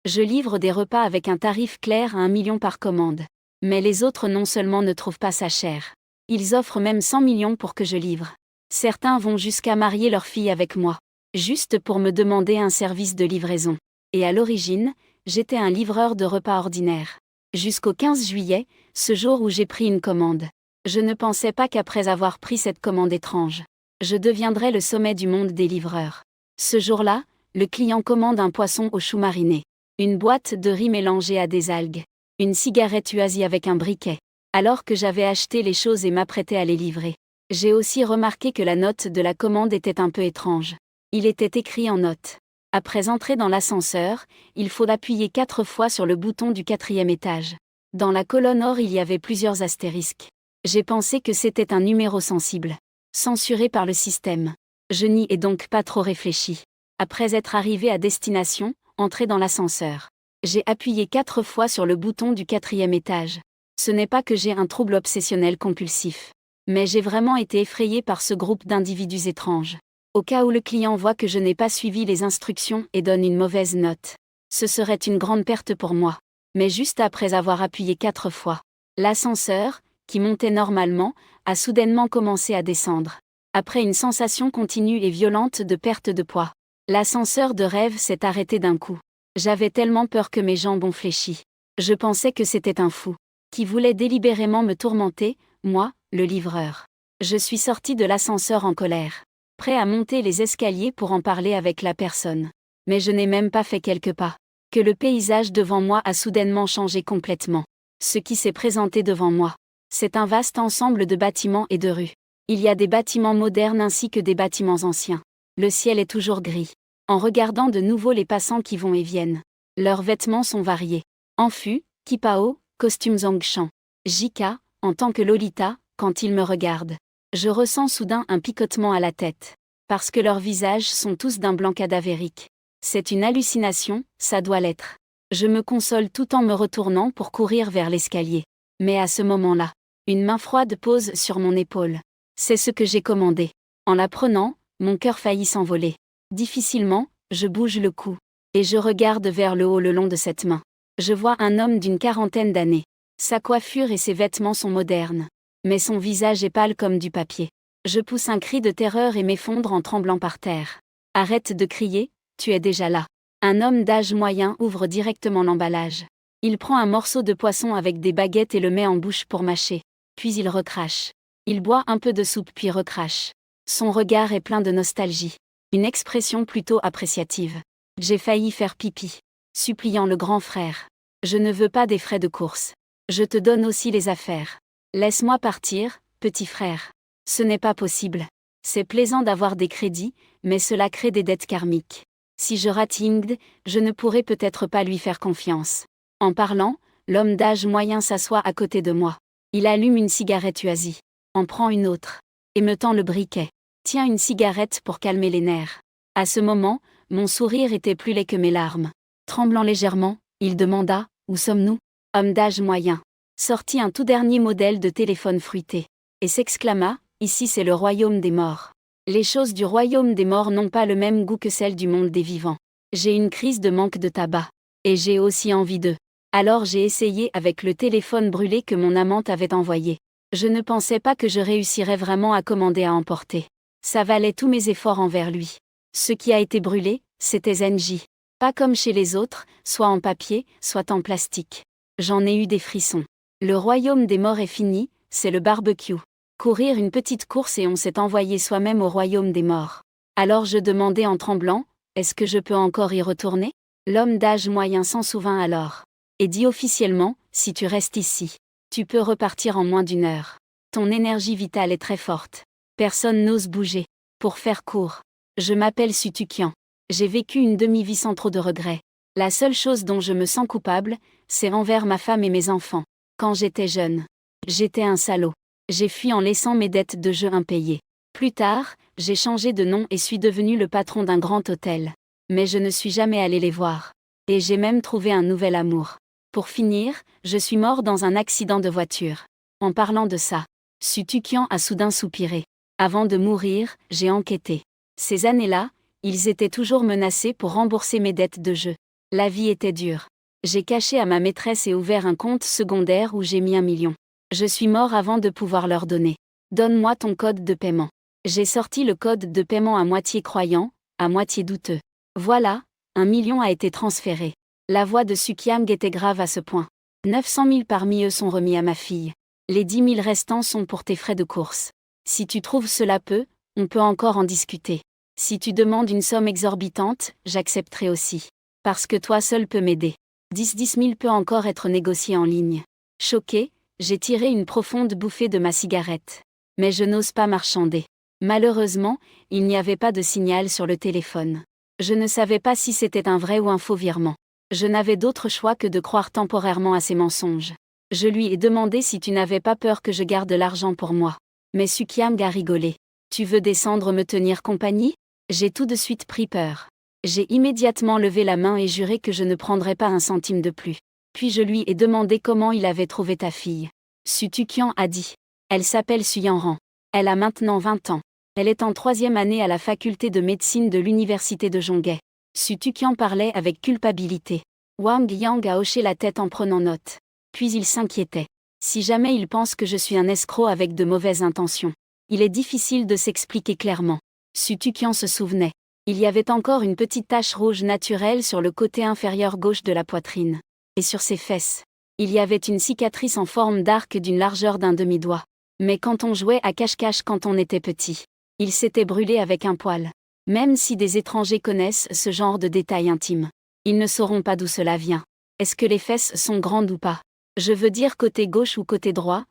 Je livre des repas avec un tarif clair à 1 million par commande. Mais les autres non seulement ne trouvent pas ça cher. Ils offrent même 100 millions pour que je livre. Certains vont jusqu'à marier leur fille avec moi. Juste pour me demander un service de livraison. Et à l'origine, j'étais un livreur de repas ordinaire. Jusqu'au 15 juillet, ce jour où j'ai pris une commande. Je ne pensais pas qu'après avoir pris cette commande étrange, je deviendrais le sommet du monde des livreurs. Ce jour-là, le client commande un poisson au chou mariné, une boîte de riz mélangée à des algues, une cigarette Uasi avec un briquet, alors que j'avais acheté les choses et m'apprêtais à les livrer. J'ai aussi remarqué que la note de la commande était un peu étrange. Il était écrit en note. Après entrer dans l'ascenseur, il faut appuyer 4 fois sur le bouton du 4e étage. Dans la colonne or il y avait plusieurs astérisques. J'ai pensé que c'était un numéro sensible. Censuré par le système. Je n'y ai donc pas trop réfléchi. Après être arrivé à destination, entré dans l'ascenseur. J'ai appuyé 4 fois sur le bouton du 4e étage. Ce n'est pas que j'ai un trouble obsessionnel compulsif. Mais j'ai vraiment été effrayé par ce groupe d'individus étranges. Au cas où le client voit que je n'ai pas suivi les instructions et donne une mauvaise note. Ce serait une grande perte pour moi. Mais juste après avoir appuyé 4 fois. L'ascenseur, qui montait normalement, a soudainement commencé à descendre. Après une sensation continue et violente de perte de poids. L'ascenseur de rêve s'est arrêté d'un coup. J'avais tellement peur que mes jambes ont fléchi. Je pensais que c'était un fou, qui voulait délibérément me tourmenter, moi, le livreur. Je suis sorti de l'ascenseur en colère, prêt à monter les escaliers pour en parler avec la personne. Mais je n'ai même pas fait quelques pas, que le paysage devant moi a soudainement changé complètement. Ce qui s'est présenté devant moi. C'est un vaste ensemble de bâtiments et de rues. Il y a des bâtiments modernes ainsi que des bâtiments anciens. Le ciel est toujours gris. En regardant de nouveau les passants qui vont et viennent. Leurs vêtements sont variés. Enfu, Kipao, costume Zhongshan. Jika, en tant que Lolita, quand ils me regardent. Je ressens soudain un picotement à la tête. Parce que leurs visages sont tous d'un blanc cadavérique. C'est une hallucination, ça doit l'être. Je me console tout en me retournant pour courir vers l'escalier. Mais à ce moment-là, une main froide pose sur mon épaule. C'est ce que j'ai commandé. En la prenant, mon cœur faillit s'envoler. Difficilement, je bouge le cou. Et je regarde vers le haut le long de cette main. Je vois un homme d'une 40aine d'années. Sa coiffure et ses vêtements sont modernes. Mais son visage est pâle comme du papier. Je pousse un cri de terreur et m'effondre en tremblant par terre. Arrête de crier, tu es déjà là. Un homme d'âge moyen ouvre directement l'emballage. Il prend un morceau de poisson avec des baguettes et le met en bouche pour mâcher. Puis il recrache. Il boit un peu de soupe puis recrache. Son regard est plein de nostalgie. Une expression plutôt appréciative. J'ai failli faire pipi. Suppliant le grand frère. Je ne veux pas des frais de course. Je te donne aussi les affaires. Laisse-moi partir, petit frère. Ce n'est pas possible. C'est plaisant d'avoir des crédits, mais cela crée des dettes karmiques. Si je rate Yingde, je ne pourrai peut-être pas lui faire confiance. En parlant, l'homme d'âge moyen s'assoit à côté de moi. Il allume une cigarette Uasi. En prend une autre. Et me tend le briquet. Tiens une cigarette pour calmer les nerfs. À ce moment, mon sourire était plus laid que mes larmes. Tremblant légèrement, il demanda « Où sommes-nous » Homme d'âge moyen. Sortit un tout dernier modèle de téléphone fruité. Et s'exclama « Ici c'est le royaume des morts. Les choses du royaume des morts n'ont pas le même goût que celles du monde des vivants. J'ai une crise de manque de tabac. Et j'ai aussi envie d'eux. Alors j'ai essayé avec le téléphone brûlé que mon amante avait envoyé. Je ne pensais pas que je réussirais vraiment à commander à emporter. Ça valait tous mes efforts envers lui. Ce qui a été brûlé, c'était Zenji. Pas comme chez les autres, soit en papier, soit en plastique. J'en ai eu des frissons. Le royaume des morts est fini, c'est le barbecue. Courir une petite course et on s'est envoyé soi-même au royaume des morts. Alors je demandai en tremblant, est-ce que je peux encore y retourner ? L'homme d'âge moyen s'en souvint alors. Et dit officiellement, si tu restes ici, tu peux repartir en moins d'1 heure. Ton énergie vitale est très forte. Personne n'ose bouger. Pour faire court, je m'appelle Sutukian. J'ai vécu une demi-vie sans trop de regrets. La seule chose dont je me sens coupable, c'est envers ma femme et mes enfants. Quand j'étais jeune, j'étais un salaud. J'ai fui en laissant mes dettes de jeu impayées. Plus tard, j'ai changé de nom et suis devenu le patron d'un grand hôtel. Mais je ne suis jamais allé les voir. Et j'ai même trouvé un nouvel amour. Pour finir, je suis mort dans un accident de voiture. En parlant de ça, Sutukian a soudain soupiré. Avant de mourir, j'ai enquêté. Ces années-là, ils étaient toujours menacés pour rembourser mes dettes de jeu. La vie était dure. J'ai caché à ma maîtresse et ouvert un compte secondaire où j'ai mis 1 million. Je suis mort avant de pouvoir leur donner. Donne-moi ton code de paiement. J'ai sorti le code de paiement à moitié croyant, à moitié douteux. Voilà, 1 million a été transféré. La voix de Sukyang était grave à ce point. 900 000 parmi eux sont remis à ma fille. Les 10 000 restants sont pour tes frais de course. Si tu trouves cela peu, on peut encore en discuter. Si tu demandes une somme exorbitante, j'accepterai aussi. Parce que toi seul peux m'aider. 10 000 peut encore être négocié en ligne. Choqué, j'ai tiré une profonde bouffée de ma cigarette. Mais je n'ose pas marchander. Malheureusement, il n'y avait pas de signal sur le téléphone. Je ne savais pas si c'était un vrai ou un faux virement. Je n'avais d'autre choix que de croire temporairement à ces mensonges. Je lui ai demandé si tu n'avais pas peur que je garde l'argent pour moi. Mais Sukyang a rigolé. Tu veux descendre me tenir compagnie ? J'ai tout de suite pris peur. J'ai immédiatement levé la main et juré que je ne prendrais pas un centime de plus. Puis je lui ai demandé comment il avait trouvé ta fille. Su Tukian a dit. Elle s'appelle Su Yanran. Elle a maintenant 20 ans. Elle est en 3e année à la faculté de médecine de l'université de Jonghae. Su Tukian parlait avec culpabilité. Wang Yang a hoché la tête en prenant note. Puis il s'inquiétait. Si jamais il pense que je suis un escroc avec de mauvaises intentions. Il est difficile de s'expliquer clairement. Su Tukian se souvenait. Il y avait encore une petite tache rouge naturelle sur le côté inférieur gauche de la poitrine. Et sur ses fesses. Il y avait une cicatrice en forme d'arc d'une largeur d'un demi-doigt. Mais quand on jouait à cache-cache quand on était petit, il s'était brûlé avec un poil. Même si des étrangers connaissent ce genre de détails intimes, ils ne sauront pas d'où cela vient. Est-ce que les fesses sont grandes ou pas ? Je veux dire côté gauche ou côté droit ?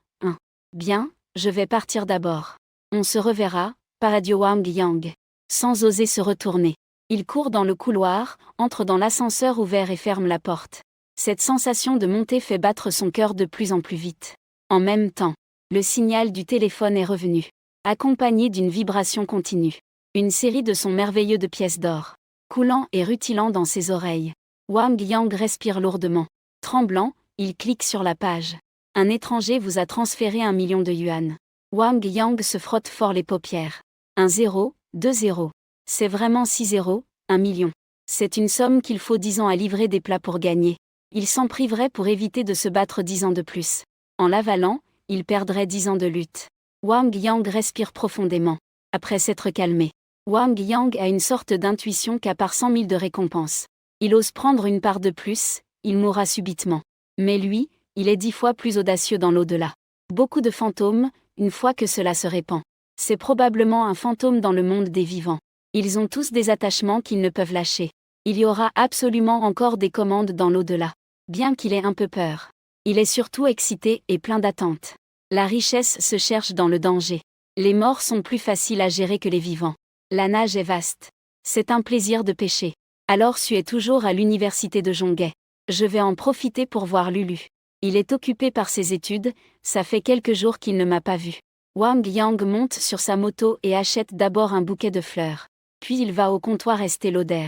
Bien, je vais partir d'abord. On se reverra, paradio Wang Yang. Sans oser se retourner. Il court dans le couloir, entre dans l'ascenseur ouvert et ferme la porte. Cette sensation de montée fait battre son cœur de plus en plus vite. En même temps, le signal du téléphone est revenu, accompagné d'une vibration continue. Une série de sons merveilleux de pièces d'or, coulant et rutilant dans ses oreilles. Wang Yang respire lourdement. Tremblant, il clique sur la page. Un étranger vous a transféré 1 million de yuan. Wang Yang se frotte fort les paupières. 1 0, 2 0. C'est vraiment 6 0, 1 million. C'est une somme qu'il faut 10 ans à livrer des plats pour gagner. Il s'en priverait pour éviter de se battre 10 ans de plus. En l'avalant, il perdrait 10 ans de lutte. Wang Yang respire profondément. Après s'être calmé, Wang Yang a une sorte d'intuition qu'à part 100 000 de récompense. Il ose prendre une part de plus, il mourra subitement. Mais lui, il est 10 fois plus audacieux dans l'au-delà. Beaucoup de fantômes, une fois que cela se répand. C'est probablement un fantôme dans le monde des vivants. Ils ont tous des attachements qu'ils ne peuvent lâcher. Il y aura absolument encore des commandes dans l'au-delà. Bien qu'il ait un peu peur. Il est surtout excité et plein d'attentes. La richesse se cherche dans le danger. Les morts sont plus faciles à gérer que les vivants. La nage est vaste. C'est un plaisir de pêcher. Alors Su est toujours à l'université de Jonghae. Je vais en profiter pour voir Lulu. Il est occupé par ses études, ça fait quelques jours qu'il ne m'a pas vu. Wang Yang monte sur sa moto et achète d'abord un bouquet de fleurs. Puis il va au comptoir Estée Lauder,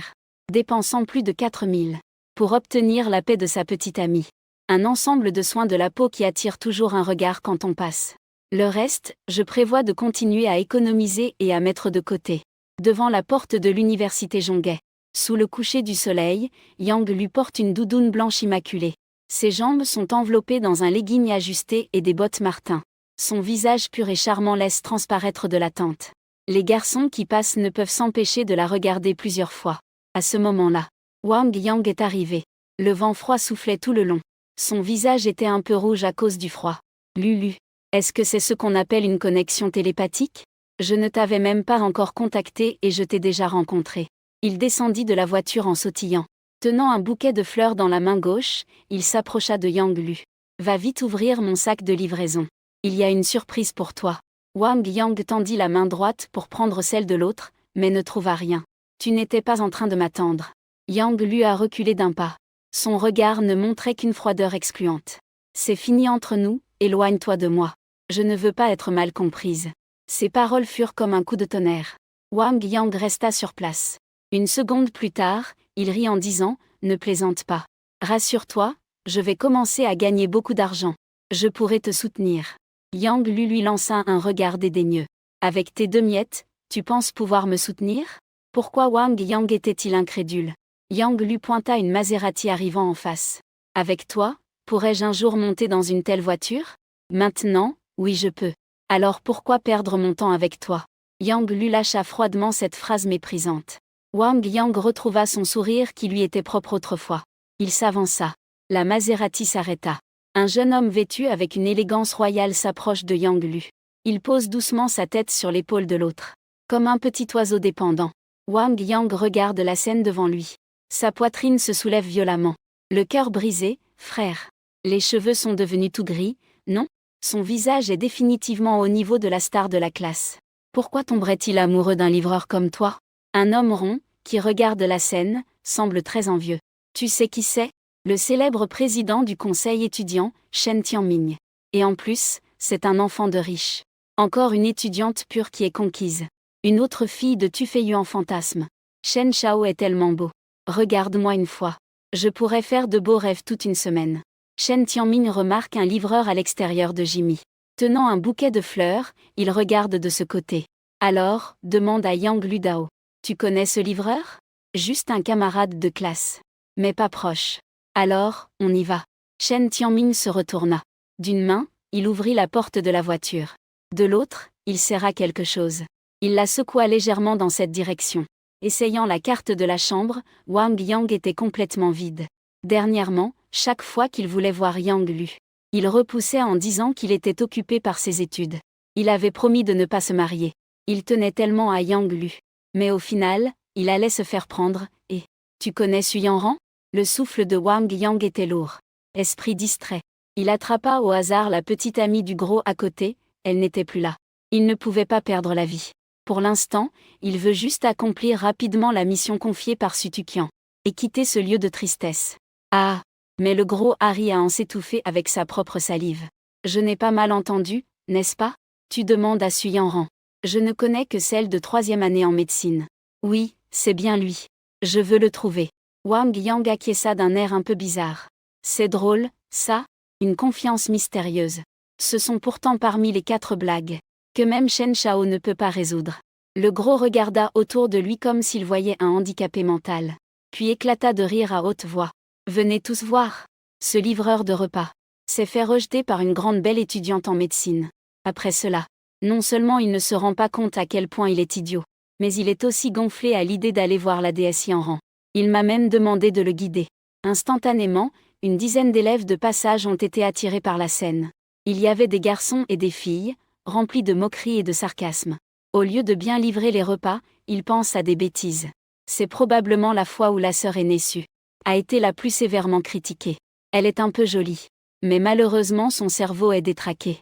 dépensant plus de 4 000 pour obtenir la paix de sa petite amie. Un ensemble de soins de la peau qui attire toujours un regard quand on passe. Le reste, je prévois de continuer à économiser et à mettre de côté. Devant la porte de l'université Jonghae, sous le coucher du soleil, Yang lui porte une doudoune blanche immaculée. Ses jambes sont enveloppées dans un legging ajusté et des bottes Martin. Son visage pur et charmant laisse transparaître de l'attente. Les garçons qui passent ne peuvent s'empêcher de la regarder plusieurs fois. À ce moment-là, Wang Yang est arrivé. Le vent froid soufflait tout le long. Son visage était un peu rouge à cause du froid. Lulu, est-ce que c'est ce qu'on appelle une connexion télépathique ? Je ne t'avais même pas encore contacté et je t'ai déjà rencontré. Il descendit de la voiture en sautillant. Tenant un bouquet de fleurs dans la main gauche, il s'approcha de Yang Lu. Va vite ouvrir mon sac de livraison. Il y a une surprise pour toi. Wang Yang tendit la main droite pour prendre celle de l'autre, mais ne trouva rien. Tu n'étais pas en train de m'attendre. Yang Lu a reculé d'un pas. Son regard ne montrait qu'une froideur excluante. C'est fini entre nous, éloigne-toi de moi. Je ne veux pas être mal comprise. Ses paroles furent comme un coup de tonnerre. Wang Yang resta sur place. Une seconde plus tard, il rit en disant, ne plaisante pas. Rassure-toi, je vais commencer à gagner beaucoup d'argent. Je pourrai te soutenir. Yang Lu lui lança un regard dédaigneux. Avec tes 2 miettes, tu penses pouvoir me soutenir ? Pourquoi Wang Yang était-il incrédule ? Yang Lu pointa une Maserati arrivant en face. Avec toi, pourrais-je un jour monter dans une telle voiture? Maintenant, oui je peux. Alors pourquoi perdre mon temps avec toi? Yang Lu lâcha froidement cette phrase méprisante. Wang Yang retrouva son sourire qui lui était propre autrefois. Il s'avança. La Maserati s'arrêta. Un jeune homme vêtu avec une élégance royale s'approche de Yang Lu. Il pose doucement sa tête sur l'épaule de l'autre. Comme un petit oiseau dépendant. Wang Yang regarde la scène devant lui. Sa poitrine se soulève violemment. Le cœur brisé, frère. Les cheveux sont devenus tout gris, non? Son visage est définitivement au niveau de la star de la classe. Pourquoi tomberait-il amoureux d'un livreur comme toi? Un homme rond, qui regarde la scène, semble très envieux. Tu sais qui c'est? Le célèbre président du conseil étudiant, Shen Tianming. Et en plus, c'est un enfant de riche. Encore une étudiante pure qui est conquise. Une autre fille de Tufeyu fantasme. Shen Shao est tellement beau. Regarde-moi une fois. Je pourrais faire de beaux rêves toute une semaine. Shen Tianming remarque un livreur à l'extérieur de Jimmy. Tenant un bouquet de fleurs, il regarde de ce côté. Alors, demande à Yang Lu Dao. Tu connais ce livreur? Juste un camarade de classe. Mais pas proche. Alors, on y va. Shen Tianming se retourna. D'une main, il ouvrit la porte de la voiture. De l'autre, il serra quelque chose. Il la secoua légèrement dans cette direction. Essayant la carte de la chambre, Wang Yang était complètement vide. Dernièrement, chaque fois qu'il voulait voir Yang Lu, il repoussait en disant qu'il était occupé par ses études. Il avait promis de ne pas se marier. Il tenait tellement à Yang Lu. Mais au final, il allait se faire prendre, et... Tu connais Su Yanran? Le souffle de Wang Yang était lourd. Esprit distrait. Il attrapa au hasard la petite amie du gros à côté, elle n'était plus là. Il ne pouvait pas perdre la vie. Pour l'instant, il veut juste accomplir rapidement la mission confiée par Sutukian. Et quitter ce lieu de tristesse. Ah! Mais le gros Harry a en s'étouffer avec sa propre salive. Je n'ai pas mal entendu, n'est-ce pas? Tu demandes à Su Yanran. Je ne connais que celle de 3e année en médecine. Oui, c'est bien lui. Je veux le trouver. Wang Yang acquiesça d'un air un peu bizarre. C'est drôle, ça? Une confiance mystérieuse. Ce sont pourtant parmi les 4 blagues que même Shen Shao ne peut pas résoudre. Le gros regarda autour de lui comme s'il voyait un handicapé mental. Puis éclata de rire à haute voix. Venez tous voir. Ce livreur de repas s'est fait rejeter par une grande belle étudiante en médecine. Après cela, non seulement il ne se rend pas compte à quel point il est idiot, mais il est aussi gonflé à l'idée d'aller voir la déesse Yanran. Il m'a même demandé de le guider. Instantanément, une dizaine d'élèves de passage ont été attirés par la scène. Il y avait des garçons et des filles, remplis de moqueries et de sarcasme. Au lieu de bien livrer les repas, ils pensent à des bêtises. C'est probablement la fois où la sœur aînée Su a été la plus sévèrement critiquée. Elle est un peu jolie. Mais malheureusement son cerveau est détraqué.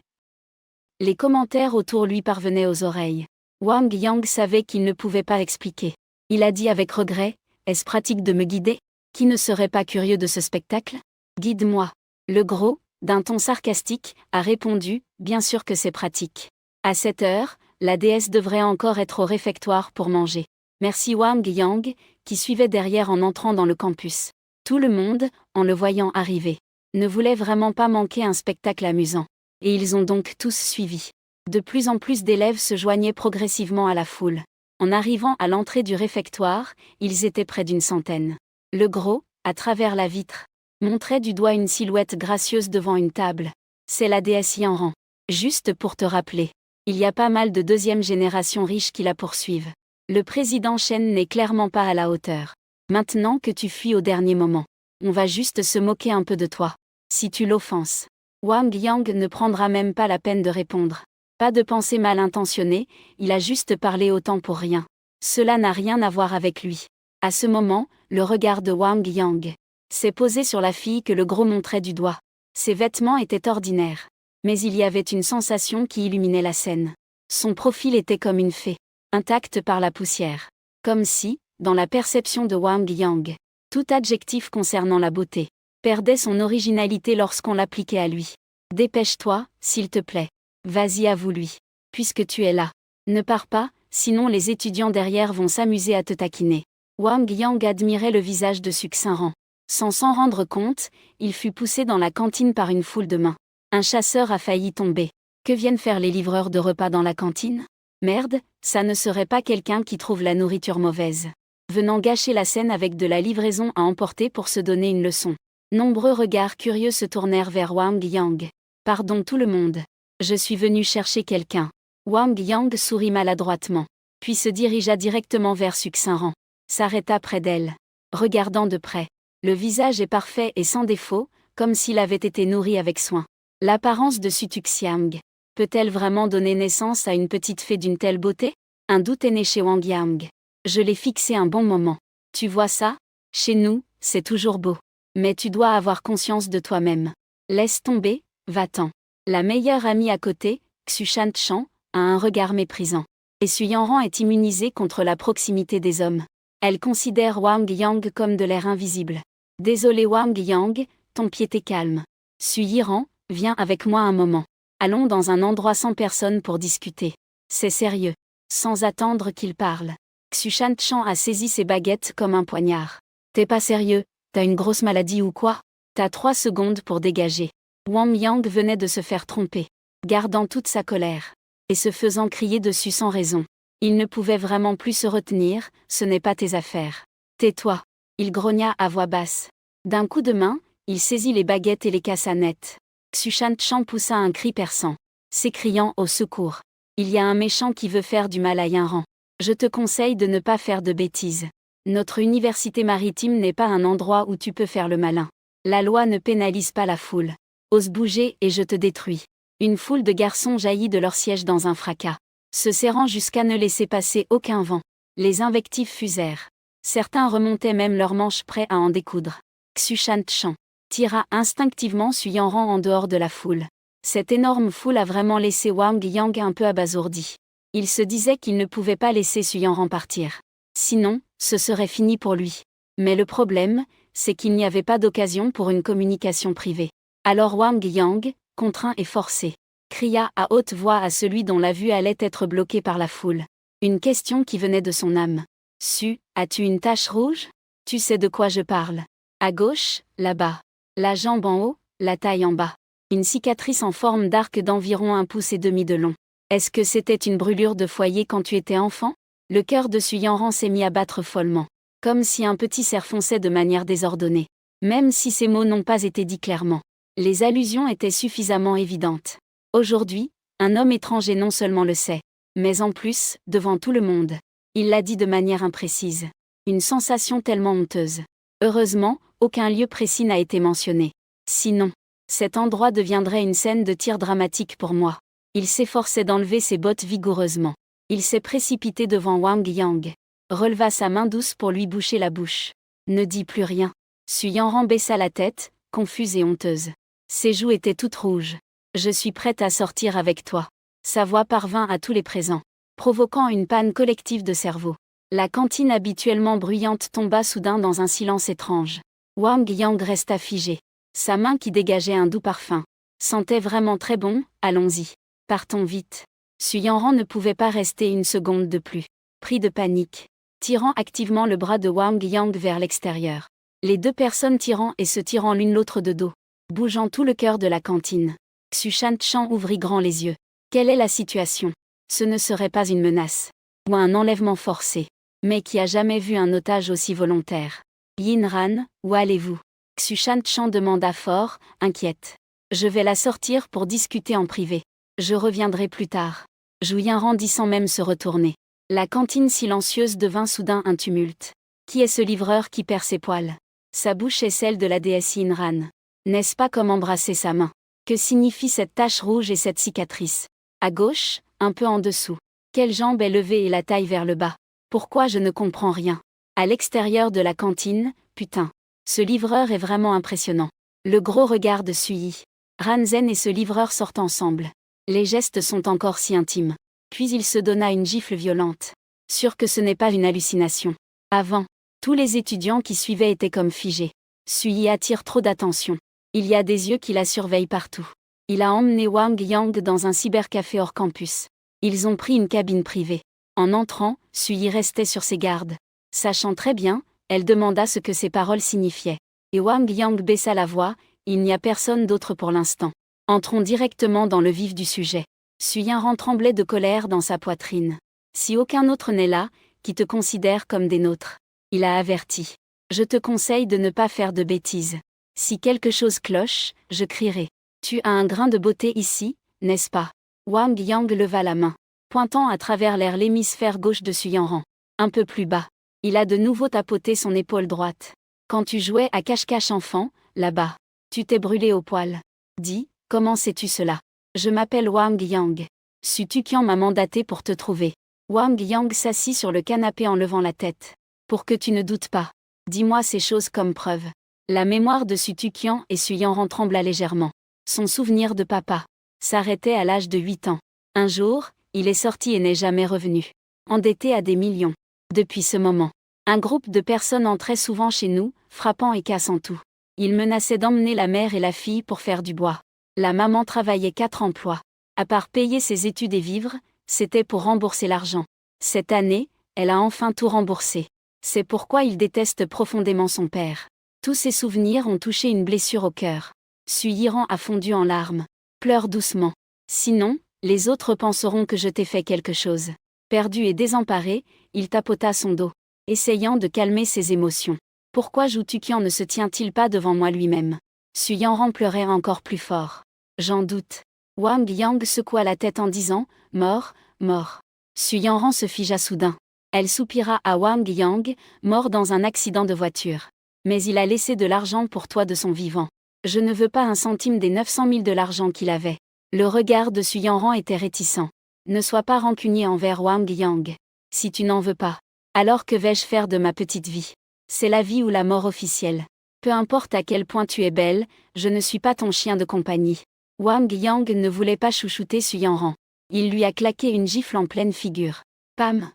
Les commentaires autour lui parvenaient aux oreilles. Wang Yang savait qu'il ne pouvait pas expliquer. Il a dit avec regret, est-ce pratique de me guider? Qui ne serait pas curieux de ce spectacle? Guide-moi. Le gros, d'un ton sarcastique, a répondu, bien sûr que c'est pratique. À cette heure, la déesse devrait encore être au réfectoire pour manger. Merci Wang Yang, qui suivait derrière en entrant dans le campus. Tout le monde, en le voyant arriver, ne voulait vraiment pas manquer un spectacle amusant. Et ils ont donc tous suivi. De plus en plus d'élèves se joignaient progressivement à la foule. En arrivant à l'entrée du réfectoire, ils étaient près d'une centaine. Le gros, à travers la vitre, montrait du doigt une silhouette gracieuse devant une table. C'est la déesse Yanran. Juste pour te rappeler, il y a pas mal de 2e génération riches qui la poursuivent. Le président Shen n'est clairement pas à la hauteur. Maintenant que tu fuis au dernier moment, on va juste se moquer un peu de toi. Si tu l'offenses, Wang Yang ne prendra même pas la peine de répondre. Pas de pensée mal intentionnée, il a juste parlé autant pour rien. Cela n'a rien à voir avec lui. À ce moment, le regard de Wang Yang s'est posé sur la fille que le gros montrait du doigt. Ses vêtements étaient ordinaires. Mais il y avait une sensation qui illuminait la scène. Son profil était comme une fée, intacte par la poussière. Comme si, dans la perception de Wang Yang, tout adjectif concernant la beauté perdait son originalité lorsqu'on l'appliquait à lui. Dépêche-toi, s'il te plaît. Vas-y, avoue-lui. Puisque tu es là. Ne pars pas, sinon les étudiants derrière vont s'amuser à te taquiner. Wang Yang admirait le visage de Succin. Sans s'en rendre compte, il fut poussé dans la cantine par une foule de mains. Un chasseur a failli tomber. Que viennent faire les livreurs de repas dans la cantine? Merde, ça ne serait pas quelqu'un qui trouve la nourriture mauvaise. venant gâcher la scène avec de la livraison à emporter pour se donner une leçon. Nombreux regards curieux se tournèrent vers Wang Yang. « Pardon tout le monde. Je suis venu chercher quelqu'un. » Wang Yang sourit maladroitement, puis se dirigea directement vers Suxinran. S'arrêta près d'elle. Regardant de près. Le visage est parfait et sans défaut, comme s'il avait été nourri avec soin. L'apparence de Su Tuxiang. Peut-elle vraiment donner naissance à une petite fée d'une telle beauté? Un doute est né chez Wang Yang. Je l'ai fixé un bon moment. Tu vois ça? Chez nous, c'est toujours beau. Mais tu dois avoir conscience de toi-même. Laisse tomber, va-t'en. La meilleure amie à côté, Xu Shan-Chan, a un regard méprisant. Et Su Yanran est immunisée contre la proximité des hommes. Elle considère Wang Yang comme de l'air invisible. Désolé Wang Yang, ton pied est calme. Su Yiran, viens avec moi un moment. Allons dans un endroit sans personne pour discuter. C'est sérieux. Sans attendre qu'il parle. Xu Shan-Chan a saisi ses baguettes comme un poignard. T'es pas sérieux? T'as une grosse maladie ou quoi? T'as 3 secondes pour dégager. Wang Yang venait de se faire tromper, gardant toute sa colère, et se faisant crier dessus sans raison. Il ne pouvait vraiment plus se retenir, ce n'est pas tes affaires. Tais-toi. Il grogna à voix basse. D'un coup de main, il saisit les baguettes et les cassa net. Xu Shan-Chan poussa un cri perçant, s'écriant au secours. Il y a un méchant qui veut faire du mal à Yanran. Je te conseille de ne pas faire de bêtises. Notre université maritime n'est pas un endroit où tu peux faire le malin. La loi ne pénalise pas la foule. Ose bouger et je te détruis. Une foule de garçons jaillit de leur siège dans un fracas, se serrant jusqu'à ne laisser passer aucun vent. Les invectives fusèrent. Certains remontaient même leurs manches prêts à en découdre. Xu Shan-Chan tira instinctivement Su Yanran en dehors de la foule. Cette énorme foule a vraiment laissé Wang Yang un peu abasourdi. Il se disait qu'il ne pouvait pas laisser Su Yanran partir. Sinon, ce serait fini pour lui. Mais le problème, c'est qu'il n'y avait pas d'occasion pour une communication privée. Alors Wang Yang, contraint et forcé, cria à haute voix à celui dont la vue allait être bloquée par la foule. Une question qui venait de son âme. Su, as-tu une tache rouge? Tu sais de quoi je parle. À gauche, là-bas. La jambe en haut, la taille en bas. Une cicatrice en forme d'arc d'environ 1,5 pouce de long. Est-ce que c'était une brûlure de foyer quand tu étais enfant? Le cœur de Su Yanran s'est mis à battre follement, comme si un petit cerf fonçait de manière désordonnée. Même si ces mots n'ont pas été dits clairement, les allusions étaient suffisamment évidentes. Aujourd'hui, un homme étranger non seulement le sait, mais en plus, devant tout le monde. Il l'a dit de manière imprécise. Une sensation tellement honteuse. Heureusement, aucun lieu précis n'a été mentionné. Sinon, cet endroit deviendrait une scène de tir dramatique pour moi. Il s'efforçait d'enlever ses bottes vigoureusement. Il s'est précipité devant Wang Yang. Releva sa main douce pour lui boucher la bouche. Ne dis plus rien. Su Yanran baissa la tête, confuse et honteuse. Ses joues étaient toutes rouges. Je suis prête à sortir avec toi. Sa voix parvint à tous les présents, provoquant une panne collective de cerveau. La cantine habituellement bruyante tomba soudain dans un silence étrange. Wang Yang resta figé. Sa main qui dégageait un doux parfum sentait vraiment très bon. Allons-y. Partons vite. Su Yanran ne pouvait pas rester une seconde de plus. Pris de panique, tirant activement le bras de Wang Yang vers l'extérieur. Les 2 personnes tirant et se tirant l'une l'autre de dos, bougeant tout le cœur de la cantine. Xu Shan-Chan ouvrit grand les yeux. Quelle est la situation? Ce ne serait pas une menace, ou un enlèvement forcé. Mais qui a jamais vu un otage aussi volontaire? Yin Ran, où allez-vous? Xu Shan-Chan demanda fort, inquiète. Je vais la sortir pour discuter en privé. Je reviendrai plus tard. Zhu Yanran dit sans même se retourner. La cantine silencieuse devint soudain un tumulte. Qui est ce livreur qui perd ses poils? Sa bouche est celle de la déesse Yin Ran. N'est-ce pas comme embrasser sa main? Que signifie cette tache rouge et cette cicatrice? À gauche, un peu en dessous. Quelle jambe est levée et la taille vers le bas? Pourquoi je ne comprends rien? À l'extérieur de la cantine, putain. Ce livreur est vraiment impressionnant. Le gros regard de Sui. Ranzen et ce livreur sortent ensemble. Les gestes sont encore si intimes. Puis il se donna une gifle violente. Sûr que ce n'est pas une hallucination. Avant, tous les étudiants qui suivaient étaient comme figés. Sui attire trop d'attention. Il y a des yeux qui la surveillent partout. Il a emmené Wang Yang dans un cybercafé hors campus. Ils ont pris une cabine privée. En entrant, Sui restait sur ses gardes. Sachant très bien, elle demanda ce que ces paroles signifiaient. Et Wang Yang baissa la voix, il n'y a personne d'autre pour l'instant. Entrons directement dans le vif du sujet. Su Yanran tremblait de colère dans sa poitrine. Si aucun autre n'est là, qui te considère comme des nôtres. il a averti. Je te conseille de ne pas faire de bêtises. Si quelque chose cloche, je crierai. Tu as un grain de beauté ici, n'est-ce pas? Wang Yang leva la main, pointant à travers l'air l'hémisphère gauche de Su Yanran. Un peu plus bas. Il a de nouveau tapoté son épaule droite. Quand tu jouais à cache-cache enfant, là-bas, tu t'es brûlé au poil. Dis, comment sais-tu cela? Je m'appelle Wang Yang. Su Tuqian m'a mandaté pour te trouver. Wang Yang s'assit sur le canapé en levant la tête. Pour que tu ne doutes pas. Dis-moi ces choses comme preuve. La mémoire de Su Tuqian et Su Yanran trembla légèrement. Son souvenir de papa s'arrêtait à l'âge de 8 ans. Un jour, il est sorti et n'est jamais revenu. Endetté à des millions. Depuis ce moment, un groupe de personnes entrait souvent chez nous, frappant et cassant tout. Ils menaçaient d'emmener la mère et la fille pour faire du bois. La maman travaillait 4 emplois. À part payer ses études et vivre, c'était pour rembourser l'argent. Cette année, elle a enfin tout remboursé. C'est pourquoi il déteste profondément son père. Tous ces souvenirs ont touché une blessure au cœur. Su Yiran a fondu en larmes. Pleure doucement. Sinon, les autres penseront que je t'ai fait quelque chose. Perdu et désemparé, il tapota son dos, essayant de calmer ses émotions. Pourquoi Zhu Tuqian ne se tient-il pas devant moi lui-même? Su Yanran pleurait encore plus fort. J'en doute. Wang Yang secoua la tête en disant, mort, mort. Su Yanran se figea soudain. Elle soupira à Wang Yang, mort dans un accident de voiture. Mais il a laissé de l'argent pour toi de son vivant. Je ne veux pas un centime des 900 000 de l'argent qu'il avait. Le regard de Su Yanran était réticent. Ne sois pas rancunier envers Wang Yang. Si tu n'en veux pas, alors que vais-je faire de ma petite vie? C'est la vie ou la mort officielle. Peu importe à quel point tu es belle, je ne suis pas ton chien de compagnie. Wang Yang ne voulait pas chouchouter Su Yanran. Il lui a claqué une gifle en pleine figure. Pam!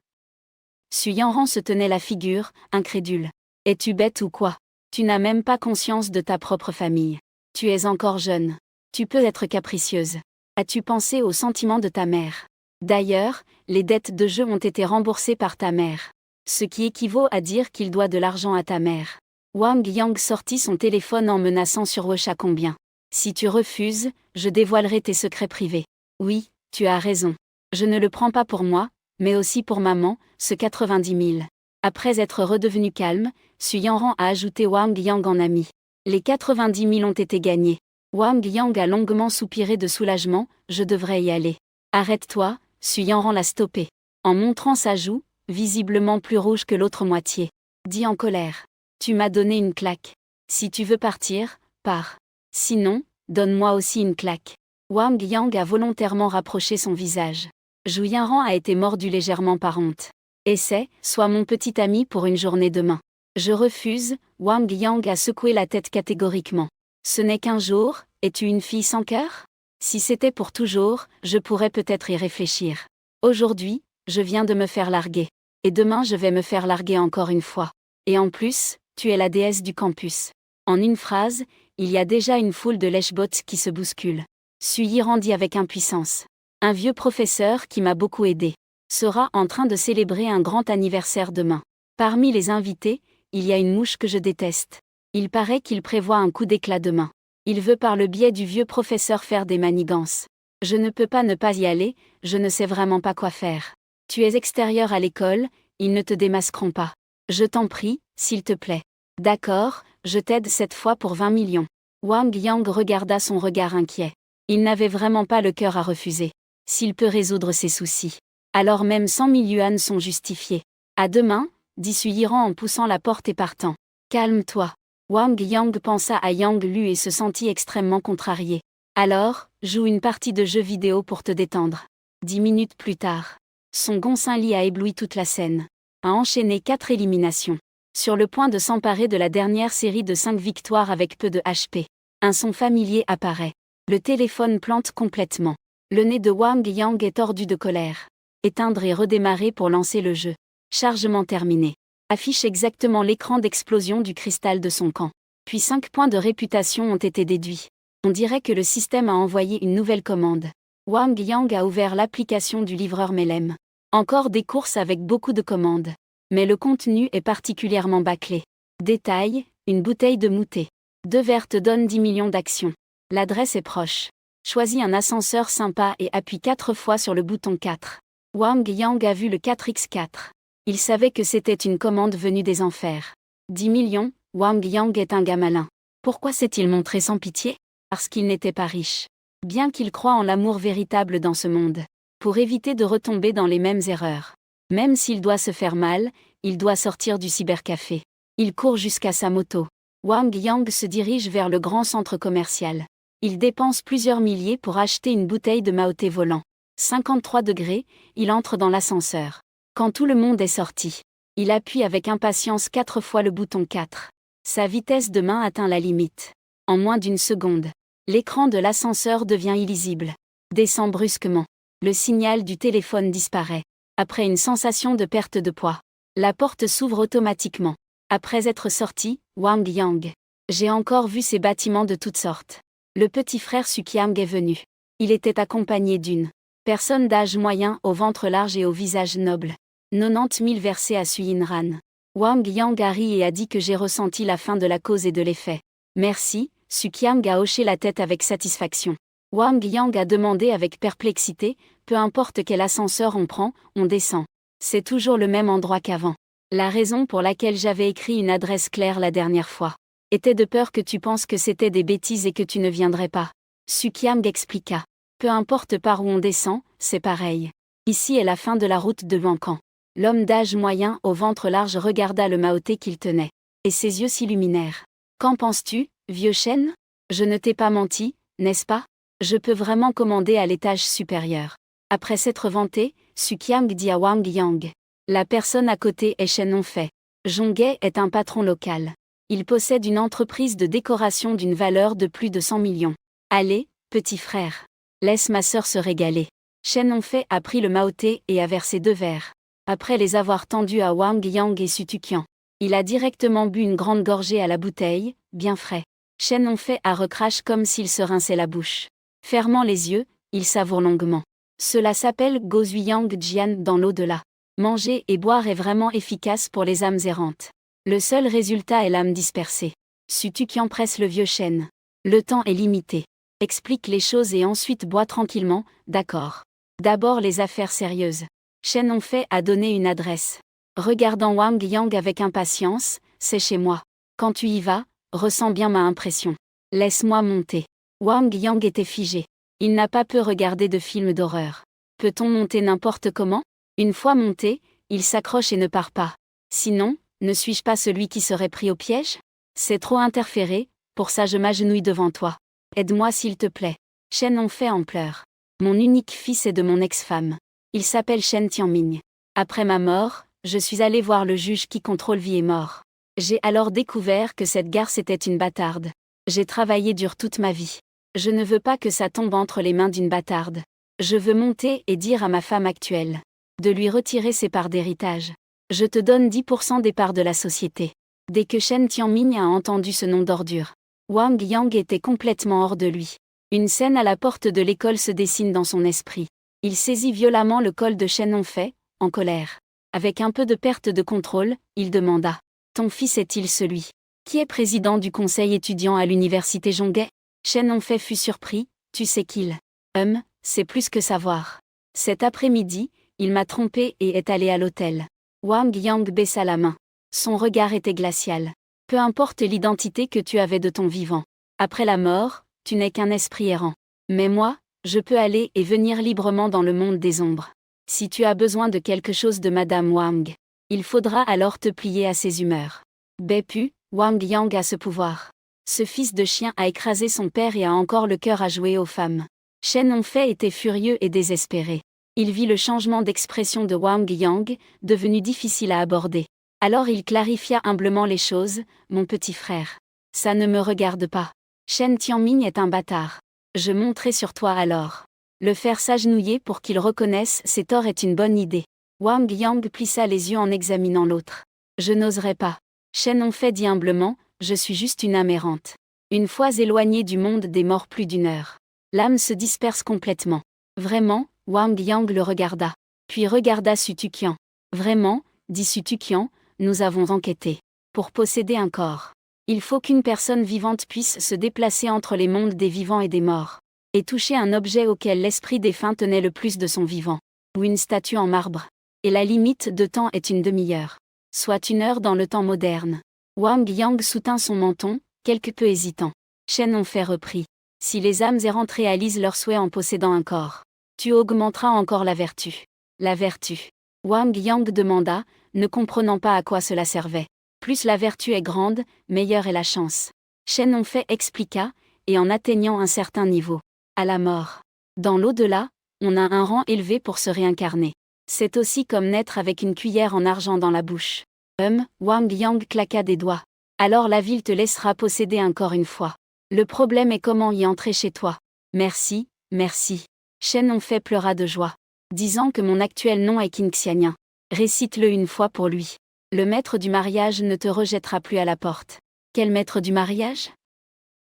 Su Yanran se tenait la figure, incrédule. Es-tu bête ou quoi? Tu n'as même pas conscience de ta propre famille. Tu es encore jeune. Tu peux être capricieuse. As-tu pensé aux sentiments de ta mère? D'ailleurs, les dettes de jeu ont été remboursées par ta mère. Ce qui équivaut à dire qu'il doit de l'argent à ta mère. Wang Yang sortit son téléphone en menaçant sur Wecha combien. Si tu refuses, je dévoilerai tes secrets privés. Oui, tu as raison. Je ne le prends pas pour moi, mais aussi pour maman, ce 90 000. Après être redevenu calme, Su Yanran a ajouté Wang Yang en ami. Les 90 000 ont été gagnés. Wang Yang a longuement soupiré de soulagement, je devrais y aller. Arrête-toi, Su Yanran l'a stoppé. En montrant sa joue, visiblement plus rouge que l'autre moitié. Dit en colère. Tu m'as donné une claque. Si tu veux partir, pars. Sinon, donne-moi aussi une claque. Wang Yang a volontairement rapproché son visage. Zhu Yanran a été mordu légèrement par honte. Essaie, sois mon petit ami pour une journée demain. Je refuse, Wang Yang a secoué la tête catégoriquement. Ce n'est qu'un jour, es-tu une fille sans cœur? Si c'était pour toujours, je pourrais peut-être y réfléchir. Aujourd'hui, je viens de me faire larguer. Et demain je vais me faire larguer encore une fois. Et en plus, tu es la déesse du campus. En une phrase, il y a déjà une foule de lèche-bottes qui se bousculent. Su Yiran dit avec impuissance. Un vieux professeur qui m'a beaucoup aidé sera en train de célébrer un grand anniversaire demain. Parmi les invités, il y a une mouche que je déteste. Il paraît qu'il prévoit un coup d'éclat demain. Il veut par le biais du vieux professeur faire des manigances. Je ne peux pas ne pas y aller, je ne sais vraiment pas quoi faire. Tu es extérieur à l'école, ils ne te démasqueront pas. Je t'en prie, s'il te plaît. D'accord, je t'aide cette fois pour 20 millions. Wang Yang regarda son regard inquiet. Il n'avait vraiment pas le cœur à refuser. S'il peut résoudre ses soucis. Alors même 100 000 yuans sont justifiés. À demain, dit Su Yiran en poussant la porte et partant. Calme-toi. Wang Yang pensa à Yang Lu et se sentit extrêmement contrarié. Alors, joue une partie de jeu vidéo pour te détendre. 10 minutes plus tard. Son Gongsin Li a ébloui toute la scène. A enchaîné 4 éliminations. Sur le point de s'emparer de la dernière série de 5 victoires avec peu de HP. Un son familier apparaît. Le téléphone plante complètement. Le nez de Wang Yang est tordu de colère. Éteindre et redémarrer pour lancer le jeu. Chargement terminé. Affiche exactement l'écran d'explosion du cristal de son camp. Puis 5 points de réputation ont été déduits. On dirait que le système a envoyé une nouvelle commande. Wang Yang a ouvert l'application du livreur Melem. Encore des courses avec beaucoup de commandes. Mais le contenu est particulièrement bâclé. Détail, une bouteille de moutet. 2 verres te donnent 10 millions d'actions. L'adresse est proche. Choisis un ascenseur sympa et appuie 4 fois sur le bouton 4. Wang Yang a vu le 4x4. Il savait que c'était une commande venue des enfers. 10 millions, Wang Yang est un gars malin. Pourquoi s'est-il montré sans pitié? Parce qu'il n'était pas riche. Bien qu'il croie en l'amour véritable dans ce monde. Pour éviter de retomber dans les mêmes erreurs. Même s'il doit se faire mal, il doit sortir du cybercafé. Il court jusqu'à sa moto. Wang Yang se dirige vers le grand centre commercial. Il dépense plusieurs milliers pour acheter une bouteille de Maoté volant. 53 degrés, il entre dans l'ascenseur. Quand tout le monde est sorti, il appuie avec impatience 4 fois le bouton 4. Sa vitesse de main atteint la limite. En moins d'une seconde, l'écran de l'ascenseur devient illisible. Descend brusquement. Le signal du téléphone disparaît. Après une sensation de perte de poids, la porte s'ouvre automatiquement. Après être sorti, Wang Yang. J'ai encore vu ces bâtiments de toutes sortes. Le petit frère Sukiang est venu. Il était accompagné d'une personne d'âge moyen au ventre large et au visage noble. 90 000 versets à Suyinran. Wang Yang a ri et a dit que j'ai ressenti la fin de la cause et de l'effet. Merci, Sukiang a hoché la tête avec satisfaction. Wang Yang a demandé avec perplexité, peu importe quel ascenseur on prend, on descend. C'est toujours le même endroit qu'avant. La raison pour laquelle j'avais écrit une adresse claire la dernière fois était de peur que tu penses que c'était des bêtises et que tu ne viendrais pas. Sukiang expliqua. Peu importe par où on descend, c'est pareil. Ici est la fin de la route de Wankan. L'homme d'âge moyen au ventre large regarda le Maoté qu'il tenait. Et ses yeux s'illuminèrent. Qu'en penses-tu, vieux chêne? Je ne t'ai pas menti, n'est-ce pas? Je peux vraiment commander à l'étage supérieur. Après s'être vanté, Sukiang dit à Wang Yang. La personne à côté est Shen Hongfei. Zhonghe est un patron local. Il possède une entreprise de décoration d'une valeur de plus de 100 millions. Allez, petit frère. Laisse ma sœur se régaler. Shen Hongfei a pris le Maoté et a versé 2 verres. Après les avoir tendus à Wang Yang et Sutukian, il a directement bu une grande gorgée à la bouteille, bien frais. Shen Hongfei a recrache comme s'il se rinçait la bouche. Fermant les yeux, il savoure longuement. Cela s'appelle Gozuyang Jian dans l'au-delà. Manger et boire est vraiment efficace pour les âmes errantes. Le seul résultat est l'âme dispersée. Sutukian presse le vieux chêne. Le temps est limité. Explique les choses et ensuite bois tranquillement, d'accord. D'abord les affaires sérieuses. Shen Hongfei a donné une adresse. Regardant Wang Yang avec impatience, c'est chez moi. Quand tu y vas, ressens bien ma impression. Laisse-moi monter. Wang Yang était figé. Il n'a pas peu regardé de films d'horreur. Peut-on monter n'importe comment? Une fois monté, il s'accroche et ne part pas. Sinon, ne suis-je pas celui qui serait pris au piège? C'est trop interféré, pour ça je m'agenouille devant toi. Aide-moi s'il te plaît. Shen Hongfei en pleurs. Mon unique fils est de mon ex-femme. Il s'appelle Shen Tianming. Après ma mort, je suis allé voir le juge qui contrôle vie et mort. J'ai alors découvert que cette garce était une bâtarde. J'ai travaillé dur toute ma vie. Je ne veux pas que ça tombe entre les mains d'une bâtarde. Je veux monter et dire à ma femme actuelle de lui retirer ses parts d'héritage. Je te donne 10% des parts de la société. Dès que Shen Tianming a entendu ce nom d'ordure, Wang Yang était complètement hors de lui. Une scène à la porte de l'école se dessine dans son esprit. Il saisit violemment le col de Shen Hongfei, en colère. Avec un peu de perte de contrôle, il demanda. Ton fils est-il celui qui est président du conseil étudiant à l'université Zhonghe? Shen Hongfei fut surpris. Tu sais qu'il c'est plus que savoir. Cet après-midi, il m'a trompé et est allé à l'hôtel. Wang Yang baissa la main. Son regard était glacial. Peu importe l'identité que tu avais de ton vivant. Après la mort, tu n'es qu'un esprit errant. Mais moi, je peux aller et venir librement dans le monde des ombres. Si tu as besoin de quelque chose de Madame Wang, il faudra alors te plier à ses humeurs. Bépu, Wang Yang a ce pouvoir. Ce fils de chien a écrasé son père et a encore le cœur à jouer aux femmes. Shen Hongfei était furieux et désespéré. Il vit le changement d'expression de Wang Yang, devenu difficile à aborder. Alors il clarifia humblement les choses, mon petit frère. Ça ne me regarde pas. Shen Tianming est un bâtard. Je monterai sur toi alors. Le faire s'agenouiller pour qu'il reconnaisse ses torts est une bonne idée. Wang Yang plissa les yeux en examinant l'autre. Je n'oserais pas. Shen Hongfei dit humblement, je suis juste une âme errante. Une fois éloignée du monde des morts plus d'une heure. L'âme se disperse complètement. Vraiment, Wang Yang le regarda. Puis regarda Sutukian. Vraiment, dit Sutukian, nous avons enquêté. Pour posséder un corps, il faut qu'une personne vivante puisse se déplacer entre les mondes des vivants et des morts. Et toucher un objet auquel l'esprit défunt tenait le plus de son vivant. Ou une statue en marbre. Et la limite de temps est une demi-heure. Soit 1 heure dans le temps moderne. Wang Yang soutint son menton, quelque peu hésitant. Shen Hongfei reprit. Si les âmes errantes réalisent leur souhait en possédant un corps, tu augmenteras encore la vertu. La vertu. Wang Yang demanda, ne comprenant pas à quoi cela servait. Plus la vertu est grande, meilleure est la chance. Shen Hongfei expliqua, et en atteignant un certain niveau. À la mort. Dans l'au-delà, on a un rang élevé pour se réincarner. C'est aussi comme naître avec une cuillère en argent dans la bouche. Wang Yang claqua des doigts. Alors la ville te laissera posséder un corps une fois. Le problème est comment y entrer chez toi. Merci, merci. Shen Hongfei pleura de joie. Disant que mon actuel nom est Qin Xianyan. Récite-le une fois pour lui. Le maître du mariage ne te rejettera plus à la porte. Quel maître du mariage?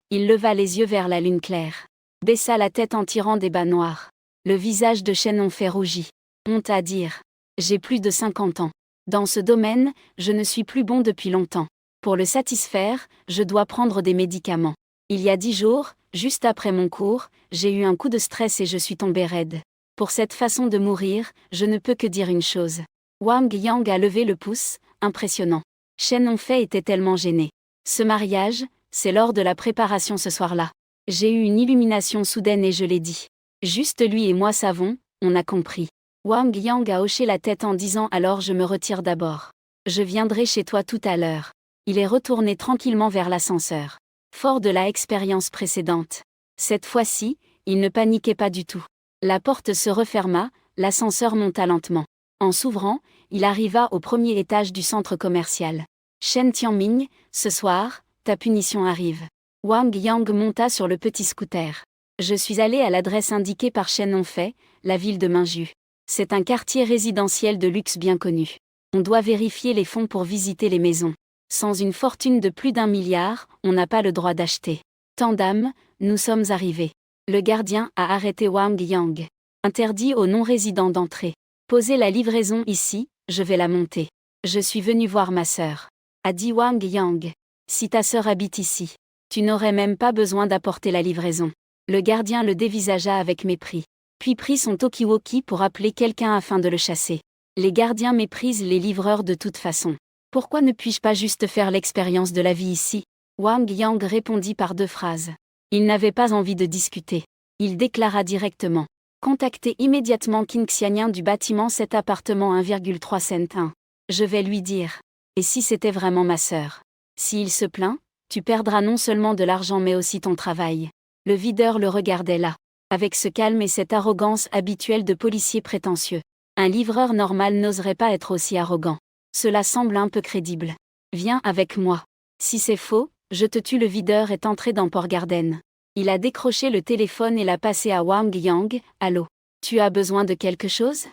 Il leva les yeux vers la lune claire. Baissa la tête en tirant des bas noirs. Le visage de Shen Hongfei rougit. Honte à dire. J'ai plus de 50 ans. Dans ce domaine, je ne suis plus bon depuis longtemps. Pour le satisfaire, je dois prendre des médicaments. Il y a 10 jours, juste après mon cours, j'ai eu un coup de stress et je suis tombé raide. Pour cette façon de mourir, je ne peux que dire une chose. Wang Yang a levé le pouce, impressionnant. Shen Hongfei était tellement gêné. Ce mariage, c'est lors de la préparation ce soir-là. J'ai eu une illumination soudaine et je l'ai dit. Juste lui et moi savons, on a compris. Wang Yang a hoché la tête en disant alors je me retire d'abord. Je viendrai chez toi tout à l'heure. Il est retourné tranquillement vers l'ascenseur. Fort de la expérience précédente. Cette fois-ci, il ne paniquait pas du tout. La porte se referma, l'ascenseur monta lentement. En s'ouvrant, il arriva au premier étage du centre commercial. Shen Tianming, ce soir, ta punition arrive. Wang Yang monta sur le petit scooter. Je suis allé à l'adresse indiquée par Shen Hongfei, la ville de Minju. C'est un quartier résidentiel de luxe bien connu. On doit vérifier les fonds pour visiter les maisons. Sans une fortune de plus d'1 milliard, on n'a pas le droit d'acheter. Tant d'âmes, nous sommes arrivés. Le gardien a arrêté Wang Yang. Interdit aux non-résidents d'entrer. Posez la livraison ici, je vais la monter. Je suis venu voir ma sœur. A dit Wang Yang. Si ta sœur habite ici, tu n'aurais même pas besoin d'apporter la livraison. Le gardien le dévisagea avec mépris. Puis prit son talkie-walkie pour appeler quelqu'un afin de le chasser. Les gardiens méprisent les livreurs de toute façon. Pourquoi ne puis-je pas juste faire l'expérience de la vie ici? Wang Yang répondit par 2 phrases. Il n'avait pas envie de discuter. Il déclara directement. Contactez immédiatement Qin Xianyan du bâtiment 7 appartement 1,3 cent 1. Je vais lui dire. Et si c'était vraiment ma sœur? S'il se plaint, tu perdras non seulement de l'argent mais aussi ton travail. Le videur le regardait là. Avec ce calme et cette arrogance habituelle de policier prétentieux. Un livreur normal n'oserait pas être aussi arrogant. Cela semble un peu crédible. Viens avec moi. Si c'est faux, je te tue. Le videur est entré dans Port Garden. Il a décroché le téléphone et l'a passé à Wang Yang. Allô? Tu as besoin de quelque chose?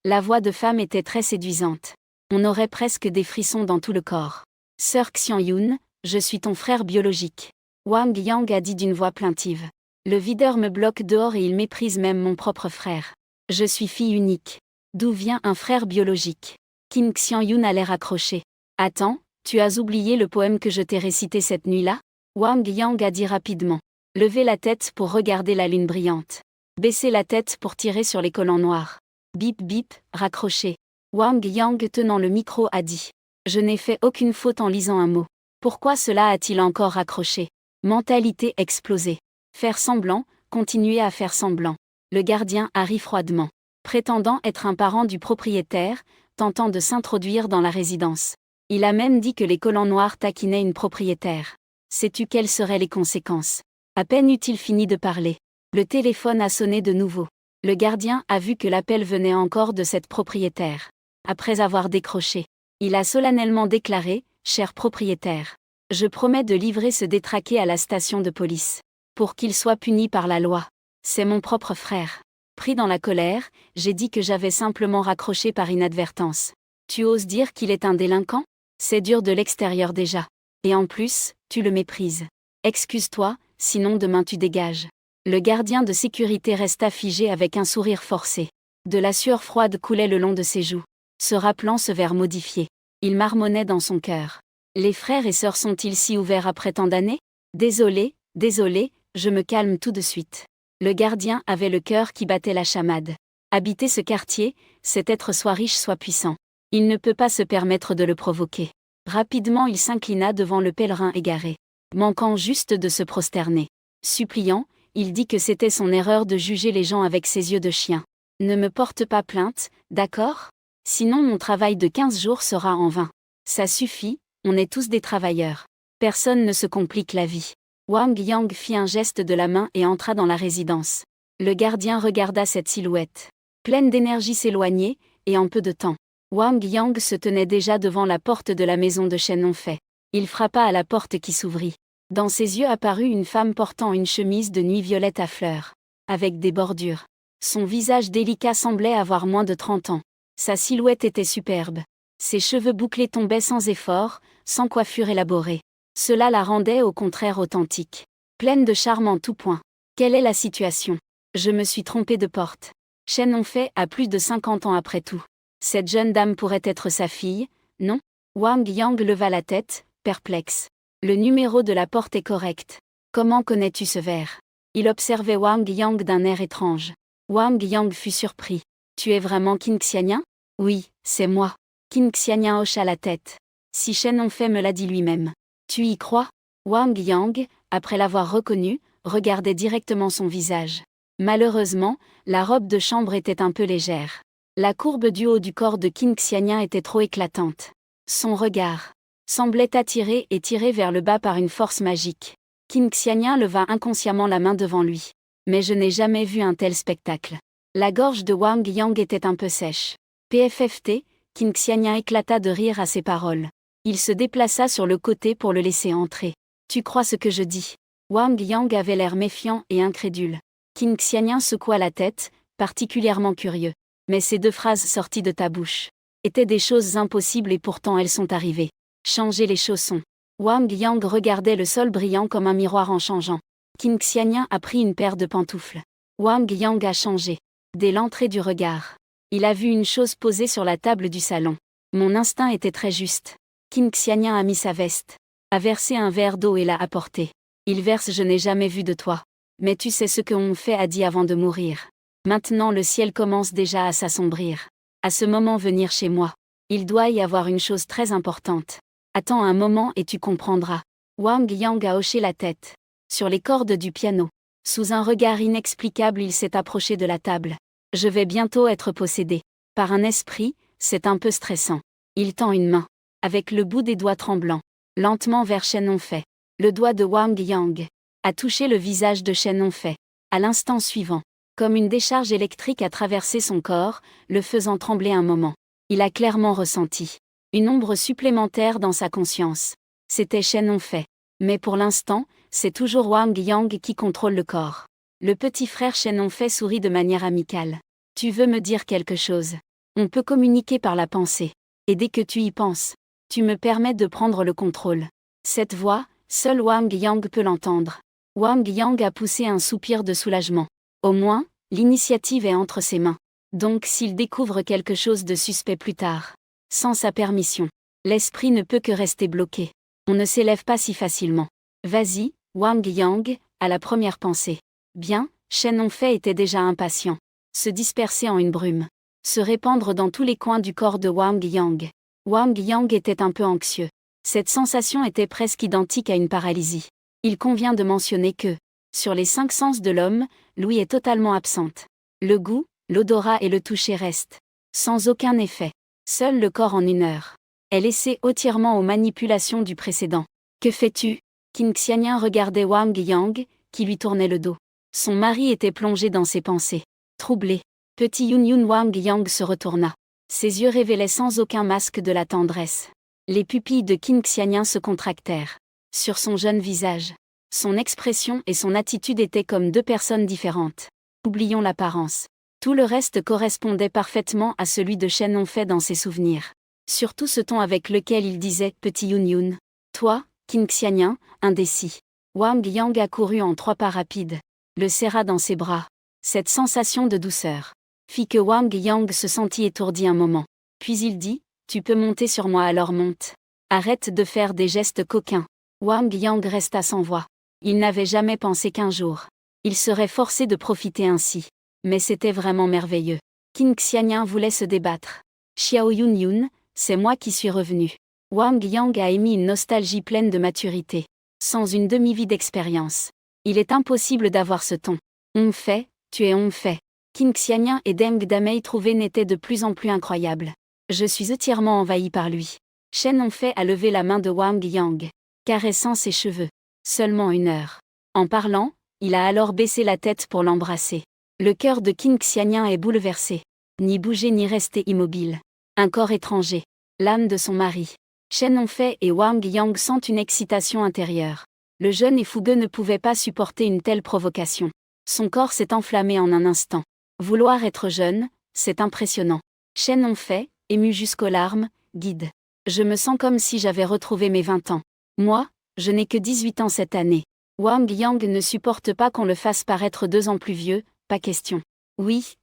La voix de femme était très séduisante. On aurait presque des frissons dans tout le corps. Sœur Xianyun, je suis ton frère biologique. Wang Yang a dit d'une voix plaintive. Le videur me bloque dehors et il méprise même mon propre frère. Je suis fille unique. D'où vient un frère biologique? Qin Xianyun a l'air accroché. Attends, tu as oublié le poème que je t'ai récité cette nuit-là? Wang Yang a dit rapidement. Levez la tête pour regarder la lune brillante. Baissez la tête pour tirer sur les collants noirs. Bip bip, raccroché. Wang Yang tenant le micro a dit. Je n'ai fait aucune faute en lisant un mot. Pourquoi cela a-t-il encore raccroché? Mentalité explosée. Faire semblant, continuer à faire semblant. Le gardien a ri froidement. Prétendant être un parent du propriétaire, tentant de s'introduire dans la résidence. Il a même dit que les collants noirs taquinaient une propriétaire. Sais-tu quelles seraient les conséquences? À peine eut-il fini de parler. Le téléphone a sonné de nouveau. Le gardien a vu que l'appel venait encore de cette propriétaire. Après avoir décroché, il a solennellement déclaré, « Cher propriétaire, je promets de livrer ce détraqué à la station de police. Pour qu'il soit puni par la loi. C'est mon propre frère. » Pris dans la colère, j'ai dit que j'avais simplement raccroché par inadvertance. Tu oses dire qu'il est un délinquant? C'est dur de l'extérieur déjà. Et en plus, tu le méprises. Excuse-toi, sinon demain tu dégages. Le gardien de sécurité resta figé avec un sourire forcé. De la sueur froide coulait le long de ses joues. Se rappelant ce vers modifié. Il marmonnait dans son cœur. Les frères et sœurs sont-ils si ouverts après tant d'années? Désolé, désolé, je me calme tout de suite. Le gardien avait le cœur qui battait la chamade. Habiter ce quartier, c'est être soit riche soit puissant. Il ne peut pas se permettre de le provoquer. Rapidement il s'inclina devant le pèlerin égaré. Manquant juste de se prosterner. Suppliant, il dit que c'était son erreur de juger les gens avec ses yeux de chien. Ne me porte pas plainte, d'accord ? Sinon mon travail de 15 jours sera en vain. Ça suffit, on est tous des travailleurs. Personne ne se complique la vie. Wang Yang fit un geste de la main et entra dans la résidence. Le gardien regarda cette silhouette. Pleine d'énergie s'éloigner, et en peu de temps. Wang Yang se tenait déjà devant la porte de la maison de Shen Hongfei. Il frappa à la porte qui s'ouvrit. Dans ses yeux apparut une femme portant une chemise de nuit violette à fleurs. Avec des bordures. Son visage délicat semblait avoir moins de 30 ans. Sa silhouette était superbe. Ses cheveux bouclés tombaient sans effort, sans coiffure élaborée. Cela la rendait au contraire authentique. Pleine de charme en tout point. Quelle est la situation ? Je me suis trompée de porte. Shen Hongfei a plus de 50 ans après tout. Cette jeune dame pourrait être sa fille, non ? Wang Yang leva la tête, perplexe. Le numéro de la porte est correct. Comment connais-tu ce verre ? Il observait Wang Yang d'un air étrange. Wang Yang fut surpris. Tu es vraiment Qin Xianyan ? Oui, c'est moi. Qin Xianyan hocha la tête. Si Shen Hongfei me l'a dit lui-même. Tu y crois ? Wang Yang, après l'avoir reconnu, regardait directement son visage. Malheureusement, la robe de chambre était un peu légère. La courbe du haut du corps de Qin Xianyan était trop éclatante. Son regard semblait attiré et tiré vers le bas par une force magique. Qin Xianyan leva inconsciemment la main devant lui. Mais je n'ai jamais vu un tel spectacle. La gorge de Wang Yang était un peu sèche. PFFT, Qin Xianyan éclata de rire à ces paroles. Il se déplaça sur le côté pour le laisser entrer. Tu crois ce que je dis ? Wang Yang avait l'air méfiant et incrédule. Qin Xianyan secoua la tête, particulièrement curieux. Mais ces deux phrases sorties de ta bouche étaient des choses impossibles et pourtant elles sont arrivées. Changer les chaussons. Wang Yang regardait le sol brillant comme un miroir en changeant. Qin Xianyan a pris une paire de pantoufles. Wang Yang a changé. Dès l'entrée du regard. Il a vu une chose posée sur la table du salon. Mon instinct était très juste. Qin Xianyan a mis sa veste. A versé un verre d'eau et l'a apporté. Il verse je n'ai jamais vu de toi. Mais tu sais ce que Hongfei a dit avant de mourir. Maintenant le ciel commence déjà à s'assombrir. À ce moment venir chez moi. Il doit y avoir une chose très importante. Attends un moment et tu comprendras. Wang Yang a hoché la tête. Sur les cordes du piano. Sous un regard inexplicable il s'est approché de la table. Je vais bientôt être possédé. Par un esprit, c'est un peu stressant. Il tend une main. Avec le bout des doigts tremblants. Lentement vers Shen Hongfei. Le doigt de Wang Yang a touché le visage de Shen Hongfei. À l'instant suivant. Comme une décharge électrique a traversé son corps, le faisant trembler un moment. Il a clairement ressenti une ombre supplémentaire dans sa conscience. C'était Shen Hongfei. Mais pour l'instant, c'est toujours Wang Yang qui contrôle le corps. Le petit frère Shen Hongfei sourit de manière amicale. Tu veux me dire quelque chose ? On peut communiquer par la pensée. Et dès que tu y penses, tu me permets de prendre le contrôle. Cette voix, seul Wang Yang peut l'entendre. Wang Yang a poussé un soupir de soulagement. Au moins, l'initiative est entre ses mains. Donc s'il découvre quelque chose de suspect plus tard, sans sa permission, l'esprit ne peut que rester bloqué. On ne s'élève pas si facilement. Vas-y, Wang Yang, à la première pensée. Bien, Shen Hongfei était déjà impatient. Se disperser en une brume. Se répandre dans tous les coins du corps de Wang Yang. Wang Yang était un peu anxieux. Cette sensation était presque identique à une paralysie. Il convient de mentionner que, sur les 5 sens de l'homme, l'ouïe est totalement absente. Le goût, l'odorat et le toucher restent. Sans aucun effet. Seul le corps en 1 heure. Est laissé entièrement aux manipulations du précédent. Que fais-tu ? Qin Xianyan regardait Wang Yang, qui lui tournait le dos. Son mari était plongé dans ses pensées. Troublé. Petit Yun Wang Yang se retourna. Ses yeux révélaient sans aucun masque de la tendresse. Les pupilles de Qin Xianyan se contractèrent. Sur son jeune visage. Son expression et son attitude étaient comme 2 personnes différentes. Oublions l'apparence. Tout le reste correspondait parfaitement à celui de Shen Hongfei dans ses souvenirs. Surtout ce ton avec lequel il disait « Petit Yun. Toi, Qin Xianyan, indécis. » Wang Yang accourut en 3 pas rapides. Le serra dans ses bras. Cette sensation de douceur fit que Wang Yang se sentit étourdi un moment. Puis il dit « Tu peux monter sur moi alors monte. Arrête de faire des gestes coquins. » Wang Yang resta sans voix. Il n'avait jamais pensé qu'un jour, il serait forcé de profiter ainsi. Mais c'était vraiment merveilleux. Qin Xianyan voulait se débattre. Xiao Yunyun, c'est moi qui suis revenu. Wang Yang a émis une nostalgie pleine de maturité. Sans une demi-vie d'expérience. Il est impossible d'avoir ce ton. On fait, tu es on fait. Qin Xianyan et Deng Damei trouvés n'étaient de plus en plus incroyables. Je suis entièrement envahi par lui. Shen Hongfei a levé la main de Wang Yang, caressant ses cheveux. Seulement 1 heure. En parlant, il a alors baissé la tête pour l'embrasser. Le cœur de Qin Xianyan est bouleversé. Ni bouger ni rester immobile. Un corps étranger. L'âme de son mari. Shen Hongfei et Wang Yang sentent une excitation intérieure. Le jeune et fougueux ne pouvait pas supporter une telle provocation. Son corps s'est enflammé en un instant. Vouloir être jeune, c'est impressionnant. Shen Hongfei, ému jusqu'aux larmes, guide. Je me sens comme si j'avais retrouvé mes 20 ans. Moi, je n'ai que 18 ans cette année. Wang Yang ne supporte pas qu'on le fasse paraître 2 ans plus vieux, pas question. Oui,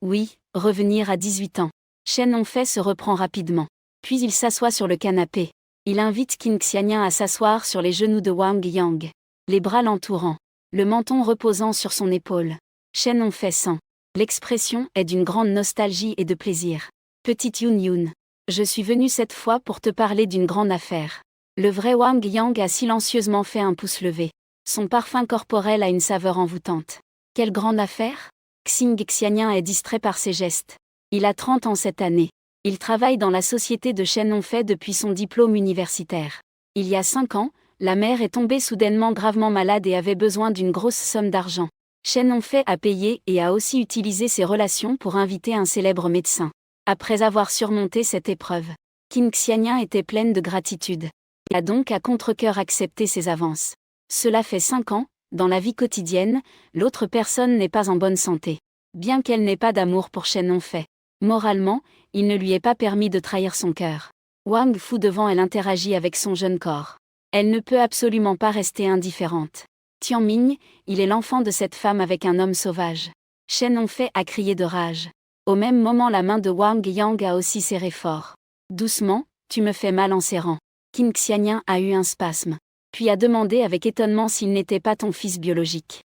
revenir à 18 ans. Shen Hongfei se reprend rapidement. Puis il s'assoit sur le canapé. Il invite Qin Xianyan à s'asseoir sur les genoux de Wang Yang. Les bras l'entourant. Le menton reposant sur son épaule. Shen Hongfei sent. L'expression est d'une grande nostalgie et de plaisir. Petite Yunyun. Je suis venu cette fois pour te parler d'une grande affaire. Le vrai Wang Yang a silencieusement fait un pouce levé. Son parfum corporel a une saveur envoûtante. Quelle grande affaire? Qin Xianyan est distrait par ses gestes. Il a 30 ans cette année. Il travaille dans la société de Shen Hongfei depuis son diplôme universitaire. Il y a 5 ans, la mère est tombée soudainement gravement malade et avait besoin d'une grosse somme d'argent. Shen Hongfei a payé et a aussi utilisé ses relations pour inviter un célèbre médecin. Après avoir surmonté cette épreuve, Qin Xianyan était pleine de gratitude. Il a donc à contre-cœur accepté ses avances. Cela fait 5 ans, dans la vie quotidienne, l'autre personne n'est pas en bonne santé. Bien qu'elle n'ait pas d'amour pour Shen Hongfei. Moralement, il ne lui est pas permis de trahir son cœur. Wang Fu devant elle interagit avec son jeune corps. Elle ne peut absolument pas rester indifférente. Tianming, il est l'enfant de cette femme avec un homme sauvage. Shen Hongfei a crié de rage. Au même moment la main de Wang Yang a aussi serré fort. Doucement, tu me fais mal en serrant. Qin Xianyan a eu un spasme. Puis a demandé avec étonnement s'il n'était pas ton fils biologique.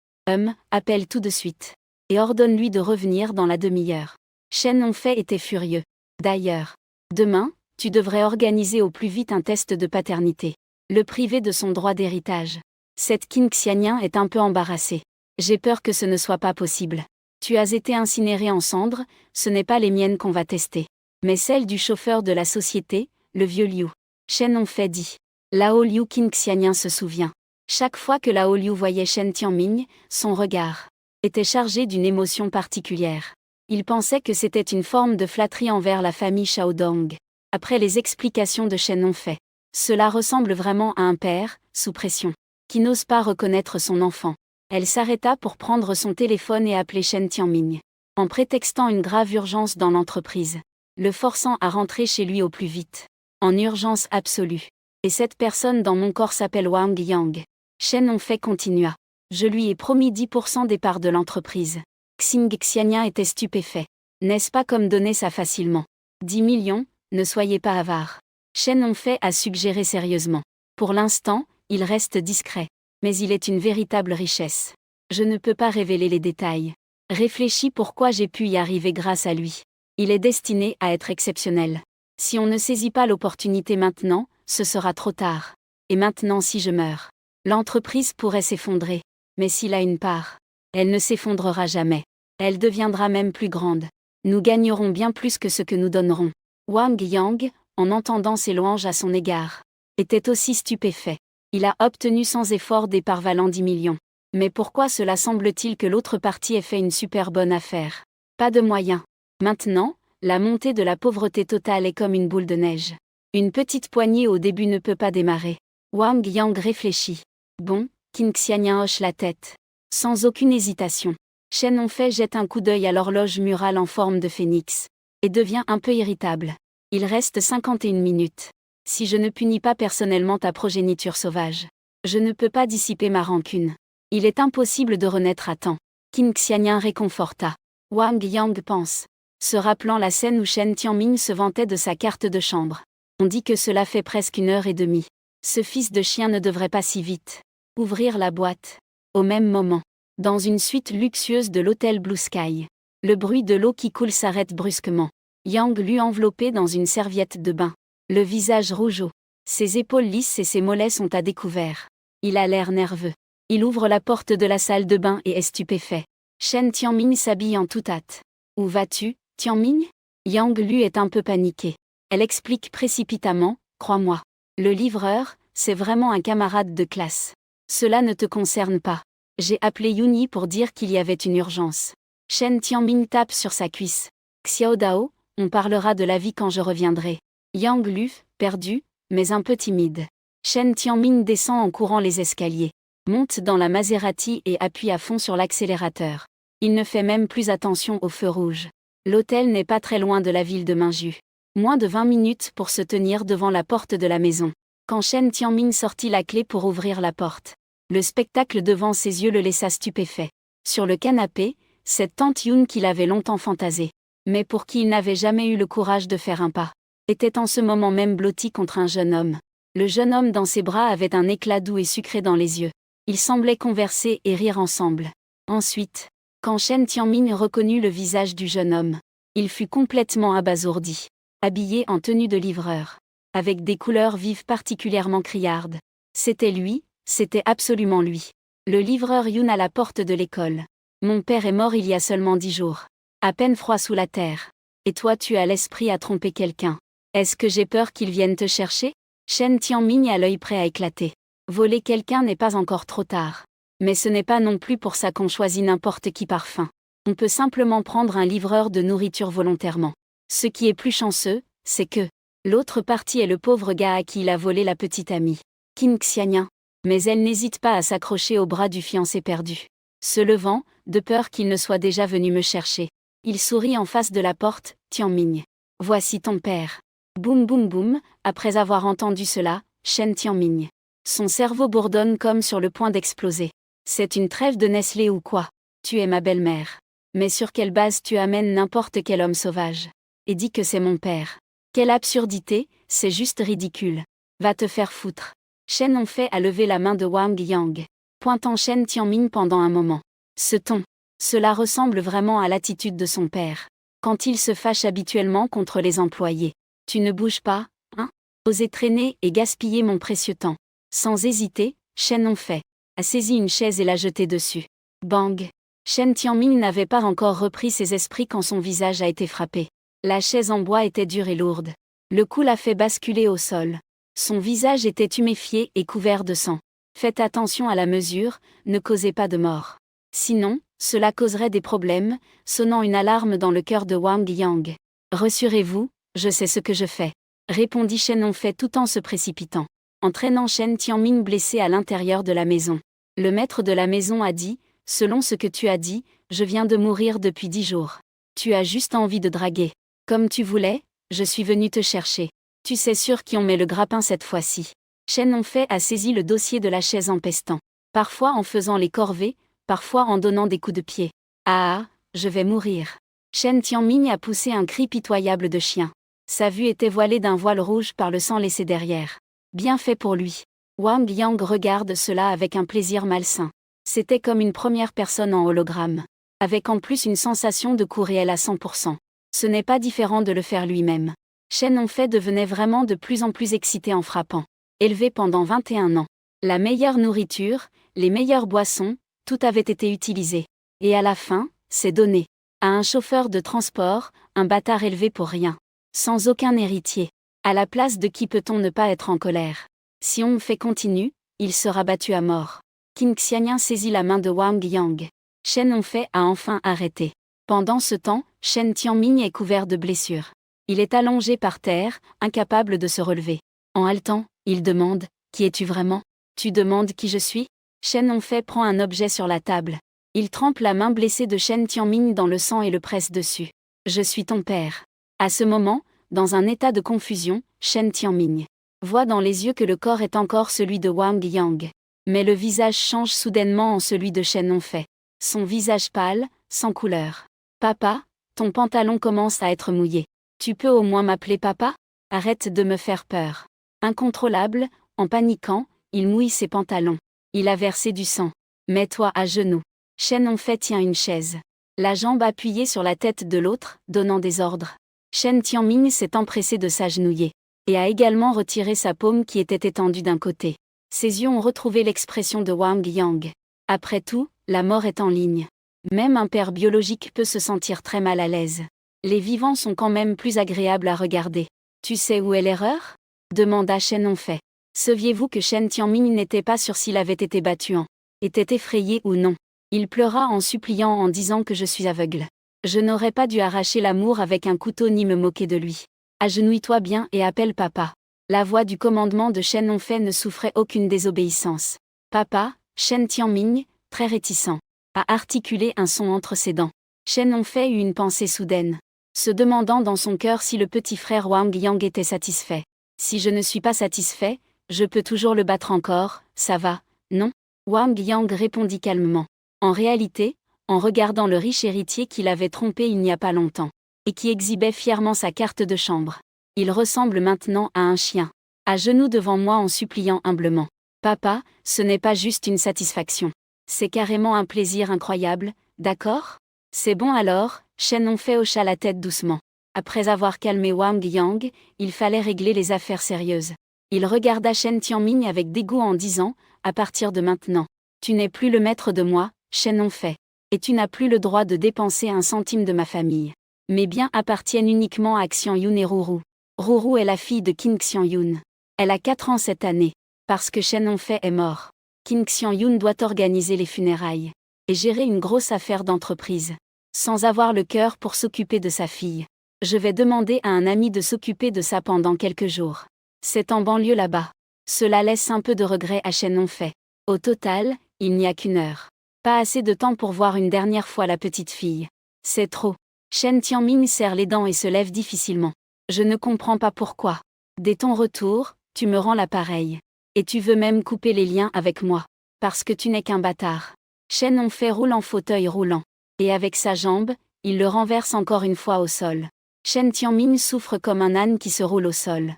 Appelle tout de suite. Et ordonne-lui de revenir dans la demi-heure. Shen Hongfei était furieux. D'ailleurs, demain, tu devrais organiser au plus vite un test de paternité. Le priver de son droit d'héritage. Cette Qin Xianyan est un peu embarrassée. J'ai peur que ce ne soit pas possible. Tu as été incinéré en cendres, ce n'est pas les miennes qu'on va tester. Mais celles du chauffeur de la société, le vieux Liu. Shen Hongfei dit. Lao Liu. Qin Xianyan se souvient. Chaque fois que Lao Liu voyait Shen Tianming, son regard était chargé d'une émotion particulière. Il pensait que c'était une forme de flatterie envers la famille Shaodong. Après les explications de Shen Hongfei, cela ressemble vraiment à un père, sous pression, qui n'ose pas reconnaître son enfant. Elle s'arrêta pour prendre son téléphone et appeler Shen Tianming, en prétextant une grave urgence dans l'entreprise, le forçant à rentrer chez lui au plus vite. En urgence absolue. Et cette personne dans mon corps s'appelle Wang Yang. Shen Hongfei continua. Je lui ai promis 10% des parts de l'entreprise. Qin Xianyan était stupéfait. N'est-ce pas comme donner ça facilement? 10 millions, ne soyez pas avare. Shen Hongfei a suggéré sérieusement. Pour l'instant, il reste discret. Mais il est une véritable richesse. Je ne peux pas révéler les détails. Réfléchis pourquoi j'ai pu y arriver grâce à lui. Il est destiné à être exceptionnel. Si on ne saisit pas l'opportunité maintenant, ce sera trop tard. Et maintenant si je meurs, l'entreprise pourrait s'effondrer. Mais s'il a une part, elle ne s'effondrera jamais. Elle deviendra même plus grande. Nous gagnerons bien plus que ce que nous donnerons. Wang Yang, en entendant ces louanges à son égard, était aussi stupéfait. Il a obtenu sans effort des parts valant 10 millions. Mais pourquoi cela semble-t-il que l'autre partie ait fait une super bonne affaire? Pas de moyens. Maintenant, la montée de la pauvreté totale est comme une boule de neige. Une petite poignée au début ne peut pas démarrer. Wang Yang réfléchit. Bon, Qin Xianyan hoche la tête. Sans aucune hésitation. Shen Hongfei jette un coup d'œil à l'horloge murale en forme de phénix. Et devient un peu irritable. Il reste 51 minutes. Si je ne punis pas personnellement ta progéniture sauvage, je ne peux pas dissiper ma rancune. Il est impossible de renaître à temps. Qin Xianyan réconforta. Wang Yang pense. Se rappelant la scène où Shen Tianming se vantait de sa carte de chambre. On dit que cela fait presque 1h30. Ce fils de chien ne devrait pas si vite. Ouvrir la boîte. Au même moment. Dans une suite luxueuse de l'hôtel Blue Sky. Le bruit de l'eau qui coule s'arrête brusquement. Yang Lu enveloppé dans une serviette de bain. Le visage rougeau. Ses épaules lisses et ses mollets sont à découvert. Il a l'air nerveux. Il ouvre la porte de la salle de bain et est stupéfait. Shen Tianming s'habille en toute hâte. Où vas-tu, Tianming? Yang Lu est un peu paniquée. Elle explique précipitamment, crois-moi. Le livreur, c'est vraiment un camarade de classe. Cela ne te concerne pas. J'ai appelé Yuni pour dire qu'il y avait une urgence. Shen Tianming tape sur sa cuisse. Xiao Dao, on parlera de la vie quand je reviendrai. Yang Lu, perdu, mais un peu timide. Shen Tianming descend en courant les escaliers, monte dans la Maserati et appuie à fond sur l'accélérateur. Il ne fait même plus attention au feu rouge. L'hôtel n'est pas très loin de la ville de Minju. Moins de 20 minutes pour se tenir devant la porte de la maison. Quand Shen Tianming sortit la clé pour ouvrir la porte, le spectacle devant ses yeux le laissa stupéfait. Sur le canapé, cette tante Yoon qu'il avait longtemps fantasée, mais pour qui il n'avait jamais eu le courage de faire un pas, était en ce moment même blotti contre un jeune homme. Le jeune homme dans ses bras avait un éclat doux et sucré dans les yeux. Ils semblaient converser et rire ensemble. Ensuite, quand Shen Tianming reconnut le visage du jeune homme, il fut complètement abasourdi. Habillé en tenue de livreur, avec des couleurs vives particulièrement criardes. C'était lui, c'était absolument lui. Le livreur Yoon à la porte de l'école. Mon père est mort il y a seulement 10 jours. À peine froid sous la terre. Et toi tu as l'esprit à tromper quelqu'un. Est-ce que j'ai peur qu'il vienne te chercher? Shen Tianming a l'œil prêt à éclater. Voler quelqu'un n'est pas encore trop tard. Mais ce n'est pas non plus pour ça qu'on choisit n'importe qui par faim. On peut simplement prendre un livreur de nourriture volontairement. Ce qui est plus chanceux, c'est que l'autre partie est le pauvre gars à qui il a volé la petite amie, Kim Xianyan. Mais elle n'hésite pas à s'accrocher au bras du fiancé perdu. Se levant, de peur qu'il ne soit déjà venu me chercher. Il sourit en face de la porte, Tianming. Voici ton père. Boum boum boum, après avoir entendu cela, Shen Tianming. Son cerveau bourdonne comme sur le point d'exploser. C'est une trêve de Nestlé ou quoi? Tu es ma belle-mère. Mais sur quelle base tu amènes n'importe quel homme sauvage? Et dis que c'est mon père. Quelle absurdité, c'est juste ridicule. Va te faire foutre. Shen Hongfei a levé la main de Wang Yang, pointant Shen Tianming pendant un moment. Ce ton. Cela ressemble vraiment à l'attitude de son père. Quand il se fâche habituellement contre les employés. Tu ne bouges pas, hein? Osez traîner et gaspiller mon précieux temps. Sans hésiter, Shen Hongfei a saisi une chaise et l'a jetée dessus. Bang! Shen Tianming n'avait pas encore repris ses esprits quand son visage a été frappé. La chaise en bois était dure et lourde. Le coup l'a fait basculer au sol. Son visage était tuméfié et couvert de sang. Faites attention à la mesure, ne causez pas de mort. Sinon, cela causerait des problèmes, sonnant une alarme dans le cœur de Wang Yang. Rassurez-vous, je sais ce que je fais, répondit Shen Hongfei tout en se précipitant, entraînant Shen Tianming blessé à l'intérieur de la maison. Le maître de la maison a dit, selon ce que tu as dit, je viens de mourir depuis 10 jours. Tu as juste envie de draguer. Comme tu voulais, je suis venu te chercher. Tu sais sûr qui on met le grappin cette fois-ci. Shen Hongfei a saisi le dossier de la chaise en pestant. Parfois en faisant les corvées, parfois en donnant des coups de pied. Ah, je vais mourir. Shen Tianming a poussé un cri pitoyable de chien. Sa vue était voilée d'un voile rouge par le sang laissé derrière. Bien fait pour lui. Wang Yang regarde cela avec un plaisir malsain. C'était comme une première personne en hologramme. Avec en plus une sensation de coup réel à 100%. Ce n'est pas différent de le faire lui-même. Shen Hongfei devenait vraiment de plus en plus excité en frappant. Élevé pendant 21 ans. La meilleure nourriture, les meilleures boissons, tout avait été utilisé. Et à la fin, c'est donné. À un chauffeur de transport, un bâtard élevé pour rien. Sans aucun héritier. À la place de qui peut-on ne pas être en colère? Si on fait continue, il sera battu à mort. Kim Xianyan saisit la main de Wang Yang. Shen Hongfei a enfin arrêté. Pendant ce temps, Shen Tianming est couvert de blessures. Il est allongé par terre, incapable de se relever. En haletant, il demande, « Qui es-tu vraiment? Tu demandes qui je suis ?» Shen Hongfei prend un objet sur la table. Il trempe la main blessée de Shen Tianming dans le sang et le presse dessus. « Je suis ton père. » À ce moment, dans un état de confusion, Shen Tianming voit dans les yeux que le corps est encore celui de Wang Yang. Mais le visage change soudainement en celui de Shen Hongfei. Son visage pâle, sans couleur. « Papa, ton pantalon commence à être mouillé. Tu peux au moins m'appeler papa? Arrête de me faire peur. » Incontrôlable, en paniquant, il mouille ses pantalons. Il a versé du sang. « Mets-toi à genoux. » Shen Hongfei tient une chaise. la jambe appuyée sur la tête de l'autre, donnant des ordres. Shen Tianming s'est empressé de s'agenouiller, et a également retiré sa paume qui était étendue d'un côté. Ses yeux ont retrouvé l'expression de Wang Yang. Après tout, la mort est en ligne. Même un père biologique peut se sentir très mal à l'aise. Les vivants sont quand même plus agréables à regarder. Tu sais où est l'erreur ? Demanda Shen Hongfei. Saviez-vous que Shen Tianming n'était pas sûr s'il avait été battu en était effrayé ou non. Il pleura en suppliant en disant que je suis aveugle. Je n'aurais pas dû arracher l'amour avec un couteau ni me moquer de lui. Agenouille-toi bien et appelle papa. La voix du commandement de Shen Hongfei ne souffrait aucune désobéissance. Papa, Shen Tianming, très réticent, a articulé un son entre ses dents. Shen Hongfei eut une pensée soudaine, se demandant dans son cœur si le petit frère Wang Yang était satisfait. Si je ne suis pas satisfait, je peux toujours le battre encore, ça va, non ? Wang Yang répondit calmement. En réalité, en regardant le riche héritier qu'il avait trompé il n'y a pas longtemps, et qui exhibait fièrement sa carte de chambre, il ressemble maintenant à un chien, à genoux devant moi en suppliant humblement. Papa, ce n'est pas juste une satisfaction. C'est carrément un plaisir incroyable, d'accord ? C'est bon alors, Shen Hongfei hocha la tête doucement. Après avoir calmé Wang Yang, il fallait régler les affaires sérieuses. Il regarda Shen Tianming avec dégoût en disant, à partir de maintenant, tu n'es plus le maître de moi, Shen Hongfei, et tu n'as plus le droit de dépenser un centime de ma famille. Mes biens appartiennent uniquement à Xiangyun et Ruru. Ruru est la fille de Qin Xiangyun. Elle a 4 ans cette année, parce que Shen Hongfei est mort. Qin Xiangyun doit organiser les funérailles et gérer une grosse affaire d'entreprise, sans avoir le cœur pour s'occuper de sa fille. Je vais demander à un ami de s'occuper de ça pendant quelques jours. C'est en banlieue là-bas. Cela laisse un peu de regret à Shen Hongfei. Au total, il n'y a qu'une heure. Pas assez de temps pour voir une dernière fois la petite fille. C'est trop. Shen Tianming serre les dents et se lève difficilement. Je ne comprends pas pourquoi. Dès ton retour, tu me rends l'appareil. Et tu veux même couper les liens avec moi. Parce que tu n'es qu'un bâtard. Shen Hongfei roule en fauteuil roulant. Et avec sa jambe, il le renverse encore une fois au sol. Shen Tianming souffre comme un âne qui se roule au sol.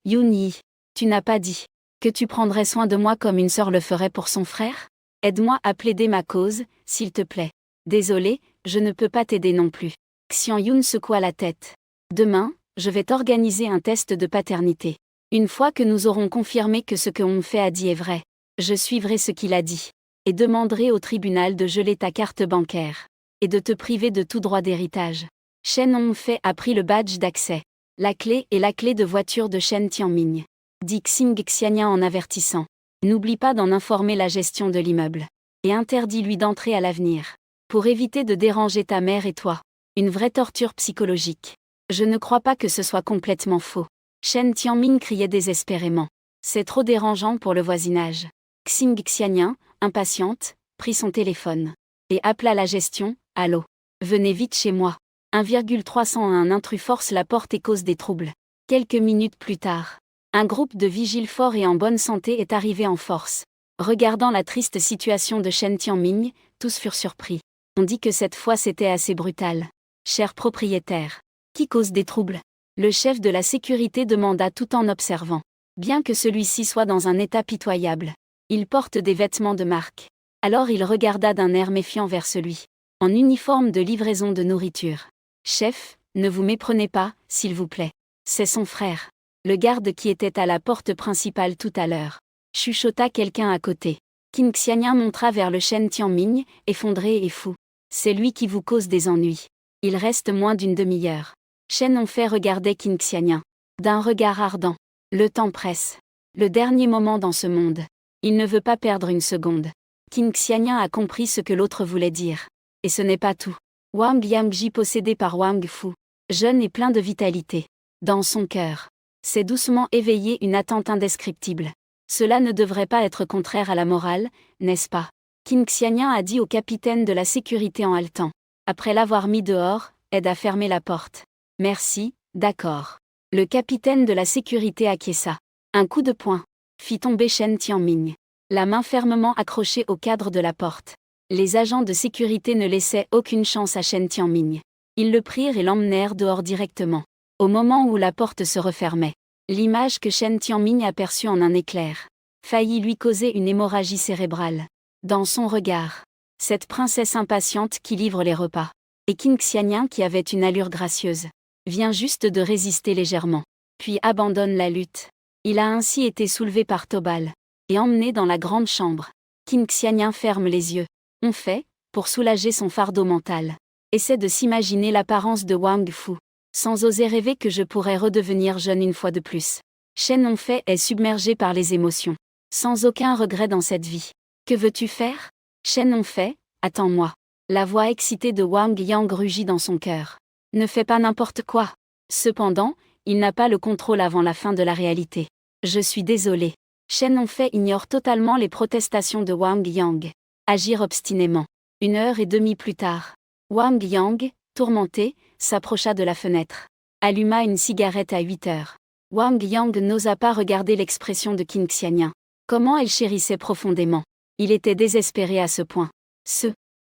Yun Yi, tu n'as pas dit que tu prendrais soin de moi comme une sœur le ferait pour son frère ? Aide-moi à plaider ma cause, s'il te plaît. Désolé, je ne peux pas t'aider non plus. Xiangyun secoua la tête. Demain, je vais t'organiser un test de paternité. Une fois que nous aurons confirmé que ce que Hongfei a dit est vrai, je suivrai ce qu'il a dit, et demanderai au tribunal de geler ta carte bancaire, et de te priver de tout droit d'héritage. Shen Hongfei a pris le badge d'accès, la clé et la clé de voiture de Shen Tianming. Dit Xing Xianyan en avertissant. N'oublie pas d'en informer la gestion de l'immeuble. Et interdis-lui d'entrer à l'avenir. Pour éviter de déranger ta mère et toi. Une vraie torture psychologique. Je ne crois pas que ce soit complètement faux. Shen Tianming criait désespérément. C'est trop dérangeant pour le voisinage. Xing Xianyan, impatiente, prit son téléphone. Et appela la gestion. Allô. Venez vite chez moi. 1,301 intrus force la porte et cause des troubles. Quelques minutes plus tard, un groupe de vigiles forts et en bonne santé est arrivé en force. Regardant la triste situation de Shen Tianming, tous furent surpris. On dit que cette fois c'était assez brutal. Cher propriétaire. Qui cause des troubles ? Le chef de la sécurité demanda tout en observant. Bien que celui-ci soit dans un état pitoyable, il porte des vêtements de marque. Alors il regarda d'un air méfiant vers celui en uniforme de livraison de nourriture. Chef, ne vous méprenez pas, s'il vous plaît. C'est son frère. Le garde qui était à la porte principale tout à l'heure. Chuchota quelqu'un à côté. Qin Xianyan montra vers le Shen Tianming, effondré et fou. C'est lui qui vous cause des ennuis. Il reste moins d'une demi-heure. Shen Hongfei regardait Qin Xianyan d'un regard ardent. Le temps presse. Le dernier moment dans ce monde. Il ne veut pas perdre une seconde. Qin Xianyan a compris ce que l'autre voulait dire. Et ce n'est pas tout. Wang Yangji possédé par Wang Fu, jeune et plein de vitalité. Dans son cœur, s'est doucement éveillée une attente indescriptible. Cela ne devrait pas être contraire à la morale, n'est-ce pas ? Qin Xianyan a dit au capitaine de la sécurité en haletant. Après l'avoir mis dehors, aide à fermer la porte. Merci, d'accord. Le capitaine de la sécurité acquiesça. Un coup de poing fit tomber Shen Tianming, la main fermement accrochée au cadre de la porte. Les agents de sécurité ne laissaient aucune chance à Shen Tianming. Ils le prirent et l'emmenèrent dehors directement. Au moment où la porte se refermait, l'image que Shen Tianming aperçut en un éclair faillit lui causer une hémorragie cérébrale. Dans son regard Cette princesse impatiente qui livre les repas. Et King Xiannian qui avait une allure gracieuse. Vient juste de résister légèrement. Puis abandonne la lutte. Il a ainsi été soulevé par Tobal. Et emmené dans la grande chambre. King Xiannian ferme les yeux. On fait, pour soulager son fardeau mental. Essaie de s'imaginer l'apparence de Wang Fu. Sans oser rêver que je pourrais redevenir jeune une fois de plus. Shen Hongfei est submergé par les émotions. Sans aucun regret dans cette vie. Que veux-tu faire? Shen Hongfei, attends-moi. La voix excitée de Wang Yang rugit dans son cœur. Ne fais pas n'importe quoi. Cependant, il n'a pas le contrôle avant la fin de la réalité. Je suis désolé. Shen Hongfei ignore totalement les protestations de Wang Yang. Agir obstinément. 1h30 plus tard. Wang Yang, tourmenté, s'approcha de la fenêtre. Alluma une cigarette à 8h. Wang Yang n'osa pas regarder l'expression de King Xiannian. Comment elle chérissait profondément. Il était désespéré à ce point.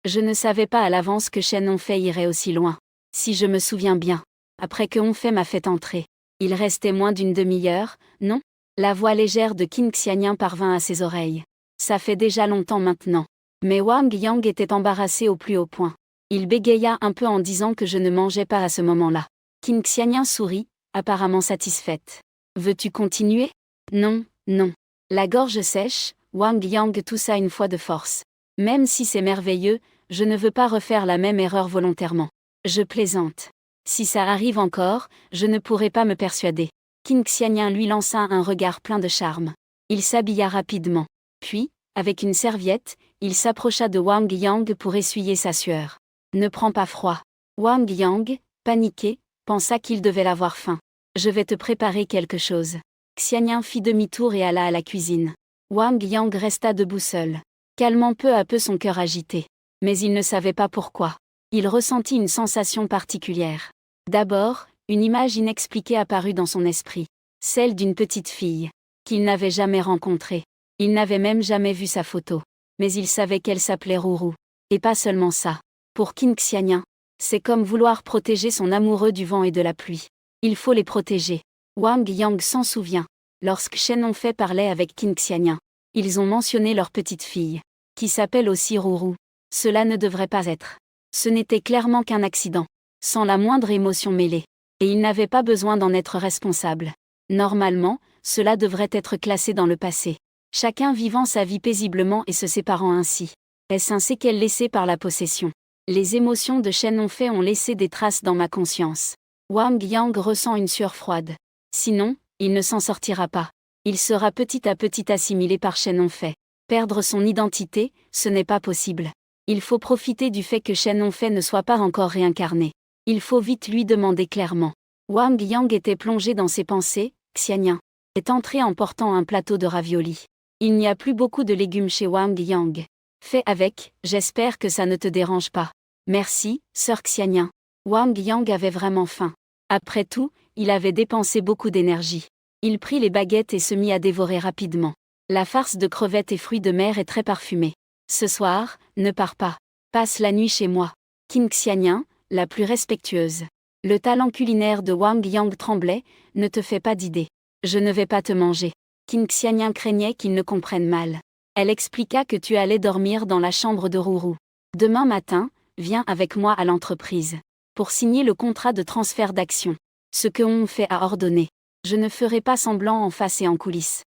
Je ne savais pas à l'avance que Shen Hongfei irait aussi loin. Si je me souviens bien. Après que Hongfei m'a fait entrer. Il restait moins d'une demi-heure, non? La voix légère de King Xiannian parvint à ses oreilles. Ça fait déjà longtemps maintenant. Mais Wang Yang était embarrassé au plus haut point. Il bégaya un peu en disant que je ne mangeais pas à ce moment-là. King Xiannian sourit, apparemment satisfaite. Veux-tu continuer? Non, non. La gorge sèche, Wang Yang toussa une fois de force. Même si c'est merveilleux, je ne veux pas refaire la même erreur volontairement. Je plaisante. Si ça arrive encore, je ne pourrai pas me persuader. King Xiannian lui lança un regard plein de charme. Il s'habilla rapidement. Puis, avec une serviette, il s'approcha de Wang Yang pour essuyer sa sueur. Ne prends pas froid. Wang Yang, paniqué, pensa qu'il devait avoir faim. Je vais te préparer quelque chose. Xiannian fit demi-tour et alla à la cuisine. Wang Yang resta debout seul, calmant peu à peu son cœur agité. Mais il ne savait pas pourquoi. Il ressentit une sensation particulière. D'abord, une image inexpliquée apparut dans son esprit. Celle d'une petite fille, qu'il n'avait jamais rencontrée. Il n'avait même jamais vu sa photo. Mais il savait qu'elle s'appelait Rourou. Et pas seulement ça. Pour King Xiannian, c'est comme vouloir protéger son amoureux du vent et de la pluie. Il faut les protéger. Wang Yang s'en souvient. Lorsque Shen Hongfei parlait avec King Xiannian, ils ont mentionné leur petite fille, qui s'appelle aussi Rourou. Cela ne devrait pas être. Ce n'était clairement qu'un accident, sans la moindre émotion mêlée. Et il n'avait pas besoin d'en être responsable. Normalement, cela devrait être classé dans le passé. Chacun vivant sa vie paisiblement et se séparant ainsi. Est-ce un séquel laissé par la possession? Les émotions de Shen Hongfei ont laissé des traces dans ma conscience. Wang Yang ressent une sueur froide. Sinon, il ne s'en sortira pas. Il sera petit à petit assimilé par Shen Hongfei. Perdre son identité, ce n'est pas possible. Il faut profiter du fait que Shen Hongfei ne soit pas encore réincarné. Il faut vite lui demander clairement. Wang Yang était plongé dans ses pensées. Xiannian est entré en portant un plateau de raviolis. Il n'y a plus beaucoup de légumes chez Wang Yang. Fais avec, j'espère que ça ne te dérange pas. Merci, sœur Xiannian. Wang Yang avait vraiment faim. Après tout, il avait dépensé beaucoup d'énergie. Il prit les baguettes et se mit à dévorer rapidement. La farce de crevettes et fruits de mer est très parfumée. Ce soir, ne pars pas. Passe la nuit chez moi. King Xiannian, la plus respectueuse. Le talent culinaire de Wang Yang tremblait, ne te fais pas d'idée. Je ne vais pas te manger. King Xiannian craignait qu'il ne comprenne mal. Elle expliqua que tu allais dormir dans la chambre de Rourou. Demain matin, viens avec moi à l'entreprise. Pour signer le contrat de transfert d'action. Ce que Hongfei a ordonné. Je ne ferai pas semblant en face et en coulisses.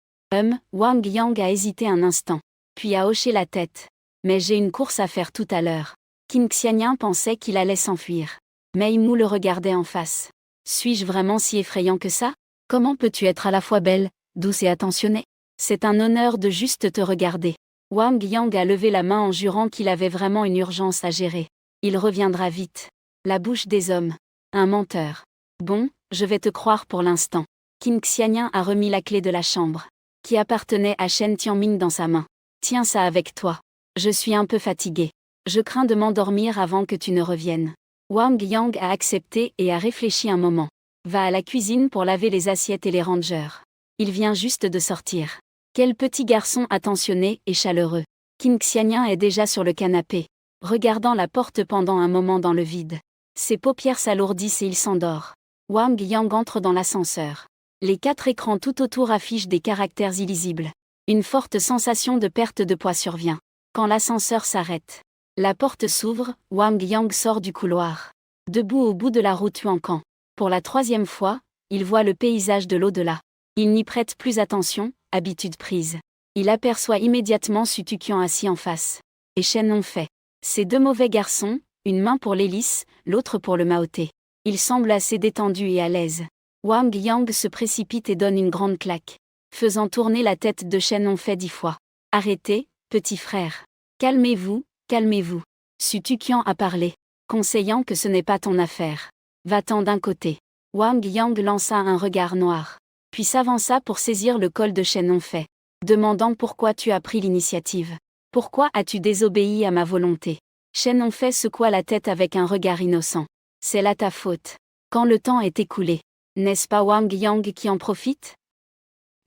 Wang Yang a hésité un instant. Puis a hoché la tête. Mais j'ai une course à faire tout à l'heure. King Xiannian pensait qu'il allait s'enfuir. Mei Mu le regardait en face. Suis-je vraiment si effrayant que ça? Comment peux-tu être à la fois belle, douce et attentionnée? C'est un honneur de juste te regarder. Wang Yang a levé la main en jurant qu'il avait vraiment une urgence à gérer. Il reviendra vite. La bouche des hommes. Un menteur. Bon, je vais te croire pour l'instant. King Xiannian a remis la clé de la chambre, qui appartenait à Shen Tianming dans sa main. Tiens ça avec toi. Je suis un peu fatigué. Je crains de m'endormir avant que tu ne reviennes. Wang Yang a accepté et a réfléchi un moment. Va à la cuisine pour laver les assiettes et les rangers. Il vient juste de sortir. Quel petit garçon attentionné et chaleureux. King Xiannian est déjà sur le canapé, regardant la porte pendant un moment dans le vide. Ses paupières s'alourdissent et il s'endort. Wang Yang entre dans l'ascenseur. Les 4 écrans tout autour affichent des caractères illisibles. Une forte sensation de perte de poids survient. Quand l'ascenseur s'arrête. La porte s'ouvre, Wang Yang sort du couloir. Debout au bout de la route Huangcan. Pour la 3e fois, il voit le paysage de l'au-delà. Il n'y prête plus attention, habitude prise. Il aperçoit immédiatement Su Tuqian assis en face. Et Shen Hongfei. Ces 2 mauvais garçons, une main pour l'hélice, l'autre pour le mahoté. Ils semblent assez détendus et à l'aise. Wang Yang se précipite et donne une grande claque, faisant tourner la tête de Shen Hongfei 10 fois. Arrêtez, petit frère. Calmez-vous, calmez-vous. Su Tuqian a parlé, conseillant que ce n'est pas ton affaire. Va-t'en d'un côté. Wang Yang lança un regard noir, puis s'avança pour saisir le col de Shen Hongfei, demandant pourquoi tu as pris l'initiative. Pourquoi as-tu désobéi à ma volonté? Shen Hongfei secoua la tête avec un regard innocent. C'est là ta faute. Quand le temps est écoulé, n'est-ce pas Wang Yang qui en profite?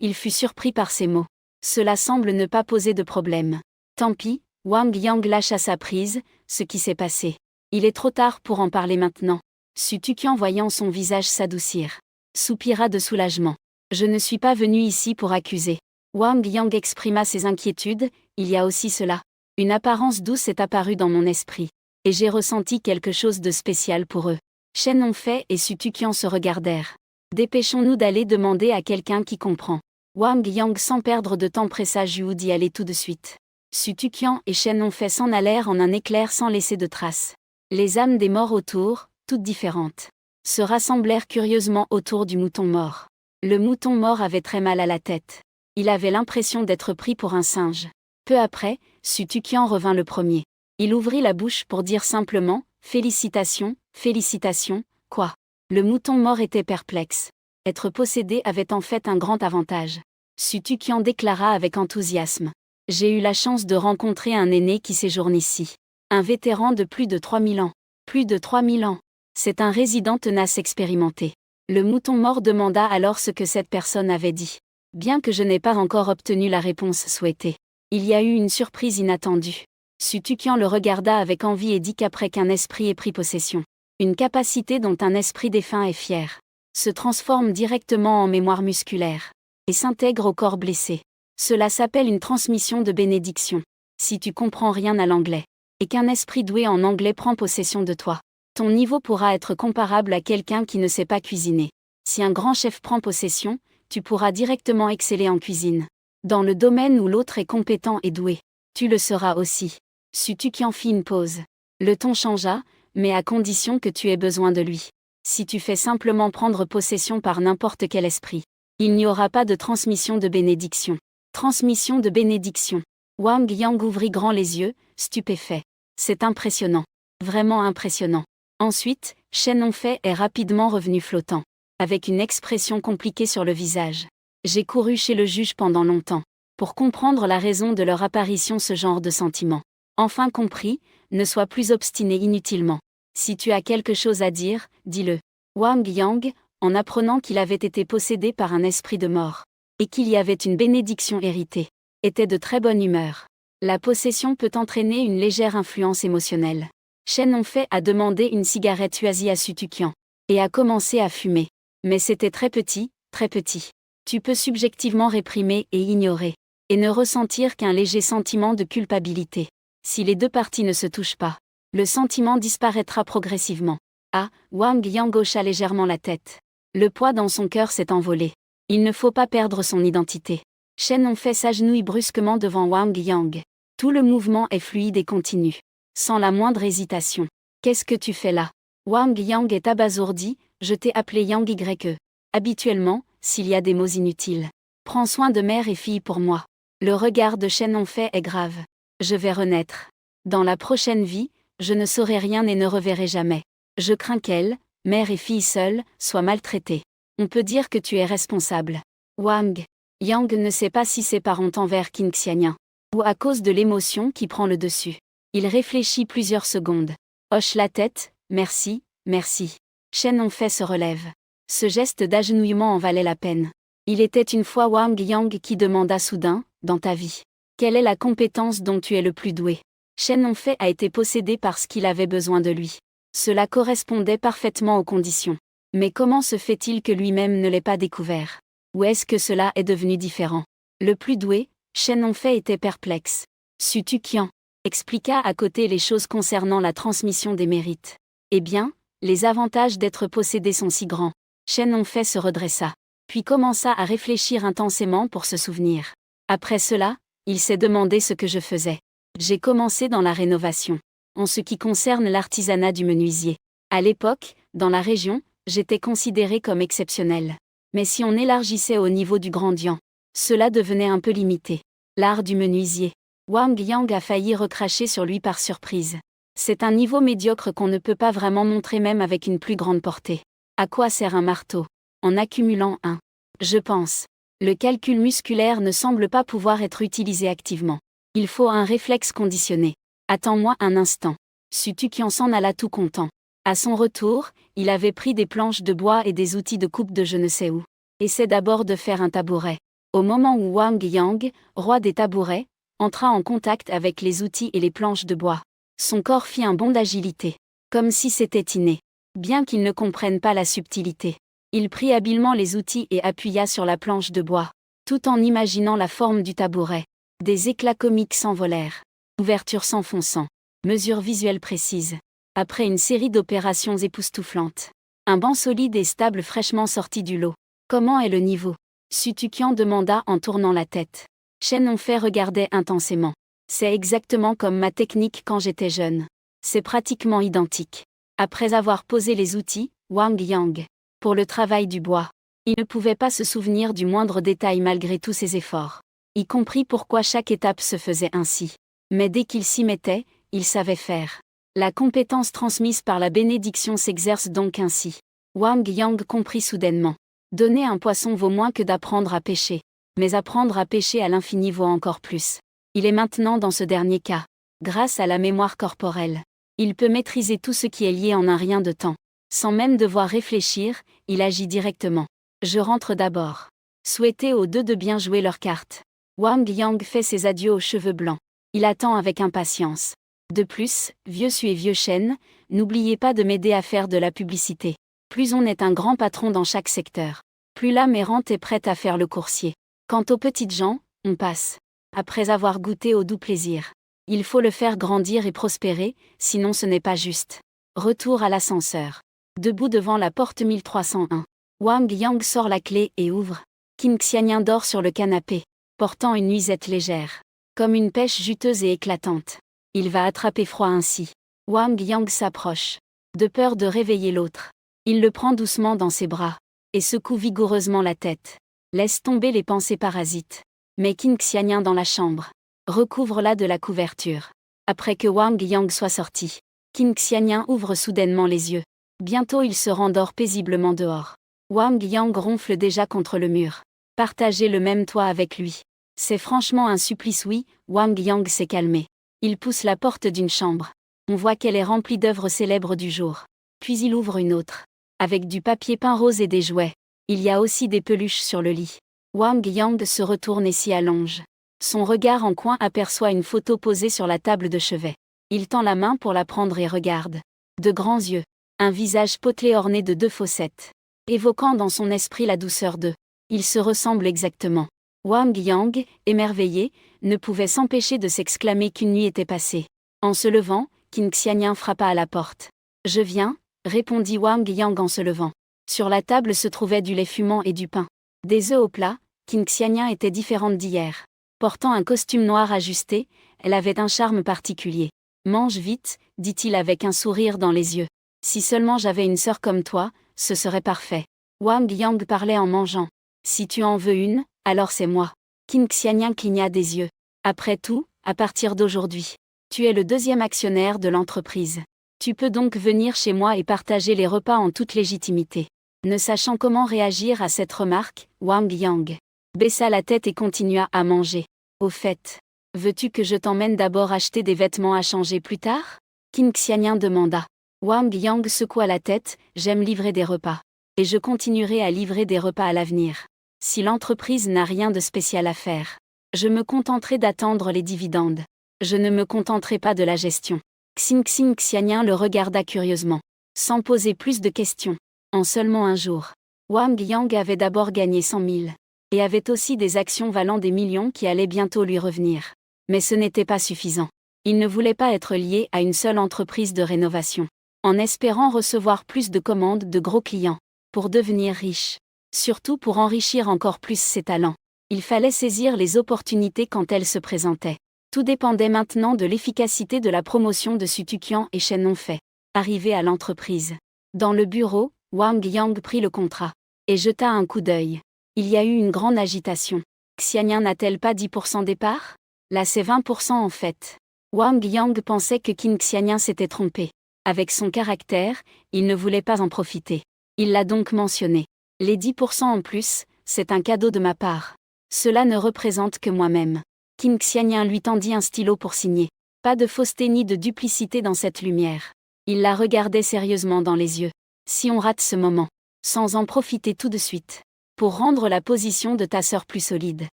Il fut surpris par ces mots. Cela semble ne pas poser de problème. Tant pis, Wang Yang lâcha sa prise, ce qui s'est passé. Il est trop tard pour en parler maintenant. Su Tuqian voyant son visage s'adoucir, soupira de soulagement. Je ne suis pas venu ici pour accuser. Wang Yang exprima ses inquiétudes, il y a aussi cela. Une apparence douce est apparue dans mon esprit. Et j'ai ressenti quelque chose de spécial pour eux. Shen Hongfei et Su Tuqian se regardèrent. Dépêchons-nous d'aller demander à quelqu'un qui comprend. Wang Yang sans perdre de temps pressa Zhu d'y aller tout de suite. Su Tuqian et Shen Hongfei s'en allèrent en un éclair sans laisser de traces. Les âmes des morts autour, toutes différentes, se rassemblèrent curieusement autour du mouton mort. Le mouton mort avait très mal à la tête. Il avait l'impression d'être pris pour un singe. Peu après, Su Tuqian revint le premier. Il ouvrit la bouche pour dire simplement « Félicitations, félicitations, quoi ?» Le mouton mort était perplexe. Être possédé avait en fait un grand avantage. Su Tuqian déclara avec enthousiasme. « J'ai eu la chance de rencontrer un aîné qui séjourne ici. Un vétéran de plus de 3000 ans. Plus de 3000 ans. C'est un résident tenace expérimenté. » Le mouton mort demanda alors ce que cette personne avait dit. Bien que je n'ai pas encore obtenu la réponse souhaitée. Il y a eu une surprise inattendue. Su Tuqian le regarda avec envie et dit qu'après qu'un esprit ait pris possession, une capacité dont un esprit défunt est fier, se transforme directement en mémoire musculaire, et s'intègre au corps blessé. Cela s'appelle une transmission de bénédiction. Si tu comprends rien à l'anglais, et qu'un esprit doué en anglais prend possession de toi, ton niveau pourra être comparable à quelqu'un qui ne sait pas cuisiner. Si un grand chef prend possession, tu pourras directement exceller en cuisine. Dans le domaine où l'autre est compétent et doué, tu le seras aussi. Su Tuqian fit une pause. Le ton changea, mais à condition que tu aies besoin de lui. Si tu fais simplement prendre possession par n'importe quel esprit, il n'y aura pas de transmission de bénédiction. Transmission de bénédiction. Wang Yang ouvrit grand les yeux, stupéfait. C'est impressionnant. Vraiment impressionnant. Ensuite, Shen Hongfei est rapidement revenu flottant, avec une expression compliquée sur le visage. J'ai couru chez le juge pendant longtemps, pour comprendre la raison de leur apparition ce genre de sentiment. Enfin compris, ne sois plus obstiné inutilement. Si tu as quelque chose à dire, dis-le. Wang Yang, en apprenant qu'il avait été possédé par un esprit de mort, et qu'il y avait une bénédiction héritée, était de très bonne humeur. La possession peut entraîner une légère influence émotionnelle. Shen Hongfei a demandé une cigarette Huasi à Su Tuqian, et a commencé à fumer. Mais c'était très petit, très petit. Tu peux subjectivement réprimer et ignorer, et ne ressentir qu'un léger sentiment de culpabilité. Si les deux parties ne se touchent pas, le sentiment disparaîtra progressivement. Ah, Wang Yang hocha légèrement la tête. Le poids dans son cœur s'est envolé. Il ne faut pas perdre son identité. Shen Hongfei s'agenouille brusquement devant Wang Yang. Tout le mouvement est fluide et continu, sans la moindre hésitation. Qu'est-ce que tu fais là? Wang Yang est abasourdi, je t'ai appelé Yang Y. Habituellement, s'il y a des mots inutiles, prends soin de mère et fille pour moi. Le regard de Shen Hongfei est grave. Je vais renaître. Dans la prochaine vie, je ne saurai rien et ne reverrai jamais. Je crains qu'elle, mère et fille seules, soient maltraitées. On peut dire que tu es responsable. Wang Yang ne sait pas si c'est par honte envers Qin Xianyan, ou à cause de l'émotion qui prend le dessus. Il réfléchit plusieurs secondes. Hoche la tête, merci, merci. Shen Hongfei se relève. Ce geste d'agenouillement en valait la peine. Il était une fois Wang Yang qui demanda soudain, dans ta vie, quelle est la compétence dont tu es le plus doué? Shen Hongfei a été possédé parce qu'il avait besoin de lui. Cela correspondait parfaitement aux conditions. Mais comment se fait-il que lui-même ne l'ait pas découvert? Ou est-ce que cela est devenu différent? Le plus doué, Shen Hongfei était perplexe. Su Tuqian. expliqua à côté les choses concernant la transmission des mérites. Eh bien, les avantages d'être possédé sont si grands. Shen Hongfei se redressa, puis commença à réfléchir intensément pour se souvenir. Après cela, il s'est demandé ce que je faisais. J'ai commencé dans la rénovation. En ce qui concerne l'artisanat du menuisier. À l'époque, dans la région, j'étais considéré comme exceptionnel. Mais si on élargissait au niveau du grand Dian, cela devenait un peu limité. L'art du menuisier. Wang Yang a failli recracher sur lui par surprise. C'est un niveau médiocre qu'on ne peut pas vraiment montrer même avec une plus grande portée. À quoi sert un marteau? En accumulant un. Je pense. Le calcul musculaire ne semble pas pouvoir être utilisé activement. Il faut un réflexe conditionné. Attends-moi un instant. Su Tuqian s'en alla tout content. À son retour, il avait pris des planches de bois et des outils de coupe de je ne sais où. Essaie d'abord de faire un tabouret. Au moment où Wang Yang, roi des tabourets, entra en contact avec les outils et les planches de bois, son corps fit un bond d'agilité, comme si c'était inné. Bien qu'il ne comprenne pas la subtilité, il prit habilement les outils et appuya sur la planche de bois, tout en imaginant la forme du tabouret. Des éclats comiques s'envolèrent. Ouverture s'enfonçant. Mesure visuelle précise. Après une série d'opérations époustouflantes. Un banc solide et stable fraîchement sorti du lot. Comment est le niveau? Su Tuqian demanda en tournant la tête. Shen Hongfei regardait intensément. C'est exactement comme ma technique quand j'étais jeune. C'est pratiquement identique. Après avoir posé les outils, Wang Yang, pour le travail du bois, il ne pouvait pas se souvenir du moindre détail malgré tous ses efforts. Y compris pourquoi chaque étape se faisait ainsi. Mais dès qu'il s'y mettait, il savait faire. La compétence transmise par la bénédiction s'exerce donc ainsi. Wang Yang comprit soudainement. Donner un poisson vaut moins que d'apprendre à pêcher. Mais apprendre à pêcher à l'infini vaut encore plus. Il est maintenant dans ce dernier cas. Grâce à la mémoire corporelle. Il peut maîtriser tout ce qui est lié en un rien de temps. Sans même devoir réfléchir, il agit directement. Je rentre d'abord. Souhaitez aux deux de bien jouer leurs cartes. Wang Yang fait ses adieux aux cheveux blancs. Il attend avec impatience. De plus, vieux Su et vieux Shen, n'oubliez pas de m'aider à faire de la publicité. Plus on est un grand patron dans chaque secteur, plus l'âme errante est prête à faire le coursier. Quant aux petites gens, on passe. Après avoir goûté au doux plaisir. Il faut le faire grandir et prospérer, sinon ce n'est pas juste. Retour à l'ascenseur. Debout devant la porte 1301. Wang Yang sort la clé et ouvre. Qin Xianyan dort sur le canapé, portant une nuisette légère. Comme une pêche juteuse et éclatante. Il va attraper froid ainsi. Wang Yang s'approche. De peur de réveiller l'autre. Il le prend doucement dans ses bras. Et secoue vigoureusement la tête. Laisse tomber les pensées parasites. Mais Qin Xianyan dans la chambre. Recouvre-la de la couverture. Après que Wang Yang soit sorti. Qin Xianyan ouvre soudainement les yeux. Bientôt il se rendort paisiblement dehors. Wang Yang ronfle déjà contre le mur. Partager le même toit avec lui. C'est franchement un supplice. Oui, Wang Yang s'est calmé. Il pousse la porte d'une chambre. On voit qu'elle est remplie d'œuvres célèbres du jour. Puis il ouvre une autre. Avec du papier peint rose et des jouets. Il y a aussi des peluches sur le lit. Wang Yang se retourne et s'y allonge. Son regard en coin aperçoit une photo posée sur la table de chevet. Il tend la main pour la prendre et regarde. De grands yeux. Un visage potelé orné de deux fossettes. Évoquant dans son esprit la douceur d'eux. Ils se ressemblent exactement. Wang Yang, émerveillé, ne pouvait s'empêcher de s'exclamer qu'une nuit était passée. En se levant, Qin Xianyan frappa à la porte. « Je viens », répondit Wang Yang en se levant. Sur la table se trouvaient du lait fumant et du pain. Des œufs au plat. Qin Xianyan était différente d'hier. Portant un costume noir ajusté, elle avait un charme particulier. « Mange vite », dit-il avec un sourire dans les yeux. « Si seulement j'avais une sœur comme toi, ce serait parfait. » Wang Yang parlait en mangeant. « Si tu en veux une, alors c'est moi. » Qin Xianyan cligna des yeux. « Après tout, à partir d'aujourd'hui, tu es le deuxième actionnaire de l'entreprise. Tu peux donc venir chez moi et partager les repas en toute légitimité. » Ne sachant comment réagir à cette remarque, Wang Yang baissa la tête et continua à manger. « Au fait, veux-tu que je t'emmène d'abord acheter des vêtements à changer plus tard ?» Qin Xianyan demanda. Wang Yang secoua la tête. « J'aime livrer des repas. Et je continuerai à livrer des repas à l'avenir. Si l'entreprise n'a rien de spécial à faire, je me contenterai d'attendre les dividendes. Je ne me contenterai pas de la gestion. » Qin Xianyan le regarda curieusement, sans poser plus de questions. En seulement un jour, Wang Yang avait d'abord gagné 100 000, et avait aussi des actions valant des millions qui allaient bientôt lui revenir. Mais ce n'était pas suffisant. Il ne voulait pas être lié à une seule entreprise de rénovation, en espérant recevoir plus de commandes de gros clients, pour devenir riche. Surtout pour enrichir encore plus ses talents. Il fallait saisir les opportunités quand elles se présentaient. Tout dépendait maintenant de l'efficacité de la promotion de Sutukian et Shen Nongfei. Arrivé à l'entreprise. Dans le bureau, Wang Yang prit le contrat et jeta un coup d'œil. Il y a eu une grande agitation. Xianyan n'a-t-elle pas 10% départ? Là c'est 20% en fait. Wang Yang pensait que Qin Xianyan s'était trompé. Avec son caractère, il ne voulait pas en profiter. Il l'a donc mentionné. Les 10% en plus, c'est un cadeau de ma part. Cela ne représente que moi-même. Qin Xianyan lui tendit un stylo pour signer. Pas de fausseté ni de duplicité dans cette lumière. Il la regardait sérieusement dans les yeux. Si on rate ce moment, sans en profiter tout de suite, pour rendre la position de ta sœur plus solide.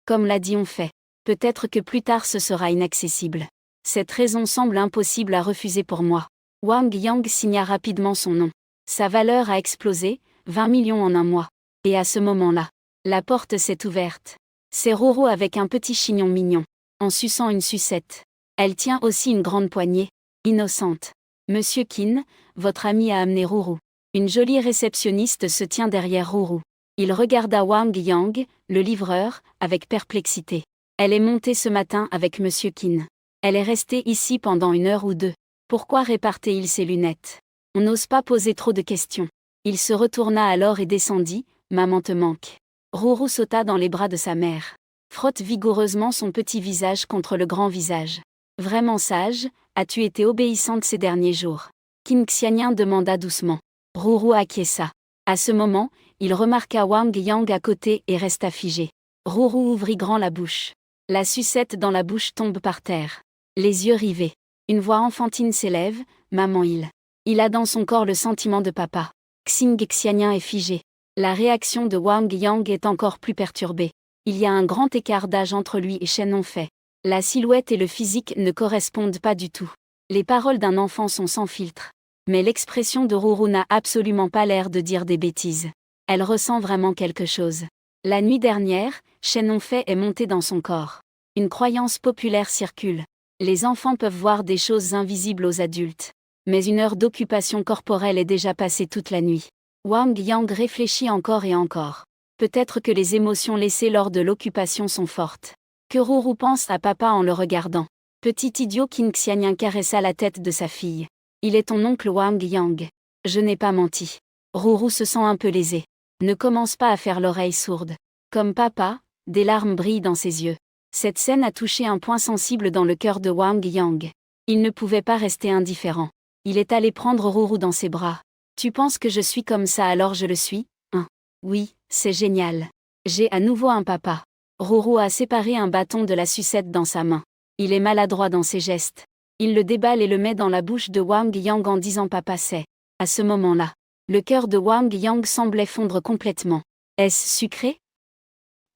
Comme l'a dit on fait. Peut-être que plus tard ce sera inaccessible. Cette raison semble impossible à refuser pour moi. Wang Yang signa rapidement son nom. Sa valeur a explosé, 20 millions en un mois. Et à ce moment-là, la porte s'est ouverte. C'est Roro avec un petit chignon mignon, en suçant une sucette. Elle tient aussi une grande poignée, innocente. Monsieur Qin, votre ami a amené Ruru. Une jolie réceptionniste se tient derrière Ruru. Il regarda Wang Yang, le livreur, avec perplexité. Elle est montée ce matin avec Monsieur Qin. Elle est restée ici pendant 1 heure ou 2. Pourquoi répartait-il ses lunettes? On n'ose pas poser trop de questions. Il se retourna alors et descendit, maman te manque. Ruru sauta dans les bras de sa mère. Frotte vigoureusement son petit visage contre le grand visage. Vraiment sage, as-tu été obéissante ces derniers jours? Qin Xianyan demanda doucement. Ruru acquiesça. À ce moment, il remarqua Wang Yang à côté et resta figé. Ruru ouvrit grand la bouche. La sucette dans la bouche tombe par terre. Les yeux rivés. Une voix enfantine s'élève, maman il a dans son corps le sentiment de papa. Xing Xianyan est figé. La réaction de Wang Yang est encore plus perturbée. Il y a un grand écart d'âge entre lui et Shen Nongfei. La silhouette et le physique ne correspondent pas du tout. Les paroles d'un enfant sont sans filtre. Mais l'expression de Ruru n'a absolument pas l'air de dire des bêtises. Elle ressent vraiment quelque chose. La nuit dernière, Shen Nongfei est monté dans son corps. Une croyance populaire circule. Les enfants peuvent voir des choses invisibles aux adultes. Mais 1 heure d'occupation corporelle est déjà passée toute la nuit. Wang Yang réfléchit encore et encore. Peut-être que les émotions laissées lors de l'occupation sont fortes. Que Ruru pense à papa en le regardant. Petit idiot. Qin Xianyan caressa la tête de sa fille. Il est ton oncle Wang Yang. Je n'ai pas menti. Ruru se sent un peu lésé. Ne commence pas à faire l'oreille sourde. Comme papa, des larmes brillent dans ses yeux. Cette scène a touché un point sensible dans le cœur de Wang Yang. Il ne pouvait pas rester indifférent. Il est allé prendre Ruru dans ses bras. Tu penses que je suis comme ça alors je le suis, hein? Oui, c'est génial. J'ai à nouveau un papa. Ruru a séparé un bâton de la sucette dans sa main. Il est maladroit dans ses gestes. Il le déballe et le met dans la bouche de Wang Yang en disant papa c'est. À ce moment-là, le cœur de Wang Yang semblait fondre complètement. Est-ce sucré?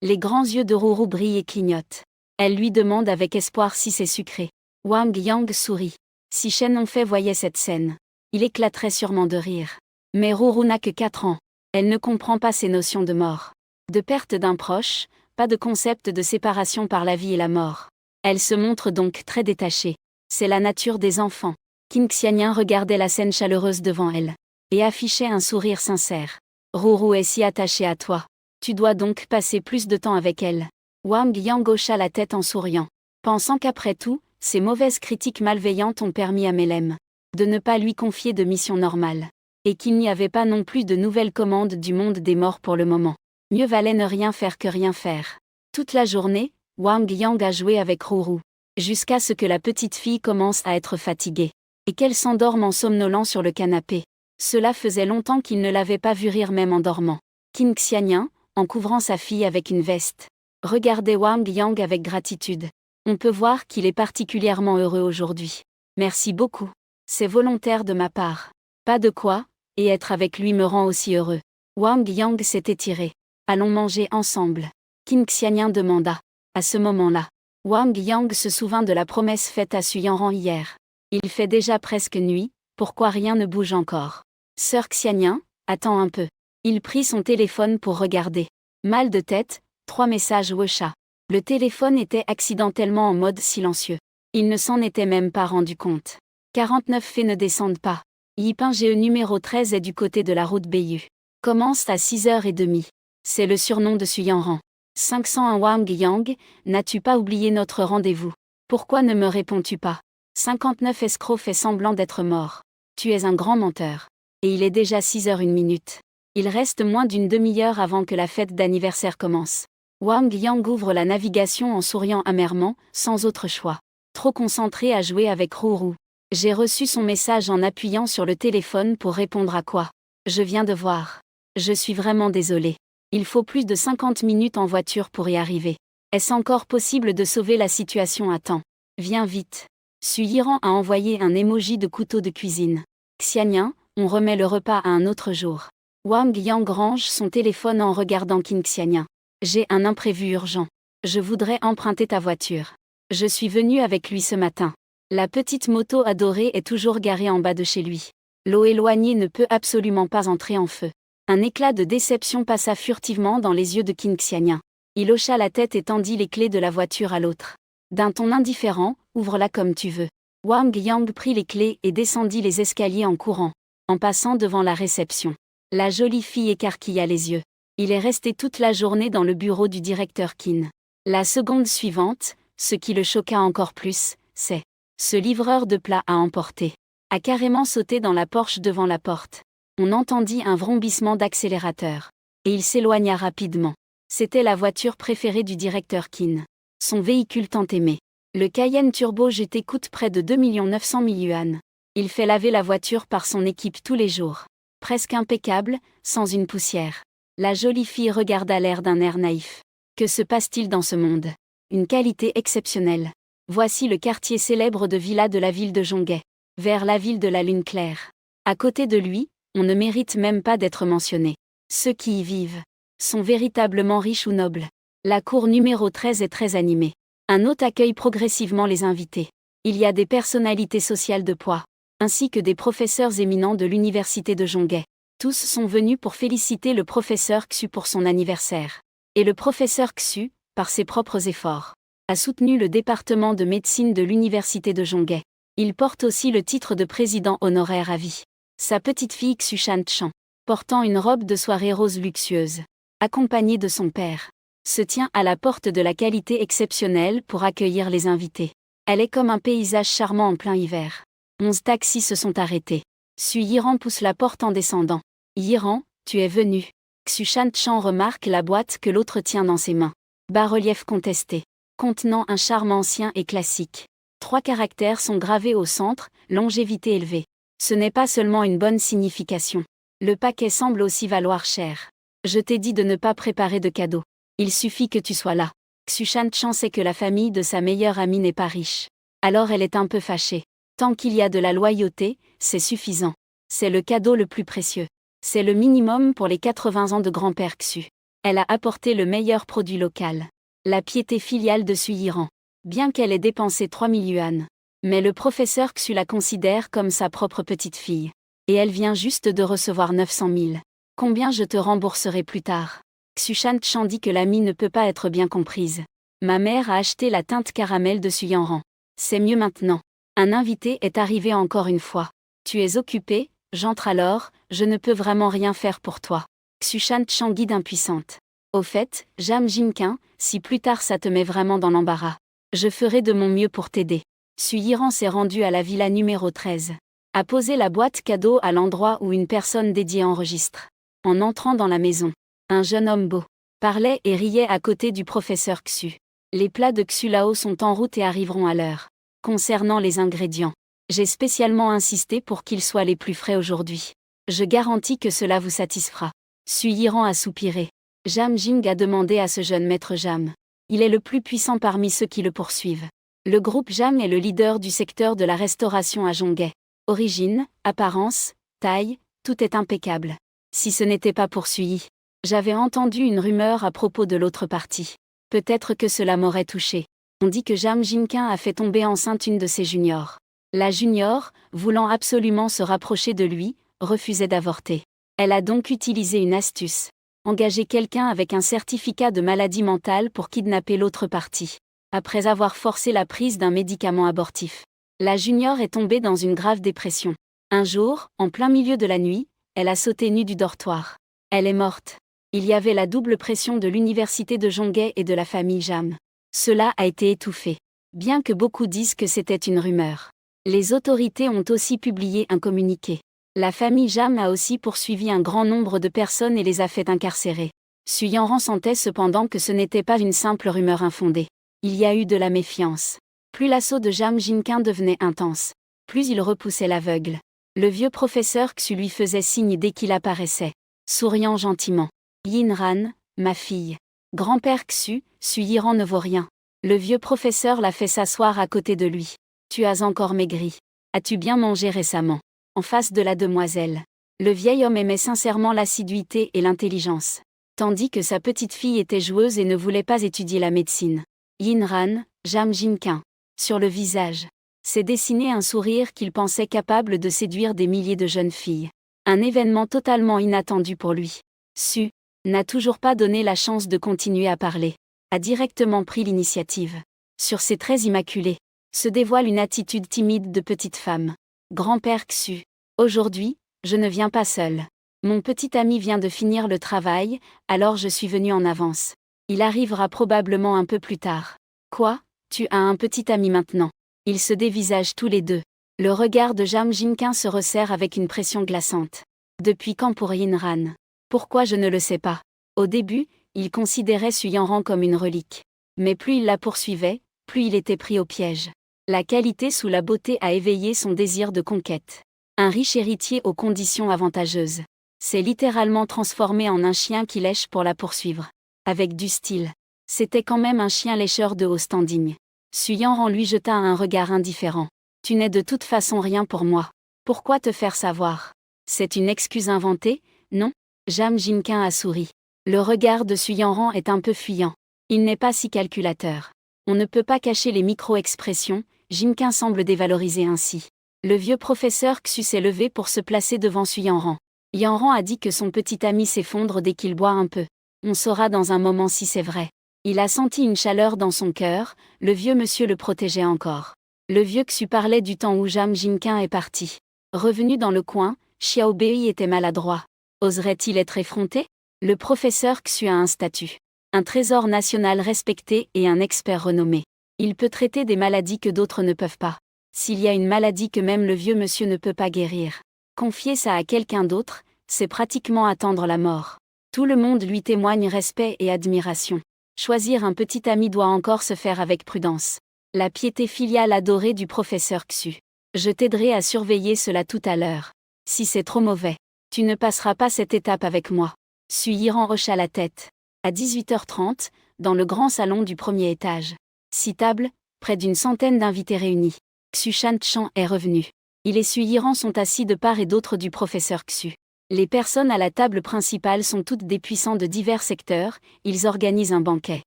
Les grands yeux de Ruru brillent et clignotent. Elle lui demande avec espoir si c'est sucré. Wang Yang sourit. Si Shen Nongfei voyait cette scène, il éclaterait sûrement de rire. Mais Ruru n'a que 4 ans. Elle ne comprend pas ces notions de mort. De perte d'un proche, pas de concept de séparation par la vie et la mort. Elle se montre donc très détachée. C'est la nature des enfants. Qin Xianyan regardait la scène chaleureuse devant elle. Et affichait un sourire sincère. Ruru est si attachée à toi. Tu dois donc passer plus de temps avec elle. Wang Yang hocha la tête en souriant. Pensant qu'après tout, ces mauvaises critiques malveillantes ont permis à Melem de ne pas lui confier de mission normale. Et qu'il n'y avait pas non plus de nouvelles commandes du monde des morts pour le moment. Mieux valait ne rien faire que rien faire. Toute la journée, Wang Yang a joué avec Ruru. Jusqu'à ce que la petite fille commence à être fatiguée. Et qu'elle s'endorme en somnolant sur le canapé. Cela faisait longtemps qu'il ne l'avait pas vue rire même en dormant. Qin Xianyan, en couvrant sa fille avec une veste, regardait Wang Yang avec gratitude. On peut voir qu'il est particulièrement heureux aujourd'hui. Merci beaucoup. C'est volontaire de ma part. Pas de quoi, et être avec lui me rend aussi heureux. Wang Yang s'est étiré. Allons manger ensemble. Qin Xianyan demanda. À ce moment-là, Wang Yang se souvint de la promesse faite à Su Yanran hier. Il fait déjà presque nuit, pourquoi rien ne bouge encore? Sœur Xianyan, attends un peu. Il prit son téléphone pour regarder. Mal de tête, 3 messages Wecha. Le téléphone était accidentellement en mode silencieux. Il ne s'en était même pas rendu compte. 49 faits ne descendent pas. Yiping GE numéro 13 est du côté de la route Bayu. Commence à 6h30. C'est le surnom de Suyanran. 501 Wang Yang, n'as-tu pas oublié notre rendez-vous? Pourquoi ne me réponds-tu pas? 59 escroc fait semblant d'être mort. Tu es un grand menteur. Et il est déjà 6h01. Il reste moins d'une demi-heure avant que la fête d'anniversaire commence. Wang Yang ouvre la navigation en souriant amèrement, sans autre choix. Trop concentré à jouer avec Rourou. J'ai reçu son message en appuyant sur le téléphone pour répondre à quoi? Je viens de voir. Je suis vraiment désolé. Il faut plus de 50 minutes en voiture pour y arriver. Est-ce encore possible de sauver la situation à temps? Viens vite. Suyiran a envoyé un emoji de couteau de cuisine. Xianyan, on remet le repas à un autre jour. Wang Yang range son téléphone en regardant King Xianyan. J'ai un imprévu urgent. Je voudrais emprunter ta voiture. Je suis venu avec lui ce matin. La petite moto adorée est toujours garée en bas de chez lui. L'eau éloignée ne peut absolument pas entrer en feu. Un éclat de déception passa furtivement dans les yeux de King Xianyan. Il hocha la tête et tendit les clés de la voiture à l'autre. D'un ton indifférent, ouvre-la comme tu veux. Wang Yang prit les clés et descendit les escaliers en courant, en passant devant la réception. La jolie fille écarquilla les yeux. Il est resté toute la journée dans le bureau du directeur Qin. La seconde suivante, ce qui le choqua encore plus, c'est ce livreur de plats à emporter a carrément sauté dans la Porsche devant la porte. On entendit un vrombissement d'accélérateur. Et il s'éloigna rapidement. C'était la voiture préférée du directeur Qin. Son véhicule tant aimé. Le Cayenne Turbo GT coûte près de 2 900 000 yuan. Il fait laver la voiture par son équipe tous les jours. Presque impeccable, sans une poussière. La jolie fille regarda l'air d'un air naïf. Que se passe-t-il dans ce monde? Une qualité exceptionnelle. Voici le quartier célèbre de villa de la ville de Zhonghe. Vers la ville de la lune claire. À côté de lui, on ne mérite même pas d'être mentionné. Ceux qui y vivent sont véritablement riches ou nobles. La cour numéro 13 est très animée. Un hôte accueille progressivement les invités. Il y a des personnalités sociales de poids, ainsi que des professeurs éminents de l'université de Zhonghe. Tous sont venus pour féliciter le professeur Xu pour son anniversaire. Et le professeur Xu, par ses propres efforts, a soutenu le département de médecine de l'université de Zhonghe. Il porte aussi le titre de président honoraire à vie. Sa petite fille Xu Shan-chan, portant une robe de soirée rose luxueuse, accompagnée de son père, se tient à la porte de la qualité exceptionnelle pour accueillir les invités. Elle est comme un paysage charmant en plein hiver. 11 taxis se sont arrêtés. Xu Yiran pousse la porte en descendant. Yiran, tu es venu. Xu Shan-chan remarque la boîte que l'autre tient dans ses mains. Bas-relief contesté. Contenant un charme ancien et classique. 3 caractères sont gravés au centre, longévité élevée. Ce n'est pas seulement une bonne signification. Le paquet semble aussi valoir cher. Je t'ai dit de ne pas préparer de cadeaux. Il suffit que tu sois là. Xu Shan-chan sait que la famille de sa meilleure amie n'est pas riche. Alors elle est un peu fâchée. Tant qu'il y a de la loyauté, c'est suffisant. C'est le cadeau le plus précieux. C'est le minimum pour les 80 ans de grand-père Xu. Elle a apporté le meilleur produit local. La piété filiale de Suyiran. Bien qu'elle ait dépensé 3 000 yuan. Mais le professeur Xu la considère comme sa propre petite fille. Et elle vient juste de recevoir 900 000. Combien je te rembourserai plus tard? Xu Shan-chan dit que l'amie ne peut pas être bien comprise. Ma mère a acheté la teinte caramel de Suyanran. C'est mieux maintenant. Un invité est arrivé encore une fois. Tu es occupé, j'entre alors, je ne peux vraiment rien faire pour toi. Xu Shan-chan guide impuissante. Au fait, Jam Jimkin, si plus tard ça te met vraiment dans l'embarras, je ferai de mon mieux pour t'aider. Suyiran s'est rendu à la villa numéro 13. A posé la boîte cadeau à l'endroit où une personne dédiée enregistre. En entrant dans la maison, un jeune homme beau parlait et riait à côté du professeur Xu. Les plats de Xu Lao sont en route et arriveront à l'heure. Concernant les ingrédients, j'ai spécialement insisté pour qu'ils soient les plus frais aujourd'hui. Je garantis que cela vous satisfera. Suyiran a soupiré. Jam Jing a demandé à ce jeune maître Jam. Il est le plus puissant parmi ceux qui le poursuivent. Le groupe Jam est le leader du secteur de la restauration à Zhonghe. Origine, apparence, taille, tout est impeccable. Si ce n'était pas pour Suyi, j'avais entendu une rumeur à propos de l'autre partie. Peut-être que cela m'aurait touché. On dit que Jam Jinkin a fait tomber enceinte une de ses juniors. La junior, voulant absolument se rapprocher de lui, refusait d'avorter. Elle a donc utilisé une astuce. Engager quelqu'un avec un certificat de maladie mentale pour kidnapper l'autre partie. après avoir forcé la prise d'un médicament abortif. La junior est tombée dans une grave dépression. Un jour, en plein milieu de la nuit, elle a sauté nue du dortoir. Elle est morte. Il y avait la double pression de l'université de Jonghae et de la famille Jam. Cela a été étouffé. Bien que beaucoup disent que c'était une rumeur. Les autorités ont aussi publié un communiqué. La famille Jam a aussi poursuivi un grand nombre de personnes et les a fait incarcérer. Su Yanran sentait cependant que ce n'était pas une simple rumeur infondée. Il y a eu de la méfiance. Plus l'assaut de Jam Jinkin devenait intense, plus il repoussait l'aveugle. Le vieux professeur Xu lui faisait signe dès qu'il apparaissait, souriant gentiment. Yin-ran, ma fille. Grand-père Xu, Su Yiran ne vaut rien. Le vieux professeur l'a fait s'asseoir à côté de lui. Tu as encore maigri. As-tu bien mangé récemment? En face de la demoiselle. Le vieil homme aimait sincèrement l'assiduité et l'intelligence. Tandis que sa petite fille était joueuse et ne voulait pas étudier la médecine. Yin-ran, Jam Jinkin. Sur le visage, s'est dessiné un sourire qu'il pensait capable de séduire des milliers de jeunes filles. Un événement totalement inattendu pour lui. Su n'a toujours pas donné la chance de continuer à parler. A directement pris l'initiative. Sur ses traits immaculés, se dévoile une attitude timide de petite femme. Grand-père Xu. Aujourd'hui, je ne viens pas seul. Mon petit ami vient de finir le travail, alors je suis venu en avance. Il arrivera probablement un peu plus tard. Quoi? Tu as un petit ami maintenant. Ils se dévisagent tous les deux. Le regard de Jam Jinkin se resserre avec une pression glaçante. Depuis quand pour Yin-ran? Pourquoi je ne le sais pas. Au début, il considérait Su Yanran comme une relique. Mais plus il la poursuivait, plus il était pris au piège. La qualité sous la beauté a éveillé son désir de conquête. Un riche héritier aux conditions avantageuses. S'est littéralement transformé en un chien qui lèche pour la poursuivre. Avec du style. C'était quand même un chien lécheur de haut standing. Su Yanran lui jeta un regard indifférent. Tu n'es de toute façon rien pour moi. Pourquoi te faire savoir? C'est une excuse inventée, non? Jam Jinkin a souri. Le regard de Su Yanran est un peu fuyant. Il n'est pas si calculateur. On ne peut pas cacher les micro-expressions, Jinkin semble dévalorisé ainsi. Le vieux professeur Xu s'est levé pour se placer devant Su Yanran. Yanran a dit que son petit ami s'effondre dès qu'il boit un peu. On saura dans un moment si c'est vrai. Il a senti une chaleur dans son cœur, le vieux monsieur le protégeait encore. Le vieux Xu parlait du temps où Jam Jinkin est parti. Revenu dans le coin, Xiao Bei était maladroit. Oserait-il être effronté? Le professeur Xu a un statut. Un trésor national respecté et un expert renommé. Il peut traiter des maladies que d'autres ne peuvent pas. S'il y a une maladie que même le vieux monsieur ne peut pas guérir, confier ça à quelqu'un d'autre, c'est pratiquement attendre la mort. Tout le monde lui témoigne respect et admiration. Choisir un petit ami doit encore se faire avec prudence. La piété filiale adorée du professeur Xu. Je t'aiderai à surveiller cela tout à l'heure. Si c'est trop mauvais, tu ne passeras pas cette étape avec moi. Su Yiran hocha la tête. À 18h30, dans le grand salon du premier étage. 6 tables, près d'une centaine d'invités réunis. Xu Shan-chan est revenu. Il et Su Yiran sont assis de part et d'autre du professeur Xu. Les personnes à la table principale sont toutes des puissants de divers secteurs, ils organisent un banquet.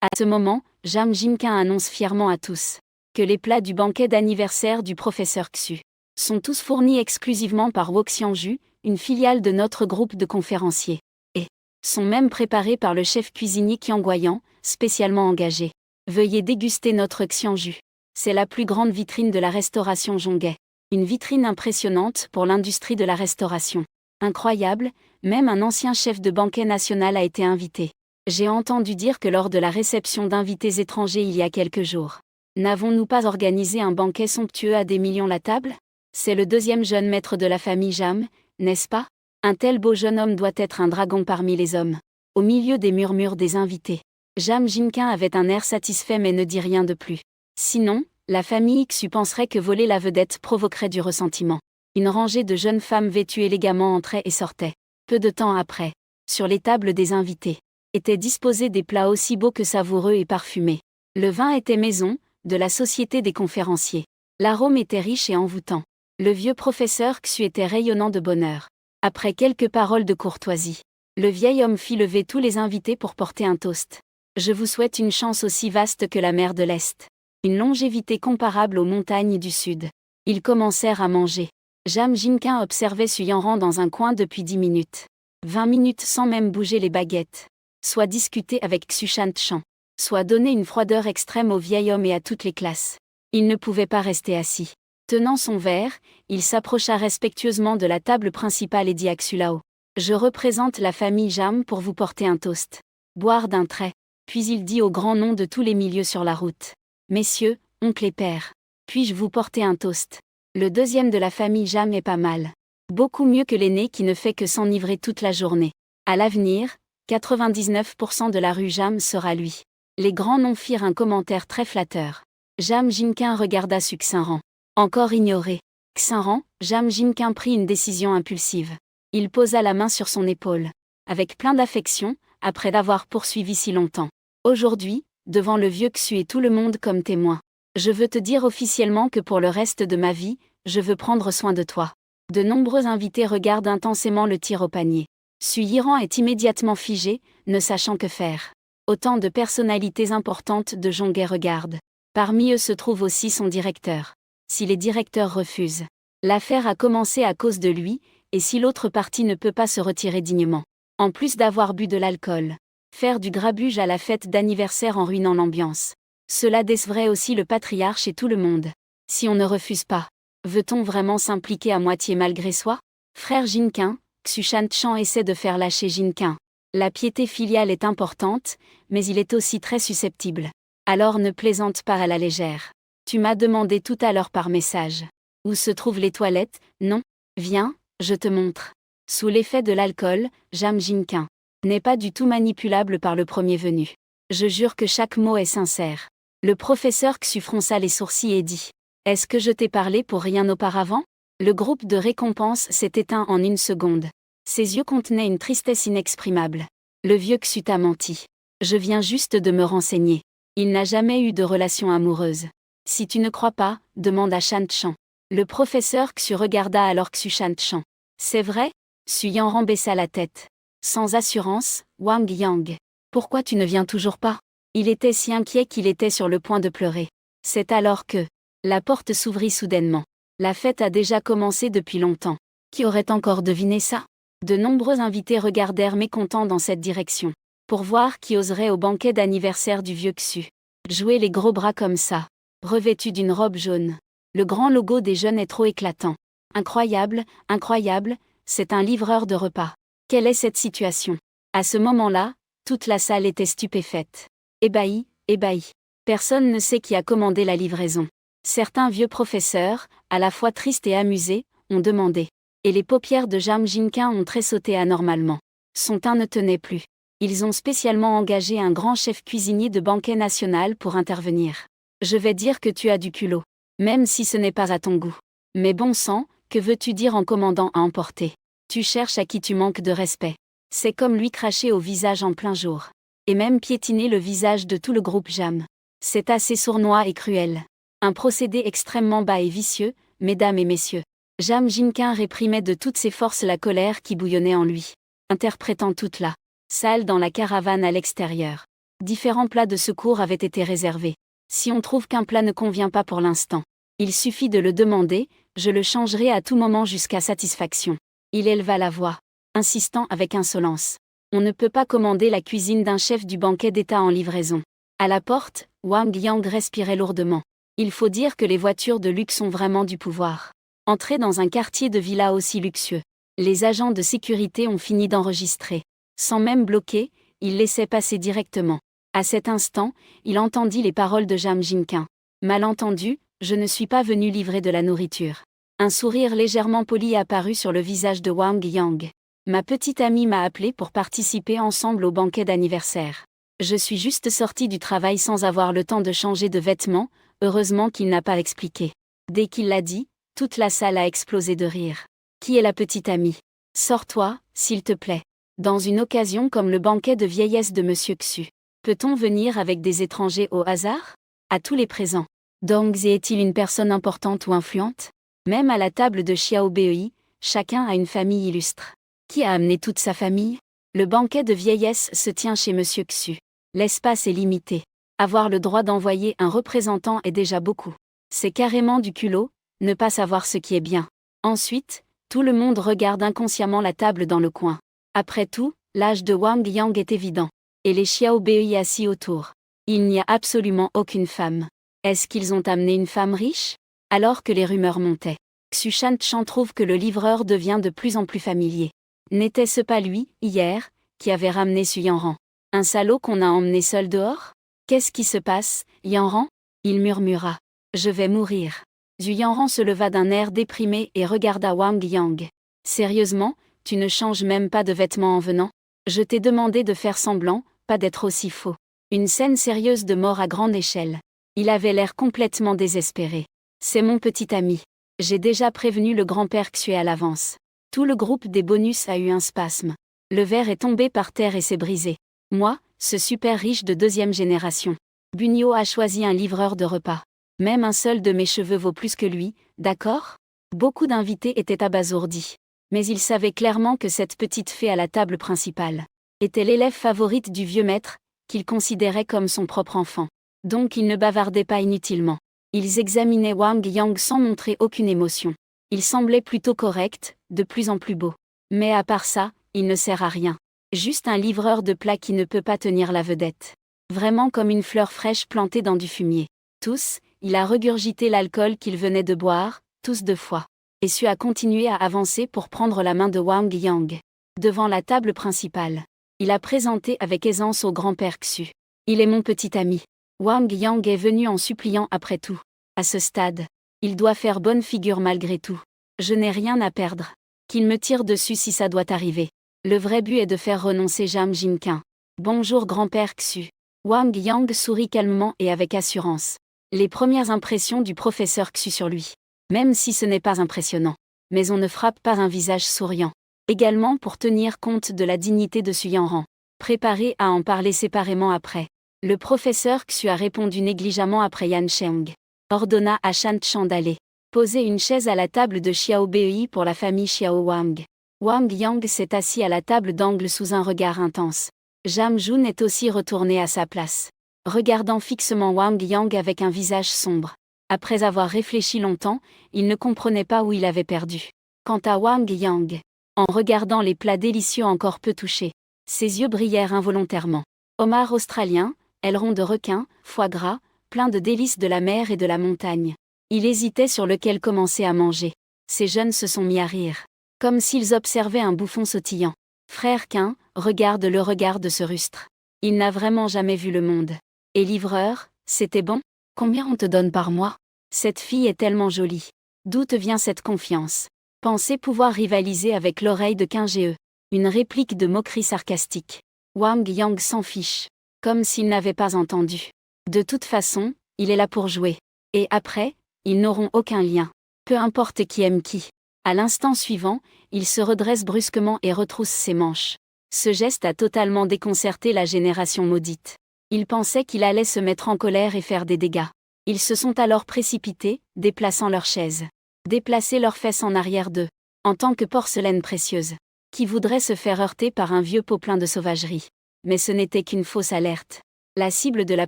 À ce moment, Jam Jinkin annonce fièrement à tous que les plats du banquet d'anniversaire du professeur Xu sont tous fournis exclusivement par Woxianju, une filiale de notre groupe de conférenciers, et sont même préparés par le chef cuisinier Qianguoyan, spécialement engagé. Veuillez déguster notre Xianju. C'est la plus grande vitrine de la restauration Jonghae. Une vitrine impressionnante pour l'industrie de la restauration. Incroyable, même un ancien chef de banquet national a été invité. J'ai entendu dire que lors de la réception d'invités étrangers il y a quelques jours, n'avons-nous pas organisé un banquet somptueux à des millions la table? C'est le deuxième jeune maître de la famille Jam, n'est-ce pas? Un tel beau jeune homme doit être un dragon parmi les hommes. Au milieu des murmures des invités, Jam Jinkin avait un air satisfait mais ne dit rien de plus. Sinon, la famille Xu penserait que voler la vedette provoquerait du ressentiment. Une rangée de jeunes femmes vêtues élégamment entrait et sortait. Peu de temps après, sur les tables des invités, étaient disposés des plats aussi beaux que savoureux et parfumés. Le vin était maison, de la société des conférenciers. L'arôme était riche et envoûtant. Le vieux professeur Xu était rayonnant de bonheur. Après quelques paroles de courtoisie, le vieil homme fit lever tous les invités pour porter un toast. Je vous souhaite une chance aussi vaste que la mer de l'Est. Une longévité comparable aux montagnes du Sud. Ils commencèrent à manger. Jam Jinkin observait Su Yanran dans un coin depuis 10 minutes. 20 minutes sans même bouger les baguettes. Soit discuter avec Xu Shan-chan. soit donné une froideur extrême au vieil homme et à toutes les classes. Il ne pouvait pas rester assis. Tenant son verre, il s'approcha respectueusement de la table principale et dit à Xulao. Je représente la famille Jam pour vous porter un toast. Boire d'un trait. Puis il dit au grand nom de tous les milieux sur la route. Messieurs, oncles et pères. Puis-je vous porter un toast? Le deuxième de la famille Jam est pas mal. Beaucoup mieux que l'aîné qui ne fait que s'enivrer toute la journée. À l'avenir, 99% de la rue Jam sera lui. Les grands noms firent un commentaire très flatteur. Jam Jinkin regarda Succinran. Encore ignoré. Xinran, Jam Jinkin prit une décision impulsive. Il posa la main sur son épaule. Avec plein d'affection, après l'avoir poursuivi si longtemps. Aujourd'hui, devant le vieux Xu et tout le monde comme témoin. Je veux te dire officiellement que pour le reste de ma vie, je veux prendre soin de toi. De nombreux invités regardent intensément le tir au panier. Xu Yiran est immédiatement figé, ne sachant que faire. Autant de personnalités importantes de Zhonghe regardent. Parmi eux se trouve aussi son directeur. Si les directeurs refusent, l'affaire a commencé à cause de lui, et si l'autre partie ne peut pas se retirer dignement. En plus d'avoir bu de l'alcool. Faire du grabuge à la fête d'anniversaire en ruinant l'ambiance. Cela décevrait aussi le patriarche et tout le monde. Si on ne refuse pas, veut-on vraiment s'impliquer à moitié malgré soi? Frère Jinkin, Xu Shanchan essaie de faire lâcher Jinkin. La piété filiale est importante, mais il est aussi très susceptible. Alors ne plaisante pas à la légère. Tu m'as demandé tout à l'heure par message. Où se trouvent les toilettes? Non? Viens, je te montre. Sous l'effet de l'alcool, Jam Jinkin n'est pas du tout manipulable par le premier venu. Je jure que chaque mot est sincère. Le professeur Xu fronça les sourcils et dit. Est-ce que je t'ai parlé pour rien auparavant? Le groupe de récompense s'est éteint en une seconde. Ses yeux contenaient une tristesse inexprimable. Le vieux Xu t'a menti. Je viens juste de me renseigner. Il n'a jamais eu de relation amoureuse. Si tu ne crois pas, demande à Shan Chan. Le professeur Xu regarda alors Xu Shan Chan. C'est vrai? Xu Yanran baissa la tête. Sans assurance, Wang Yang. Pourquoi tu ne viens toujours pas? Il était si inquiet qu'il était sur le point de pleurer. C'est alors que la porte s'ouvrit soudainement. La fête a déjà commencé depuis longtemps. Qui aurait encore deviné ça? De nombreux invités regardèrent mécontents dans cette direction. Pour voir qui oserait au banquet d'anniversaire du vieux Xu. Jouer les gros bras comme ça. Revêtu d'une robe jaune. Le grand logo des jeunes est trop éclatant. Incroyable, incroyable, c'est un livreur de repas. Quelle est cette situation? À ce moment-là, toute la salle était stupéfaite. Ébahi, ébahi. Personne ne sait qui a commandé la livraison. Certains vieux professeurs, à la fois tristes et amusés, ont demandé. Et les paupières de Jam Jinkin ont tressauté anormalement. Son teint ne tenait plus. Ils ont spécialement engagé un grand chef cuisinier de banquet national pour intervenir. Je vais dire que tu as du culot. Même si ce n'est pas à ton goût. Mais bon sang, que veux-tu dire en commandant à emporter? Tu cherches à qui tu manques de respect. C'est comme lui cracher au visage en plein jour. Et même piétiner le visage de tout le groupe Jam. C'est assez sournois et cruel. Un procédé extrêmement bas et vicieux, mesdames et messieurs. Jam Jinkin réprimait de toutes ses forces la colère qui bouillonnait en lui. Interprétant toute la salle dans la caravane à l'extérieur. Différents plats de secours avaient été réservés. Si on trouve qu'un plat ne convient pas pour l'instant, il suffit de le demander, je le changerai à tout moment jusqu'à satisfaction. Il éleva la voix, insistant avec insolence. On ne peut pas commander la cuisine d'un chef du banquet d'État en livraison. À la porte, Wang Yang respirait lourdement. Il faut dire que les voitures de luxe ont vraiment du pouvoir. Entrer dans un quartier de villa aussi luxueux. Les agents de sécurité ont fini d'enregistrer. Sans même bloquer, ils laissaient passer directement. À cet instant, il entendit les paroles de Jam Jinkin. Malentendu, je ne suis pas venu livrer de la nourriture. Un sourire légèrement poli apparut sur le visage de Wang Yang. Ma petite amie m'a appelé pour participer ensemble au banquet d'anniversaire. Je suis juste sorti du travail sans avoir le temps de changer de vêtements, heureusement qu'il n'a pas expliqué. Dès qu'il l'a dit, toute la salle a explosé de rire. Qui est la petite amie? Sors-toi, s'il te plaît. Dans une occasion comme le banquet de vieillesse de Monsieur Xu. Peut-on venir avec des étrangers au hasard? À tous les présents. Dong Zi est-il une personne importante ou influente? Même à la table de Xiao Bei, chacun a une famille illustre. Qui a amené toute sa famille? Le banquet de vieillesse se tient chez Monsieur Xu. L'espace est limité. Avoir le droit d'envoyer un représentant est déjà beaucoup. C'est carrément du culot, ne pas savoir ce qui est bien. Ensuite, tout le monde regarde inconsciemment la table dans le coin. Après tout, l'âge de Wang Yang est évident. Et les Xiao Bei assis autour. Il n'y a absolument aucune femme. Est-ce qu'ils ont amené une femme riche? Alors que les rumeurs montaient. Xu Shan trouve que le livreur devient de plus en plus familier. N'était-ce pas lui, hier, qui avait ramené Su Yanran? Un salaud qu'on a emmené seul dehors? Qu'est-ce qui se passe, Yanran? Il murmura. Je vais mourir. Zhu Yanran se leva d'un air déprimé et regarda Wang Yang. Sérieusement, tu ne changes même pas de vêtements en venant? Je t'ai demandé de faire semblant, pas d'être aussi faux. Une scène sérieuse de mort à grande échelle. Il avait l'air complètement désespéré. C'est mon petit ami. J'ai déjà prévenu le grand-père Xue à l'avance. Tout le groupe des bonus a eu un spasme. Le verre est tombé par terre et s'est brisé. Moi, ce super riche de deuxième génération. Bunyo a choisi un livreur de repas. Même un seul de mes cheveux vaut plus que lui, d'accord? Beaucoup d'invités étaient abasourdis. Mais ils savaient clairement que cette petite fée à la table principale était l'élève favorite du vieux maître, qu'il considérait comme son propre enfant. Donc ils ne bavardaient pas inutilement. Ils examinaient Wang Yang sans montrer aucune émotion. Il semblait plutôt correct, de plus en plus beau. Mais à part ça, il ne sert à rien. Juste un livreur de plats qui ne peut pas tenir la vedette. Vraiment comme une fleur fraîche plantée dans du fumier. Tous, il a regurgité l'alcool qu'il venait de boire, tous 2 fois. Et Su a continué à avancer pour prendre la main de Wang Yang. Devant la table principale. Il a présenté avec aisance au grand-père Xu. Il est mon petit ami. Wang Yang est venu en suppliant après tout. À ce stade, il doit faire bonne figure malgré tout. Je n'ai rien à perdre. Qu'il me tire dessus si ça doit arriver. Le vrai but est de faire renoncer Jam Jinquin. Bonjour grand-père Xu. Wang Yang sourit calmement et avec assurance. Les premières impressions du professeur Xu sur lui. Même si ce n'est pas impressionnant. Mais on ne frappe pas un visage souriant. Également pour tenir compte de la dignité de Su Yanran. Préparé à en parler séparément après. Le professeur Xu a répondu négligemment après Yan Sheng. Ordonna à Shan Chan d'aller poser une chaise à la table de Xiao Bei pour la famille Xiao Wang. Wang Yang s'est assis à la table d'angle sous un regard intense. Jam Jun est aussi retourné à sa place. Regardant fixement Wang Yang avec un visage sombre. Après avoir réfléchi longtemps, il ne comprenait pas où il avait perdu. Quant à Wang Yang, en regardant les plats délicieux encore peu touchés, ses yeux brillèrent involontairement. Homard australien, aileron de requin, foie gras, plein de délices de la mer et de la montagne. Il hésitait sur lequel commencer à manger. Ces jeunes se sont mis à rire. Comme s'ils observaient un bouffon sautillant. Frère Quin, regarde le regard de ce rustre. Il n'a vraiment jamais vu le monde. Et livreur, c'était bon? Combien on te donne par mois? Cette fille est tellement jolie. D'où te vient cette confiance? Pensez pouvoir rivaliser avec l'oreille de Qin Ge. Une réplique de moquerie sarcastique. Wang Yang s'en fiche. Comme s'il n'avait pas entendu. De toute façon, il est là pour jouer. Et après, ils n'auront aucun lien. Peu importe qui aime qui. À l'instant suivant, il se redresse brusquement et retrousse ses manches. Ce geste a totalement déconcerté la génération maudite. Ils pensaient qu'il allait se mettre en colère et faire des dégâts. Ils se sont alors précipités, déplaçant leurs chaises. Déplacer leurs fesses en arrière d'eux. En tant que porcelaine précieuse. Qui voudrait se faire heurter par un vieux pot plein de sauvagerie. Mais ce n'était qu'une fausse alerte. La cible de la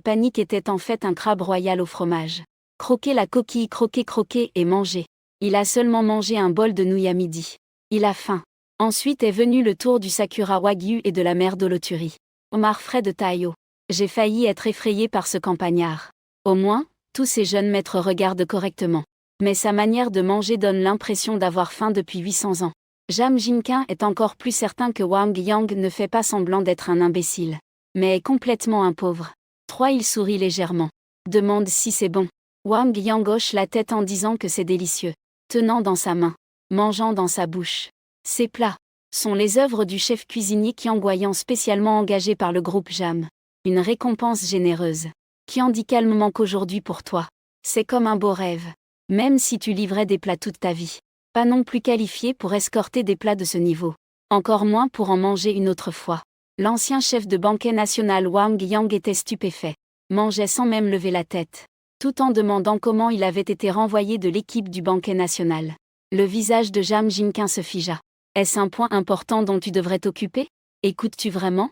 panique était en fait un crabe royal au fromage. Croquer la coquille, croquer et manger. Il a seulement mangé un bol de nouilles à midi. Il a faim. Ensuite est venu le tour du Sakura Wagyu et de la mer d'Oloturi. Omar frais de Taio. J'ai failli être effrayé par ce campagnard. Au moins, tous ces jeunes maîtres regardent correctement. Mais sa manière de manger donne l'impression d'avoir faim depuis 800 ans. Jam Jinquin est encore plus certain que Wang Yang ne fait pas semblant d'être un imbécile. Mais est complètement un pauvre. 3. Il sourit légèrement. Demande si c'est bon. Wang Yang hoche la tête en disant que c'est délicieux. Tenant dans sa main. Mangeant dans sa bouche. Ces plats sont les œuvres du chef cuisinier Qian Guoyan spécialement engagé par le groupe Jam. Une récompense généreuse. Qian dit calmement qu'aujourd'hui pour toi, c'est comme un beau rêve. Même si tu livrais des plats toute ta vie. Pas non plus qualifié pour escorter des plats de ce niveau. Encore moins pour en manger une autre fois. L'ancien chef de banquet national Wang Yang était stupéfait. Mangeait sans même lever la tête. Tout en demandant comment il avait été renvoyé de l'équipe du banquet national. Le visage de Jam Jinquin se figea. Est-ce un point important dont tu devrais t'occuper? Écoutes-tu vraiment?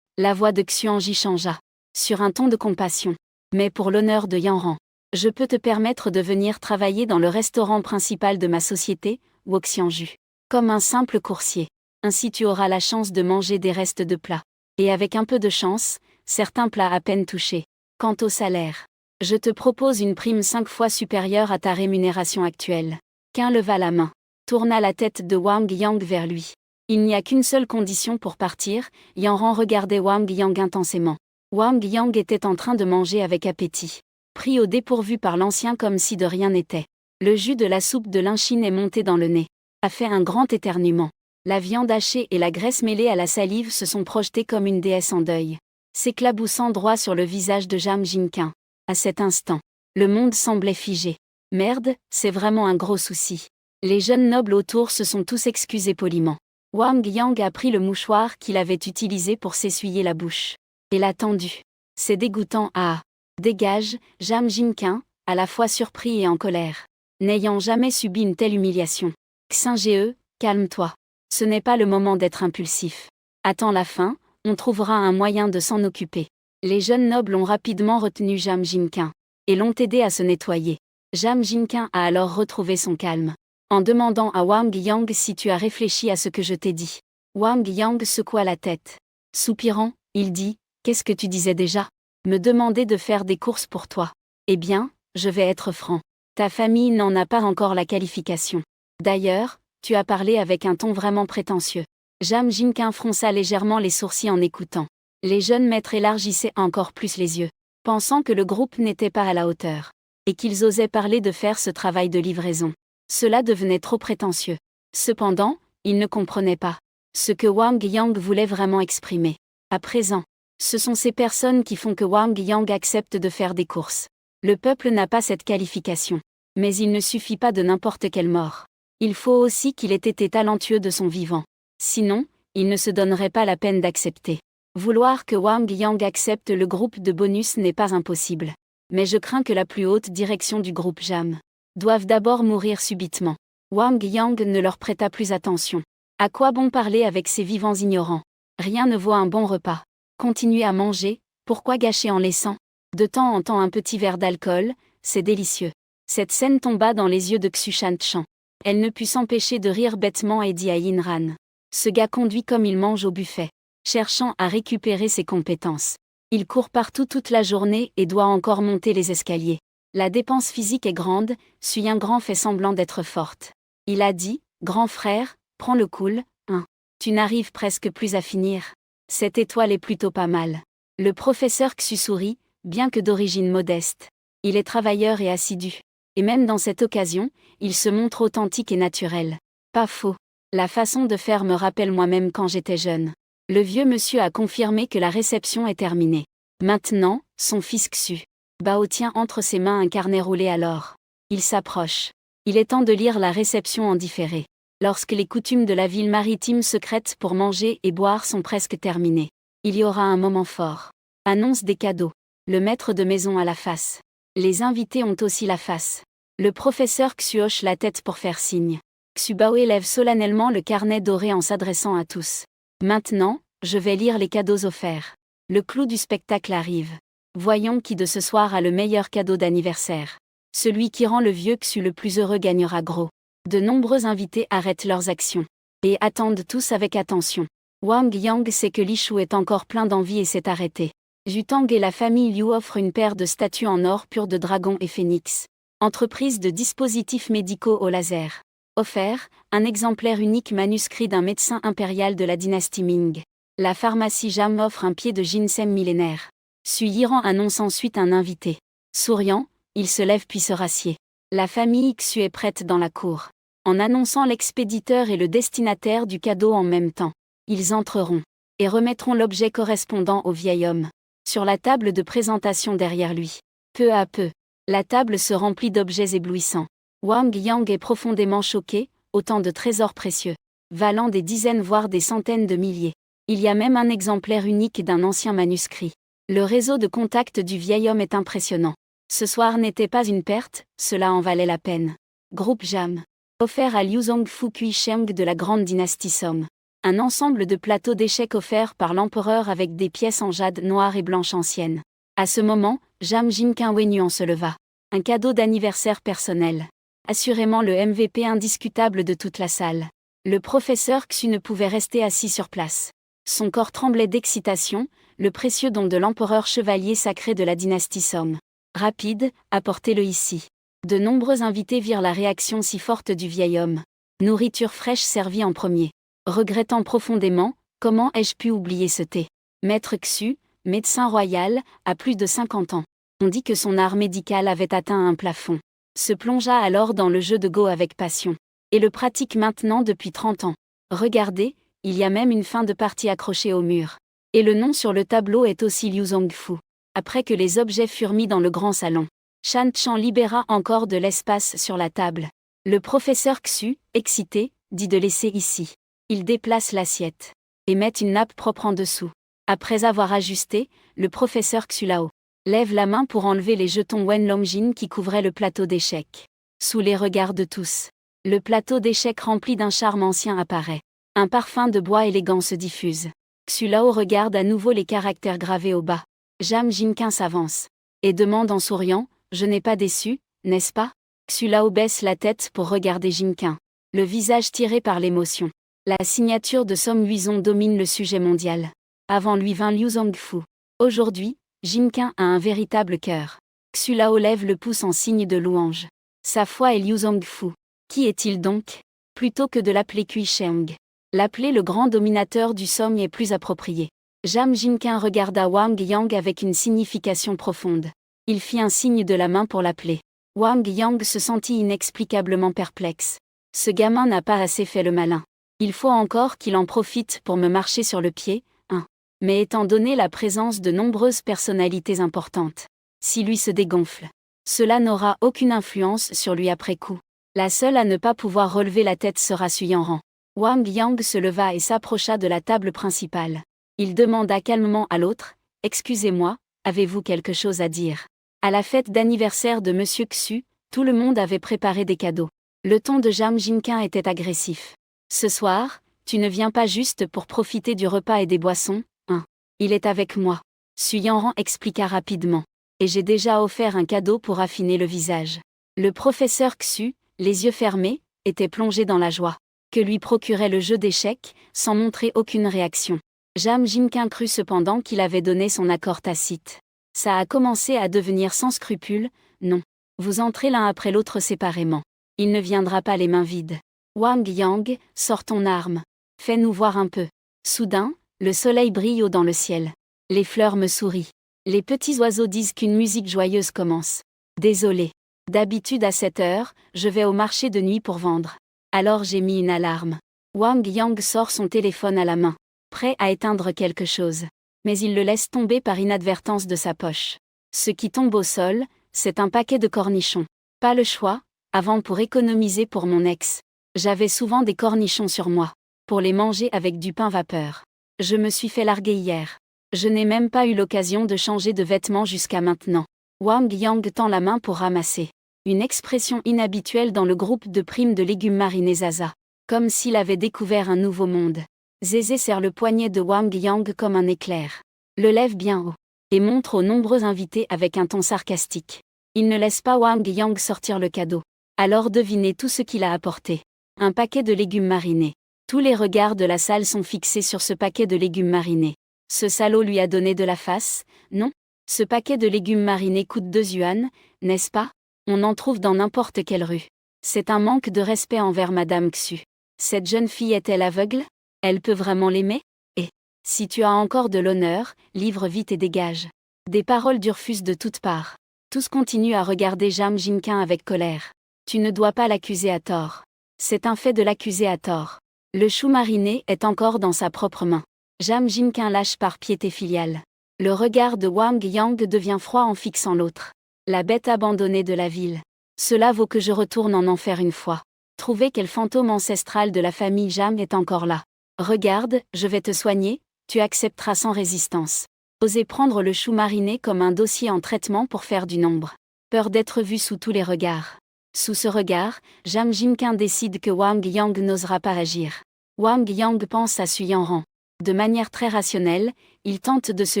La voix de Xuanji changea. Sur un ton de compassion. Mais pour l'honneur de Yanran, je peux te permettre de venir travailler dans le restaurant principal de ma société, Woxianju. Comme un simple coursier. Ainsi tu auras la chance de manger des restes de plats. Et avec un peu de chance, certains plats à peine touchés. Quant au salaire, je te propose une prime 5 fois supérieure à ta rémunération actuelle. Qin leva la main, tourna la tête de Wang Yang vers lui. Il n'y a qu'une seule condition pour partir. Yanran regardait Wang Yang intensément. Wang Yang était en train de manger avec appétit, pris au dépourvu par l'ancien comme si de rien n'était. Le jus de la soupe de lynchine est monté dans le nez. A fait un grand éternuement. La viande hachée et la graisse mêlée à la salive se sont projetées comme une déesse en deuil, s'éclaboussant droit sur le visage de Jam Jinqin. À cet instant, le monde semblait figé. Merde, c'est vraiment un gros souci. Les jeunes nobles autour se sont tous excusés poliment. Wang Yang a pris le mouchoir qu'il avait utilisé pour s'essuyer la bouche. Et l'a tendu. C'est dégoûtant. Ah, dégage, Jam Jinqin, à la fois surpris et en colère, n'ayant jamais subi une telle humiliation. Xingee, calme-toi. Ce n'est pas le moment d'être impulsif. Attends la fin, on trouvera un moyen de s'en occuper. Les jeunes nobles ont rapidement retenu Jam Jinqin et l'ont aidé à se nettoyer. Jam Jinqin a alors retrouvé son calme, en demandant à Wang Yang si tu as réfléchi à ce que je t'ai dit. Wang Yang secoua la tête. Soupirant, il dit, qu'est-ce que tu disais déjà? Me demander de faire des courses pour toi. Eh bien, je vais être franc. Ta famille n'en a pas encore la qualification. D'ailleurs, tu as parlé avec un ton vraiment prétentieux. Jam Jinqin fronça légèrement les sourcils en écoutant. Les jeunes maîtres élargissaient encore plus les yeux, pensant que le groupe n'était pas à la hauteur, et qu'ils osaient parler de faire ce travail de livraison. Cela devenait trop prétentieux. Cependant, ils ne comprenaient pas ce que Wang Yang voulait vraiment exprimer. À présent, ce sont ces personnes qui font que Wang Yang accepte de faire des courses. Le peuple n'a pas cette qualification. Mais il ne suffit pas de n'importe quelle mort. Il faut aussi qu'il ait été talentueux de son vivant. Sinon, il ne se donnerait pas la peine d'accepter. Vouloir que Wang Yang accepte le groupe de bonus n'est pas impossible. Mais je crains que la plus haute direction du groupe Jam doive d'abord mourir subitement. Wang Yang ne leur prêta plus attention. À quoi bon parler avec ces vivants ignorants? Rien ne vaut un bon repas. Continuer à manger, pourquoi gâcher en laissant? De temps en temps un petit verre d'alcool, c'est délicieux. Cette scène tomba dans les yeux de Xushan Chan. Elle ne put s'empêcher de rire bêtement et dit à Yinran. Ce gars conduit comme il mange au buffet, cherchant à récupérer ses compétences. Il court partout toute la journée et doit encore monter les escaliers. La dépense physique est grande, Suyin Grand fait semblant d'être forte. Il a dit, grand frère, prends le cool, hein. Tu n'arrives presque plus à finir. Cette étoile est plutôt pas mal. Le professeur Xu sourit, bien que d'origine modeste. Il est travailleur et assidu. Et même dans cette occasion, il se montre authentique et naturel. Pas faux. La façon de faire me rappelle moi-même quand j'étais jeune. Le vieux monsieur a confirmé que la réception est terminée. Maintenant, son fils Xu Bao tient entre ses mains un carnet roulé alors. Il s'approche. Il est temps de lire la réception en différé. Lorsque les coutumes de la ville maritime secrète pour manger et boire sont presque terminées, il y aura un moment fort. Annonce des cadeaux. Le maître de maison a la face. Les invités ont aussi la face. Le professeur Xu hoche la tête pour faire signe. Xu Bao élève solennellement le carnet doré en s'adressant à tous. Maintenant, je vais lire les cadeaux offerts. Le clou du spectacle arrive. Voyons qui de ce soir a le meilleur cadeau d'anniversaire. Celui qui rend le vieux Xu le plus heureux gagnera gros. De nombreux invités arrêtent leurs actions et attendent tous avec attention. Wang Yang sait que Li Shu est encore plein d'envie et s'est arrêté. Jutang et la famille Liu offrent une paire de statues en or pur de dragon et phénix. Entreprise de dispositifs médicaux au laser. Offert, un exemplaire unique manuscrit d'un médecin impérial de la dynastie Ming. La pharmacie Jam offre un pied de ginseng millénaire. Su Yiran annonce ensuite un invité. Souriant, il se lève puis se rassied. La famille Xu est prête dans la cour. En annonçant l'expéditeur et le destinataire du cadeau en même temps, ils entreront et remettront l'objet correspondant au vieil homme sur la table de présentation derrière lui. Peu à peu, la table se remplit d'objets éblouissants. Wang Yang est profondément choqué, autant de trésors précieux, valant des dizaines voire des centaines de milliers. Il y a même un exemplaire unique d'un ancien manuscrit. Le réseau de contacts du vieil homme est impressionnant. Ce soir n'était pas une perte, cela en valait la peine. Groupe Jam. Offert à Liuzong Fukui Sheng de la grande dynastie Song. Un ensemble de plateaux d'échecs offerts par l'empereur avec des pièces en jade noire et blanche ancienne. À ce moment, Jam Jinqin Wenyuan se leva. Un cadeau d'anniversaire personnel. Assurément le MVP indiscutable de toute la salle. Le professeur Xu ne pouvait rester assis sur place. Son corps tremblait d'excitation, le précieux don de l'empereur chevalier sacré de la dynastie Song. Rapide, apportez-le ici. De nombreux invités virent la réaction si forte du vieil homme. Nourriture fraîche servie en premier. Regrettant profondément, comment ai-je pu oublier ce thé? Maître Xu, médecin royal, a plus de 50 ans. On dit que son art médical avait atteint un plafond. Se plongea alors dans le jeu de Go avec passion. Et le pratique maintenant depuis 30 ans. Regardez, il y a même une fin de partie accrochée au mur. Et le nom sur le tableau est aussi Liu Zongfu. Après que les objets furent mis dans le grand salon, Shan Chan libéra encore de l'espace sur la table. Le professeur Xu, excité, dit de laisser ici. Il déplace l'assiette. Et met une nappe propre en dessous. Après avoir ajusté, le professeur Xulao lève la main pour enlever les jetons Wen Longjin qui couvraient le plateau d'échecs. Sous les regards de tous, le plateau d'échecs rempli d'un charme ancien apparaît. Un parfum de bois élégant se diffuse. Xulao regarde à nouveau les caractères gravés au bas. Jam Jinqin s'avance. Et demande en souriant, je n'ai pas déçu, n'est-ce pas? Xulao baisse la tête pour regarder Jinqin. Le visage tiré par l'émotion. La signature de Somme Huizong domine le sujet mondial. Avant lui vint Liu Zongfu. Aujourd'hui, Jinqin a un véritable cœur. Xulao lève le pouce en signe de louange. Sa foi est Liu Zongfu. Qui est-il donc? Plutôt que de l'appeler Kui Sheng. L'appeler le grand dominateur du Somme est plus approprié. Jam Jinqin regarda Wang Yang avec une signification profonde. Il fit un signe de la main pour l'appeler. Wang Yang se sentit inexplicablement perplexe. Ce gamin n'a pas assez fait le malin. Il faut encore qu'il en profite pour me marcher sur le pied, hein. Mais étant donné la présence de nombreuses personnalités importantes, si lui se dégonfle, cela n'aura aucune influence sur lui après coup. La seule à ne pas pouvoir relever la tête sera Suyanran. Wang Yang se leva et s'approcha de la table principale. Il demanda calmement à l'autre, « Excusez-moi, avez-vous quelque chose à dire ?» À la fête d'anniversaire de Monsieur Xu, tout le monde avait préparé des cadeaux. Le ton de Jam Jinqin était agressif. Ce soir, tu ne viens pas juste pour profiter du repas et des boissons, hein. Il est avec moi. Suyanran expliqua rapidement. Et j'ai déjà offert un cadeau pour affiner le visage. Le professeur Xu, les yeux fermés, était plongé dans la joie que lui procurait le jeu d'échecs, sans montrer aucune réaction. Jam Jinqin crut cependant qu'il avait donné son accord tacite. Ça a commencé à devenir sans scrupule, non. Vous entrez l'un après l'autre séparément. Il ne viendra pas les mains vides. Wang Yang, sors ton arme. Fais-nous voir un peu. Soudain, le soleil brille haut dans le ciel. Les fleurs me sourient. Les petits oiseaux disent qu'une musique joyeuse commence. Désolé. D'habitude à cette heure, je vais au marché de nuit pour vendre. Alors j'ai mis une alarme. Wang Yang sort son téléphone à la main, prêt à éteindre quelque chose. Mais il le laisse tomber par inadvertance de sa poche. Ce qui tombe au sol, c'est un paquet de cornichons. Pas le choix, avant pour économiser pour mon ex. J'avais souvent des cornichons sur moi, pour les manger avec du pain vapeur. Je me suis fait larguer hier. Je n'ai même pas eu l'occasion de changer de vêtements jusqu'à maintenant. Wang Yang tend la main pour ramasser. Une expression inhabituelle dans le groupe de primes de légumes marinés Zaza. Comme s'il avait découvert un nouveau monde. Zézé serre le poignet de Wang Yang comme un éclair. Le lève bien haut. Et montre aux nombreux invités avec un ton sarcastique. Il ne laisse pas Wang Yang sortir le cadeau. Alors devinez tout ce qu'il a apporté. Un paquet de légumes marinés. Tous les regards de la salle sont fixés sur ce paquet de légumes marinés. Ce salaud lui a donné de la face, non? Ce paquet de légumes marinés coûte 2 yuans, n'est-ce pas? On en trouve dans n'importe quelle rue. C'est un manque de respect envers Madame Xu. Cette jeune fille est-elle aveugle? Elle peut vraiment l'aimer? Et, si tu as encore de l'honneur, livre vite et dégage. Des paroles durfusent de toutes parts. Tous continuent à regarder Jam Jinqin avec colère. Tu ne dois pas l'accuser à tort. C'est un fait de l'accuser à tort. Le chou mariné est encore dans sa propre main. Jam Jinqin lâche par piété filiale. Le regard de Wang Yang devient froid en fixant l'autre. La bête abandonnée de la ville. Cela vaut que je retourne en enfer une fois. Trouver quel fantôme ancestral de la famille Jam est encore là. Regarde, je vais te soigner, tu accepteras sans résistance. Oser prendre le chou mariné comme un dossier en traitement pour faire du nombre. Peur d'être vu sous tous les regards. Sous ce regard, Jam Jinqin décide que Wang Yang n'osera pas agir. Wang Yang pense à Suyanran. De manière très rationnelle, il tente de se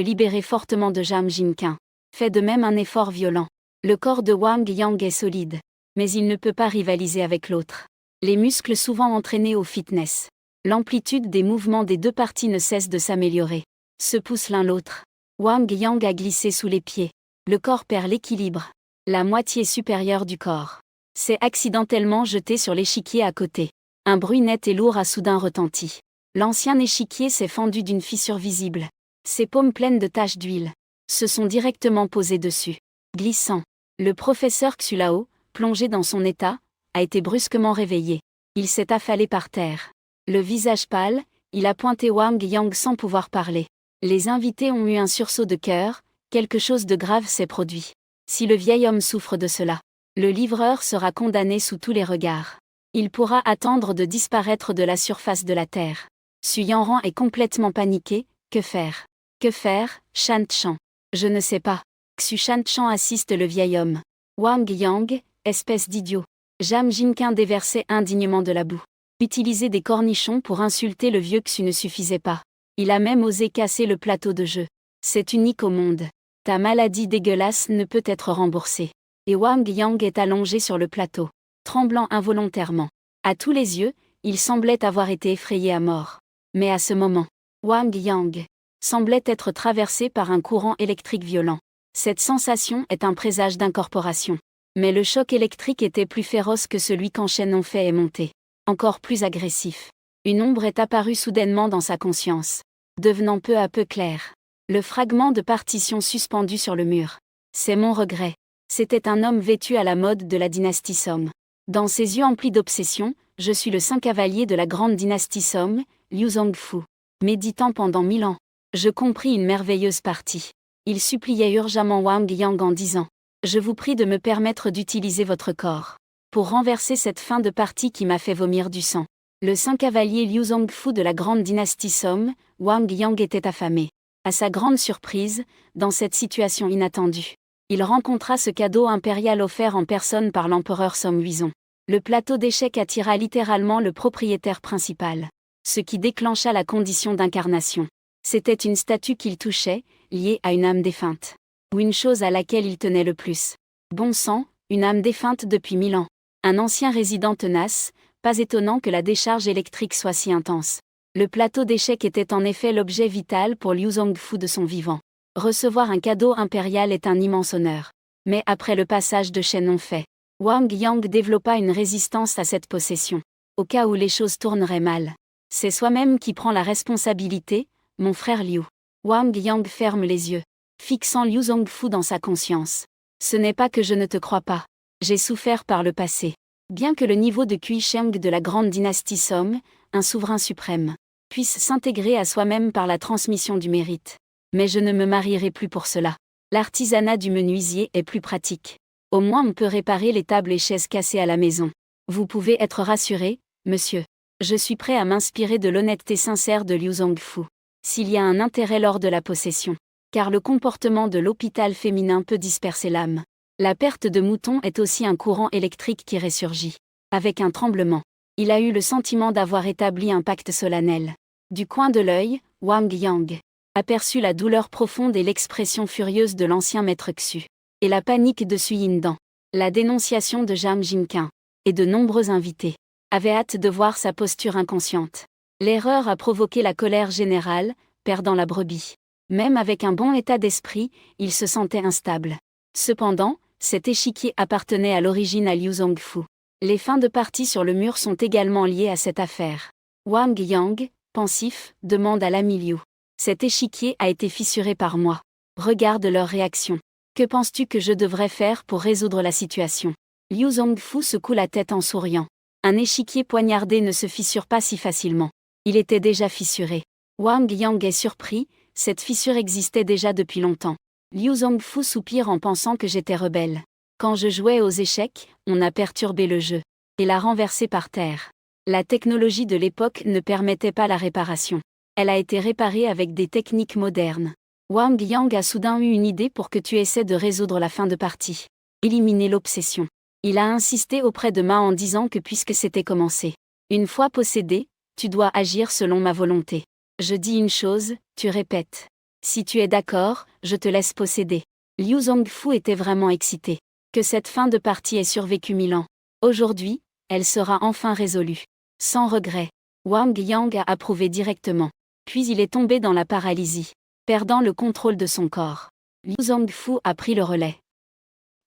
libérer fortement de Jam Jinqin. Fait de même un effort violent. Le corps de Wang Yang est solide. Mais il ne peut pas rivaliser avec l'autre. Les muscles souvent entraînés au fitness. L'amplitude des mouvements des deux parties ne cesse de s'améliorer. Se poussent l'un l'autre. Wang Yang a glissé sous les pieds. Le corps perd l'équilibre. La moitié supérieure du corps s'est accidentellement jeté sur l'échiquier à côté. Un bruit net et lourd a soudain retenti. L'ancien échiquier s'est fendu d'une fissure visible. Ses paumes pleines de taches d'huile se sont directement posées dessus. Glissant. Le professeur Xulao, plongé dans son état, a été brusquement réveillé. Il s'est affalé par terre. Le visage pâle, il a pointé Wang Yang sans pouvoir parler. Les invités ont eu un sursaut de cœur, quelque chose de grave s'est produit. Si le vieil homme souffre de cela, le livreur sera condamné sous tous les regards. Il pourra attendre de disparaître de la surface de la terre. Xu Yanran est complètement paniqué, que faire? Que faire, Shan Chan? Je ne sais pas. Xu Shanchan assiste le vieil homme. Wang Yang, espèce d'idiot. Jam Jinqin déversait indignement de la boue. Utiliser des cornichons pour insulter le vieux Xu ne suffisait pas. Il a même osé casser le plateau de jeu. C'est unique au monde. Ta maladie dégueulasse ne peut être remboursée. Et Wang Yang est allongé sur le plateau, tremblant involontairement. À tous les yeux, il semblait avoir été effrayé à mort. Mais à ce moment, Wang Yang semblait être traversé par un courant électrique violent. Cette sensation est un présage d'incorporation. Mais le choc électrique était plus féroce que celui qu'En fait est monté. Encore plus agressif. Une ombre est apparue soudainement dans sa conscience, devenant peu à peu claire. Le fragment de partition suspendu sur le mur. C'est mon regret. C'était un homme vêtu à la mode de la dynastie Song. Dans ses yeux emplis d'obsession, je suis le saint cavalier de la grande dynastie Song, Liu Zongfu. Méditant pendant 1000 ans, je compris une merveilleuse partie. Il suppliait urgemment Wang Yang en disant « Je vous prie de me permettre d'utiliser votre corps pour renverser cette fin de partie qui m'a fait vomir du sang. » Le saint cavalier Liu Zongfu de la grande dynastie Song, Wang Yang était affamé. À sa grande surprise, dans cette situation inattendue, il rencontra ce cadeau impérial offert en personne par l'empereur Song Huizong. Le plateau d'échecs attira littéralement le propriétaire principal, ce qui déclencha la condition d'incarnation. C'était une statue qu'il touchait, liée à une âme défunte. Ou une chose à laquelle il tenait le plus. Bon sang, une âme défunte depuis 1000 ans. Un ancien résident tenace, pas étonnant que la décharge électrique soit si intense. Le plateau d'échecs était en effet l'objet vital pour Liu Zongfu de son vivant. Recevoir un cadeau impérial est un immense honneur. Mais après le passage de Shen Hongfei, Wang Yang développa une résistance à cette possession. Au cas où les choses tourneraient mal. C'est soi-même qui prend la responsabilité, mon frère Liu. Wang Yang ferme les yeux, fixant Liu Zongfu dans sa conscience. Ce n'est pas que je ne te crois pas. J'ai souffert par le passé. Bien que le niveau de Kui Sheng de la grande dynastie Song, un souverain suprême, puisse s'intégrer à soi-même par la transmission du mérite. Mais je ne me marierai plus pour cela. L'artisanat du menuisier est plus pratique. Au moins on peut réparer les tables et chaises cassées à la maison. Vous pouvez être rassuré, monsieur. Je suis prêt à m'inspirer de l'honnêteté sincère de Liu Zongfu. S'il y a un intérêt lors de la possession. Car le comportement de l'hôpital féminin peut disperser l'âme. La perte de mouton est aussi un courant électrique qui ressurgit. Avec un tremblement. Il a eu le sentiment d'avoir établi un pacte solennel. Du coin de l'œil, Wang Yang aperçut la douleur profonde et l'expression furieuse de l'ancien maître Xu. Et la panique de Xu Yindan. La dénonciation de Jam Jinqin. Et de nombreux invités avaient hâte de voir sa posture inconsciente. L'erreur a provoqué la colère générale, perdant la brebis. Même avec un bon état d'esprit, il se sentait instable. Cependant, cet échiquier appartenait à l'origine à Liu Zongfu. Les fins de partie sur le mur sont également liées à cette affaire. Wang Yang, pensif, demande à l'ami Liu. Cet échiquier a été fissuré par moi. Regarde leur réaction. Que penses-tu que je devrais faire pour résoudre la situation? Liu Zongfu secoue la tête en souriant. Un échiquier poignardé ne se fissure pas si facilement. Il était déjà fissuré. Wang Yang est surpris, cette fissure existait déjà depuis longtemps. Liu Zongfu soupire en pensant que j'étais rebelle. Quand je jouais aux échecs, on a perturbé le jeu. Et l'a renversé par terre. La technologie de l'époque ne permettait pas la réparation. Elle a été réparée avec des techniques modernes. Wang Yang a soudain eu une idée pour que tu essaies de résoudre la fin de partie. Éliminer l'obsession. Il a insisté auprès de Ma en disant que puisque c'était commencé. Une fois possédé, tu dois agir selon ma volonté. Je dis une chose, tu répètes. Si tu es d'accord, je te laisse posséder. Liu Zongfu était vraiment excité. Que cette fin de partie ait survécu 1000 ans. Aujourd'hui, elle sera enfin résolue. Sans regret. Wang Yang a approuvé directement. Puis il est tombé dans la paralysie, perdant le contrôle de son corps. Liu Zhongfu a pris le relais.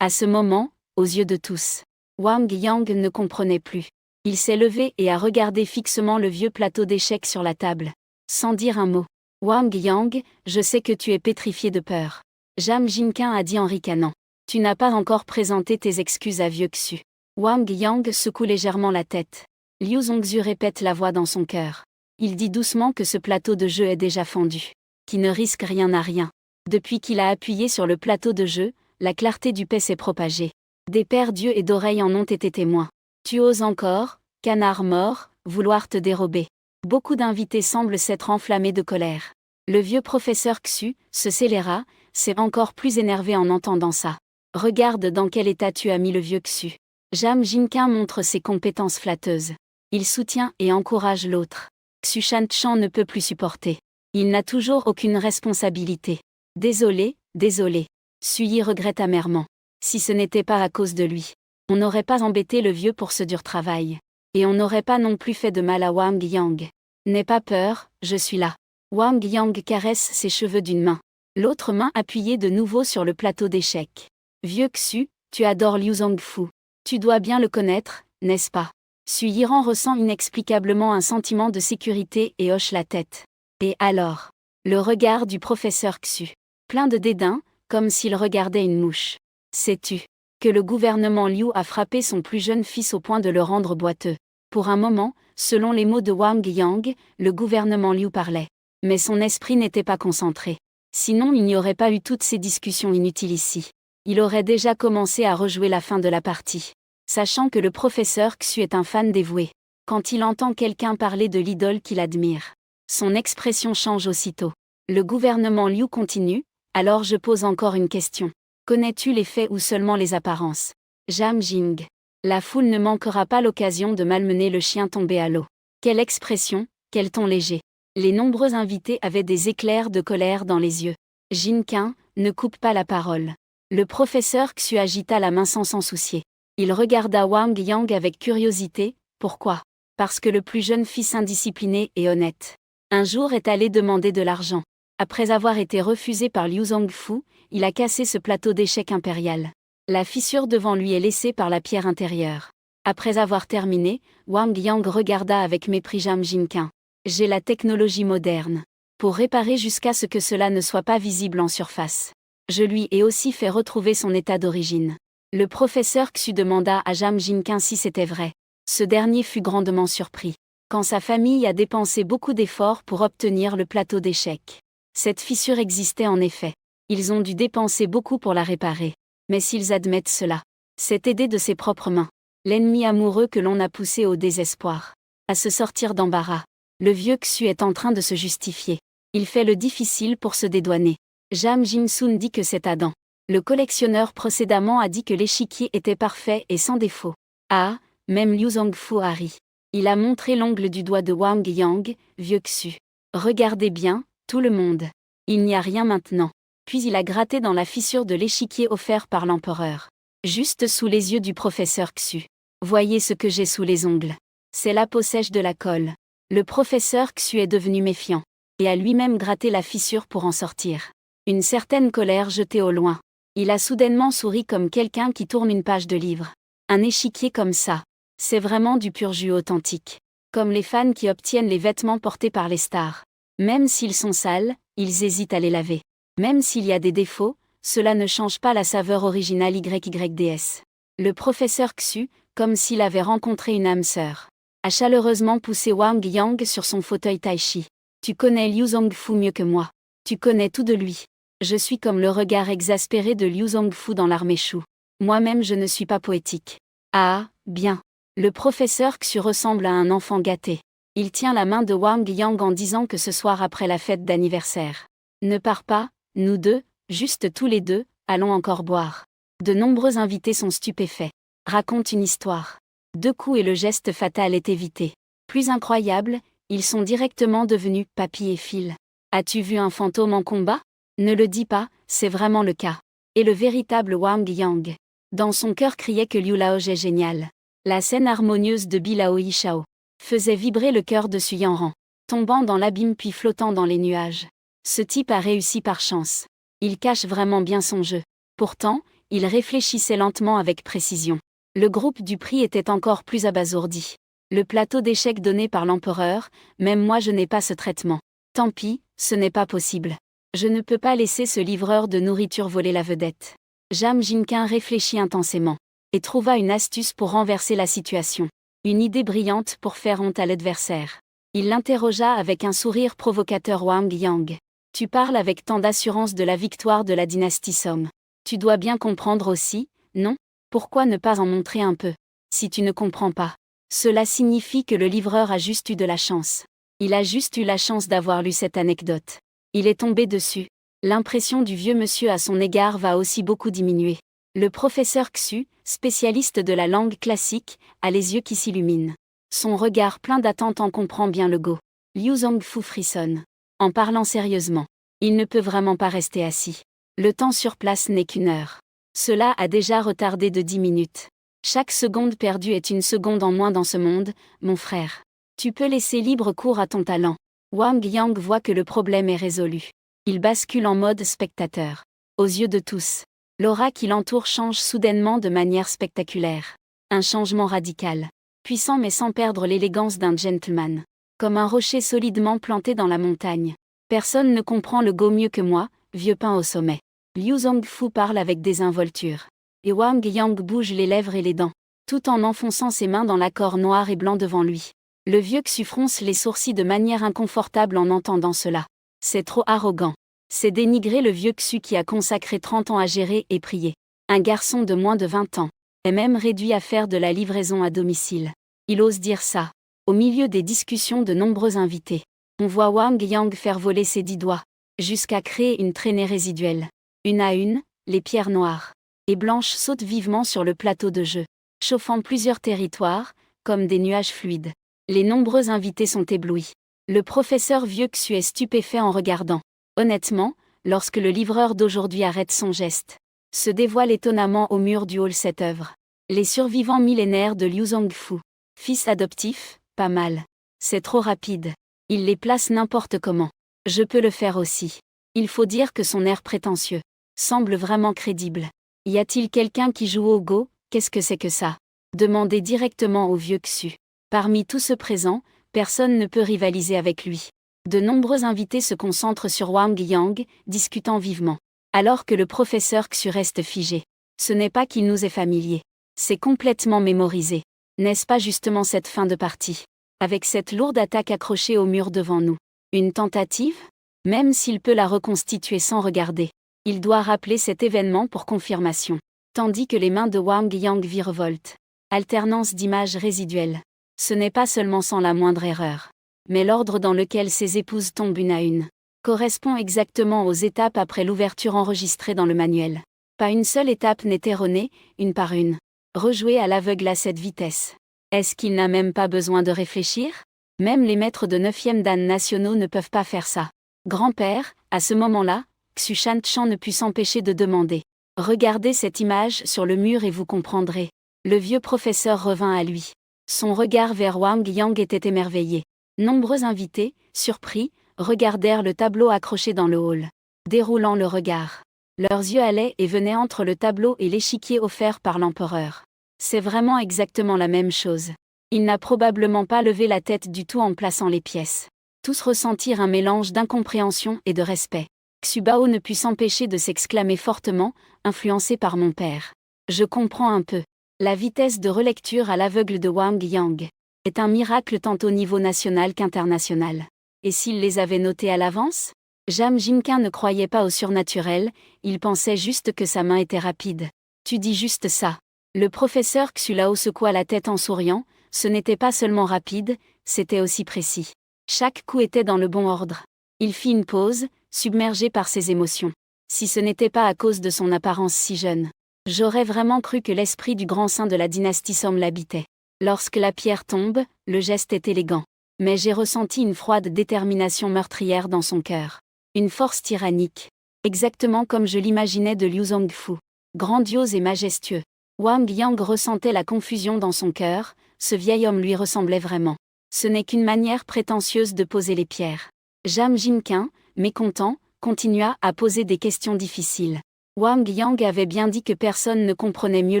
À ce moment, aux yeux de tous, Wang Yang ne comprenait plus. Il s'est levé et a regardé fixement le vieux plateau d'échecs sur la table, sans dire un mot. Wang Yang, je sais que tu es pétrifié de peur. Jam Jinquin a dit en ricanant. Tu n'as pas encore présenté tes excuses à vieux Xu. Wang Yang secoue légèrement la tête. Liu Zongxu répète la voix dans son cœur. Il dit doucement que ce plateau de jeu est déjà fendu. Qui ne risque rien à rien. Depuis qu'il a appuyé sur le plateau de jeu, la clarté du paix s'est propagée. Des pères d'yeux et d'oreilles en ont été témoins. Tu oses encore, canard mort, vouloir te dérober. Beaucoup d'invités semblent s'être enflammés de colère. Le vieux professeur Xu, ce scélérat, s'est encore plus énervé en entendant ça. Regarde dans quel état tu as mis le vieux Xu. Jam Jinquin montre ses compétences flatteuses. Il soutient et encourage l'autre. Xu Shanchan ne peut plus supporter. Il n'a toujours aucune responsabilité. Désolé, désolé. Suyi regrette amèrement. Si ce n'était pas à cause de lui, on n'aurait pas embêté le vieux pour ce dur travail. Et on n'aurait pas non plus fait de mal à Wang Yang. N'aie pas peur, je suis là. Wang Yang caresse ses cheveux d'une main. L'autre main appuyée de nouveau sur le plateau d'échecs. Vieux Xu, tu adores Liu Zhongfu. Tu dois bien le connaître, n'est-ce pas? Suyiran ressent inexplicablement un sentiment de sécurité et hoche la tête. Et alors? Le regard du professeur Xu. Plein de dédain, comme s'il regardait une mouche. Sais-tu que le gouvernement Liu a frappé son plus jeune fils au point de le rendre boiteux? Pour un moment, selon les mots de Wang Yang, le gouvernement Liu parlait. Mais son esprit n'était pas concentré. Sinon il n'y aurait pas eu toutes ces discussions inutiles ici. Il aurait déjà commencé à rejouer la fin de la partie. Sachant que le professeur Xu est un fan dévoué. Quand il entend quelqu'un parler de l'idole qu'il admire, son expression change aussitôt. Le gouvernement Liu continue, alors je pose encore une question. Connais-tu les faits ou seulement les apparences? Jam Jing. La foule ne manquera pas l'occasion de malmener le chien tombé à l'eau. Quelle expression, quel ton léger. Les nombreux invités avaient des éclairs de colère dans les yeux. Jinquin, ne coupe pas la parole. Le professeur Xu agita la main sans s'en soucier. Il regarda Wang Yang avec curiosité. Pourquoi? Parce que le plus jeune fils indiscipliné et honnête. Un jour est allé demander de l'argent. Après avoir été refusé par Liu Zhongfu, il a cassé ce plateau d'échecs impérial. La fissure devant lui est laissée par la pierre intérieure. Après avoir terminé, Wang Yang regarda avec mépris Jam Jinquin. J'ai la technologie moderne. Pour réparer jusqu'à ce que cela ne soit pas visible en surface. Je lui ai aussi fait retrouver son état d'origine. Le professeur Xu demanda à Jam Jinquin si c'était vrai. Ce dernier fut grandement surpris. Quand sa famille a dépensé beaucoup d'efforts pour obtenir le plateau d'échecs. Cette fissure existait en effet. Ils ont dû dépenser beaucoup pour la réparer. Mais s'ils admettent cela, c'est aider de ses propres mains. L'ennemi amoureux que l'on a poussé au désespoir. À se sortir d'embarras. Le vieux Xu est en train de se justifier. Il fait le difficile pour se dédouaner. Jam Jin-sun dit que c'est Adam. Le collectionneur précédemment a dit que l'échiquier était parfait et sans défaut. Ah, même Liu Zhongfu a ri. Il a montré l'ongle du doigt de Wang Yang, vieux Xu. Regardez bien, tout le monde. Il n'y a rien maintenant. Puis il a gratté dans la fissure de l'échiquier offert par l'empereur. Juste sous les yeux du professeur Xu. Voyez ce que j'ai sous les ongles. C'est la peau sèche de la colle. Le professeur Xu est devenu méfiant. Et a lui-même gratté la fissure pour en sortir. Une certaine colère jetée au loin. Il a soudainement souri comme quelqu'un qui tourne une page de livre. Un échiquier comme ça. C'est vraiment du pur jus authentique. Comme les fans qui obtiennent les vêtements portés par les stars. Même s'ils sont sales, ils hésitent à les laver. Même s'il y a des défauts, cela ne change pas la saveur originale YYDS. Le professeur Xu, comme s'il avait rencontré une âme sœur, a chaleureusement poussé Wang Yang sur son fauteuil tai-chi. Tu connais Liu Zhongfu mieux que moi. Tu connais tout de lui. Je suis comme le regard exaspéré de Liu Zhongfu dans l'armée Shu. Moi-même je ne suis pas poétique. Ah, bien. Le professeur Xu ressemble à un enfant gâté. Il tient la main de Wang Yang en disant que ce soir après la fête d'anniversaire. Ne pars pas, nous deux, juste tous les deux, allons encore boire. De nombreux invités sont stupéfaits. Raconte une histoire. 2 coups et le geste fatal est évité. Plus incroyable, ils sont directement devenus papy et fil. As-tu vu un fantôme en combat? Ne le dis pas, c'est vraiment le cas. Et le véritable Wang Yang. Dans son cœur criait que Liu Laoj est génial. La scène harmonieuse de Bilao Yishao. faisait vibrer le cœur de Su Yanran, tombant dans l'abîme puis flottant dans les nuages. Ce type a réussi par chance. Il cache vraiment bien son jeu. Pourtant, il réfléchissait lentement avec précision. Le groupe du prix était encore plus abasourdi. Le plateau d'échecs donné par l'empereur, même moi je n'ai pas ce traitement. Tant pis, ce n'est pas possible. Je ne peux pas laisser ce livreur de nourriture voler la vedette. Jam Jinkin réfléchit intensément et trouva une astuce pour renverser la situation. Une idée brillante pour faire honte à l'adversaire. Il l'interrogea avec un sourire provocateur. Wang Yang. Tu parles avec tant d'assurance de la victoire de la dynastie Song. Tu dois bien comprendre aussi, non? Pourquoi ne pas en montrer un peu? Si tu ne comprends pas. Cela signifie que le livreur a juste eu de la chance. Il a juste eu la chance d'avoir lu cette anecdote. Il est tombé dessus. L'impression du vieux monsieur à son égard va aussi beaucoup diminuer. Le professeur Xu, spécialiste de la langue classique, a les yeux qui s'illuminent. Son regard plein d'attente en comprend bien le go. Liu Zongfu frissonne. En parlant sérieusement, il ne peut vraiment pas rester assis. Le temps sur place n'est qu'une heure. Cela a déjà retardé de 10 minutes. Chaque seconde perdue est une seconde en moins dans ce monde, mon frère. Tu peux laisser libre cours à ton talent. Wang Yang voit que le problème est résolu. Il bascule en mode spectateur. Aux yeux de tous, l'aura qui l'entoure change soudainement de manière spectaculaire. Un changement radical. Puissant mais sans perdre l'élégance d'un gentleman. Comme un rocher solidement planté dans la montagne. Personne ne comprend le go mieux que moi, vieux pin au sommet. Liu Zongfu parle avec désinvolture. Et Wang Yang bouge les lèvres et les dents, tout en enfonçant ses mains dans l'accord noir et blanc devant lui. Le vieux Xu fronce les sourcils de manière inconfortable en entendant cela. C'est trop arrogant. C'est dénigrer le vieux Xu qui a consacré 30 ans à gérer et prier. Un garçon de moins de 20 ans est même réduit à faire de la livraison à domicile. Il ose dire ça. Au milieu des discussions de nombreux invités, on voit Wang Yang faire voler ses 10 doigts, jusqu'à créer une traînée résiduelle. Une à une, les pierres noires et blanches sautent vivement sur le plateau de jeu, chauffant plusieurs territoires, comme des nuages fluides. Les nombreux invités sont éblouis. Le professeur vieux Xu est stupéfait en regardant. Honnêtement, lorsque le livreur d'aujourd'hui arrête son geste, se dévoile étonnamment au mur du hall cette œuvre. Les survivants millénaires de Liu Zongfu. Fils adoptif, pas mal. C'est trop rapide. Il les place n'importe comment. Je peux le faire aussi. Il faut dire que son air prétentieux semble vraiment crédible. Y a-t-il quelqu'un qui joue au Go? Qu'est-ce que c'est que ça? Demandez directement au vieux Xu. Parmi tous ceux présents, personne ne peut rivaliser avec lui. De nombreux invités se concentrent sur Wang Yang, discutant vivement. Alors que le professeur Xu reste figé. Ce n'est pas qu'il nous est familier. C'est complètement mémorisé. N'est-ce pas justement cette fin de partie? Avec cette lourde attaque accrochée au mur devant nous. Une tentative? Même s'il peut la reconstituer sans regarder. Il doit rappeler cet événement pour confirmation. Tandis que les mains de Wang Yang virevoltent. Alternance d'images résiduelles. Ce n'est pas seulement sans la moindre erreur. Mais l'ordre dans lequel ses épouses tombent une à une correspond exactement aux étapes après l'ouverture enregistrée dans le manuel. Pas une seule étape n'est erronée, une par une. Rejouée à l'aveugle à cette vitesse. Est-ce qu'il n'a même pas besoin de réfléchir? Même les maîtres de 9e dan nationaux ne peuvent pas faire ça. Grand-père, à ce moment-là, Xu Shanchan ne put s'empêcher de demander. Regardez cette image sur le mur et vous comprendrez. Le vieux professeur revint à lui. Son regard vers Wang Yang était émerveillé. Nombreux invités, surpris, regardèrent le tableau accroché dans le hall, déroulant le regard. Leurs yeux allaient et venaient entre le tableau et l'échiquier offert par l'empereur. C'est vraiment exactement la même chose. Il n'a probablement pas levé la tête du tout en plaçant les pièces. Tous ressentirent un mélange d'incompréhension et de respect. Xubao ne put s'empêcher de s'exclamer fortement, influencé par mon père. Je comprends un peu. La vitesse de relecture à l'aveugle de Wang Yang est un miracle tant au niveau national qu'international. Et s'il les avait notés à l'avance? Jam Jinkin ne croyait pas au surnaturel, il pensait juste que sa main était rapide. Tu dis juste ça. Le professeur Xulao secoua la tête en souriant, ce n'était pas seulement rapide, c'était aussi précis. Chaque coup était dans le bon ordre. Il fit une pause, submergé par ses émotions. Si ce n'était pas à cause de son apparence si jeune, j'aurais vraiment cru que l'esprit du grand saint de la dynastie Song l'habitait. Lorsque la pierre tombe, le geste est élégant. Mais j'ai ressenti une froide détermination meurtrière dans son cœur. Une force tyrannique. Exactement comme je l'imaginais de Liu Zongfu. Grandiose et majestueux. Wang Yang ressentait la confusion dans son cœur, ce vieil homme lui ressemblait vraiment. Ce n'est qu'une manière prétentieuse de poser les pierres. Jam Jinqin, mécontent, continua à poser des questions difficiles. Wang Yang avait bien dit que personne ne comprenait mieux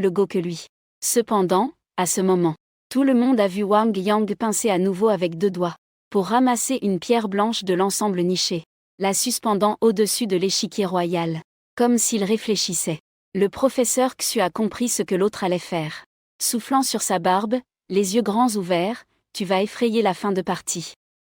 le Go que lui. Cependant, à ce moment, tout le monde a vu Wang Yang pincer à nouveau avec 2 doigts, pour ramasser une pierre blanche de l'ensemble niché, la suspendant au-dessus de l'échiquier royal, comme s'il réfléchissait. Le professeur Xu a compris ce que l'autre allait faire. Soufflant sur sa barbe, les yeux grands ouverts, tu vas effrayer la fin de partie.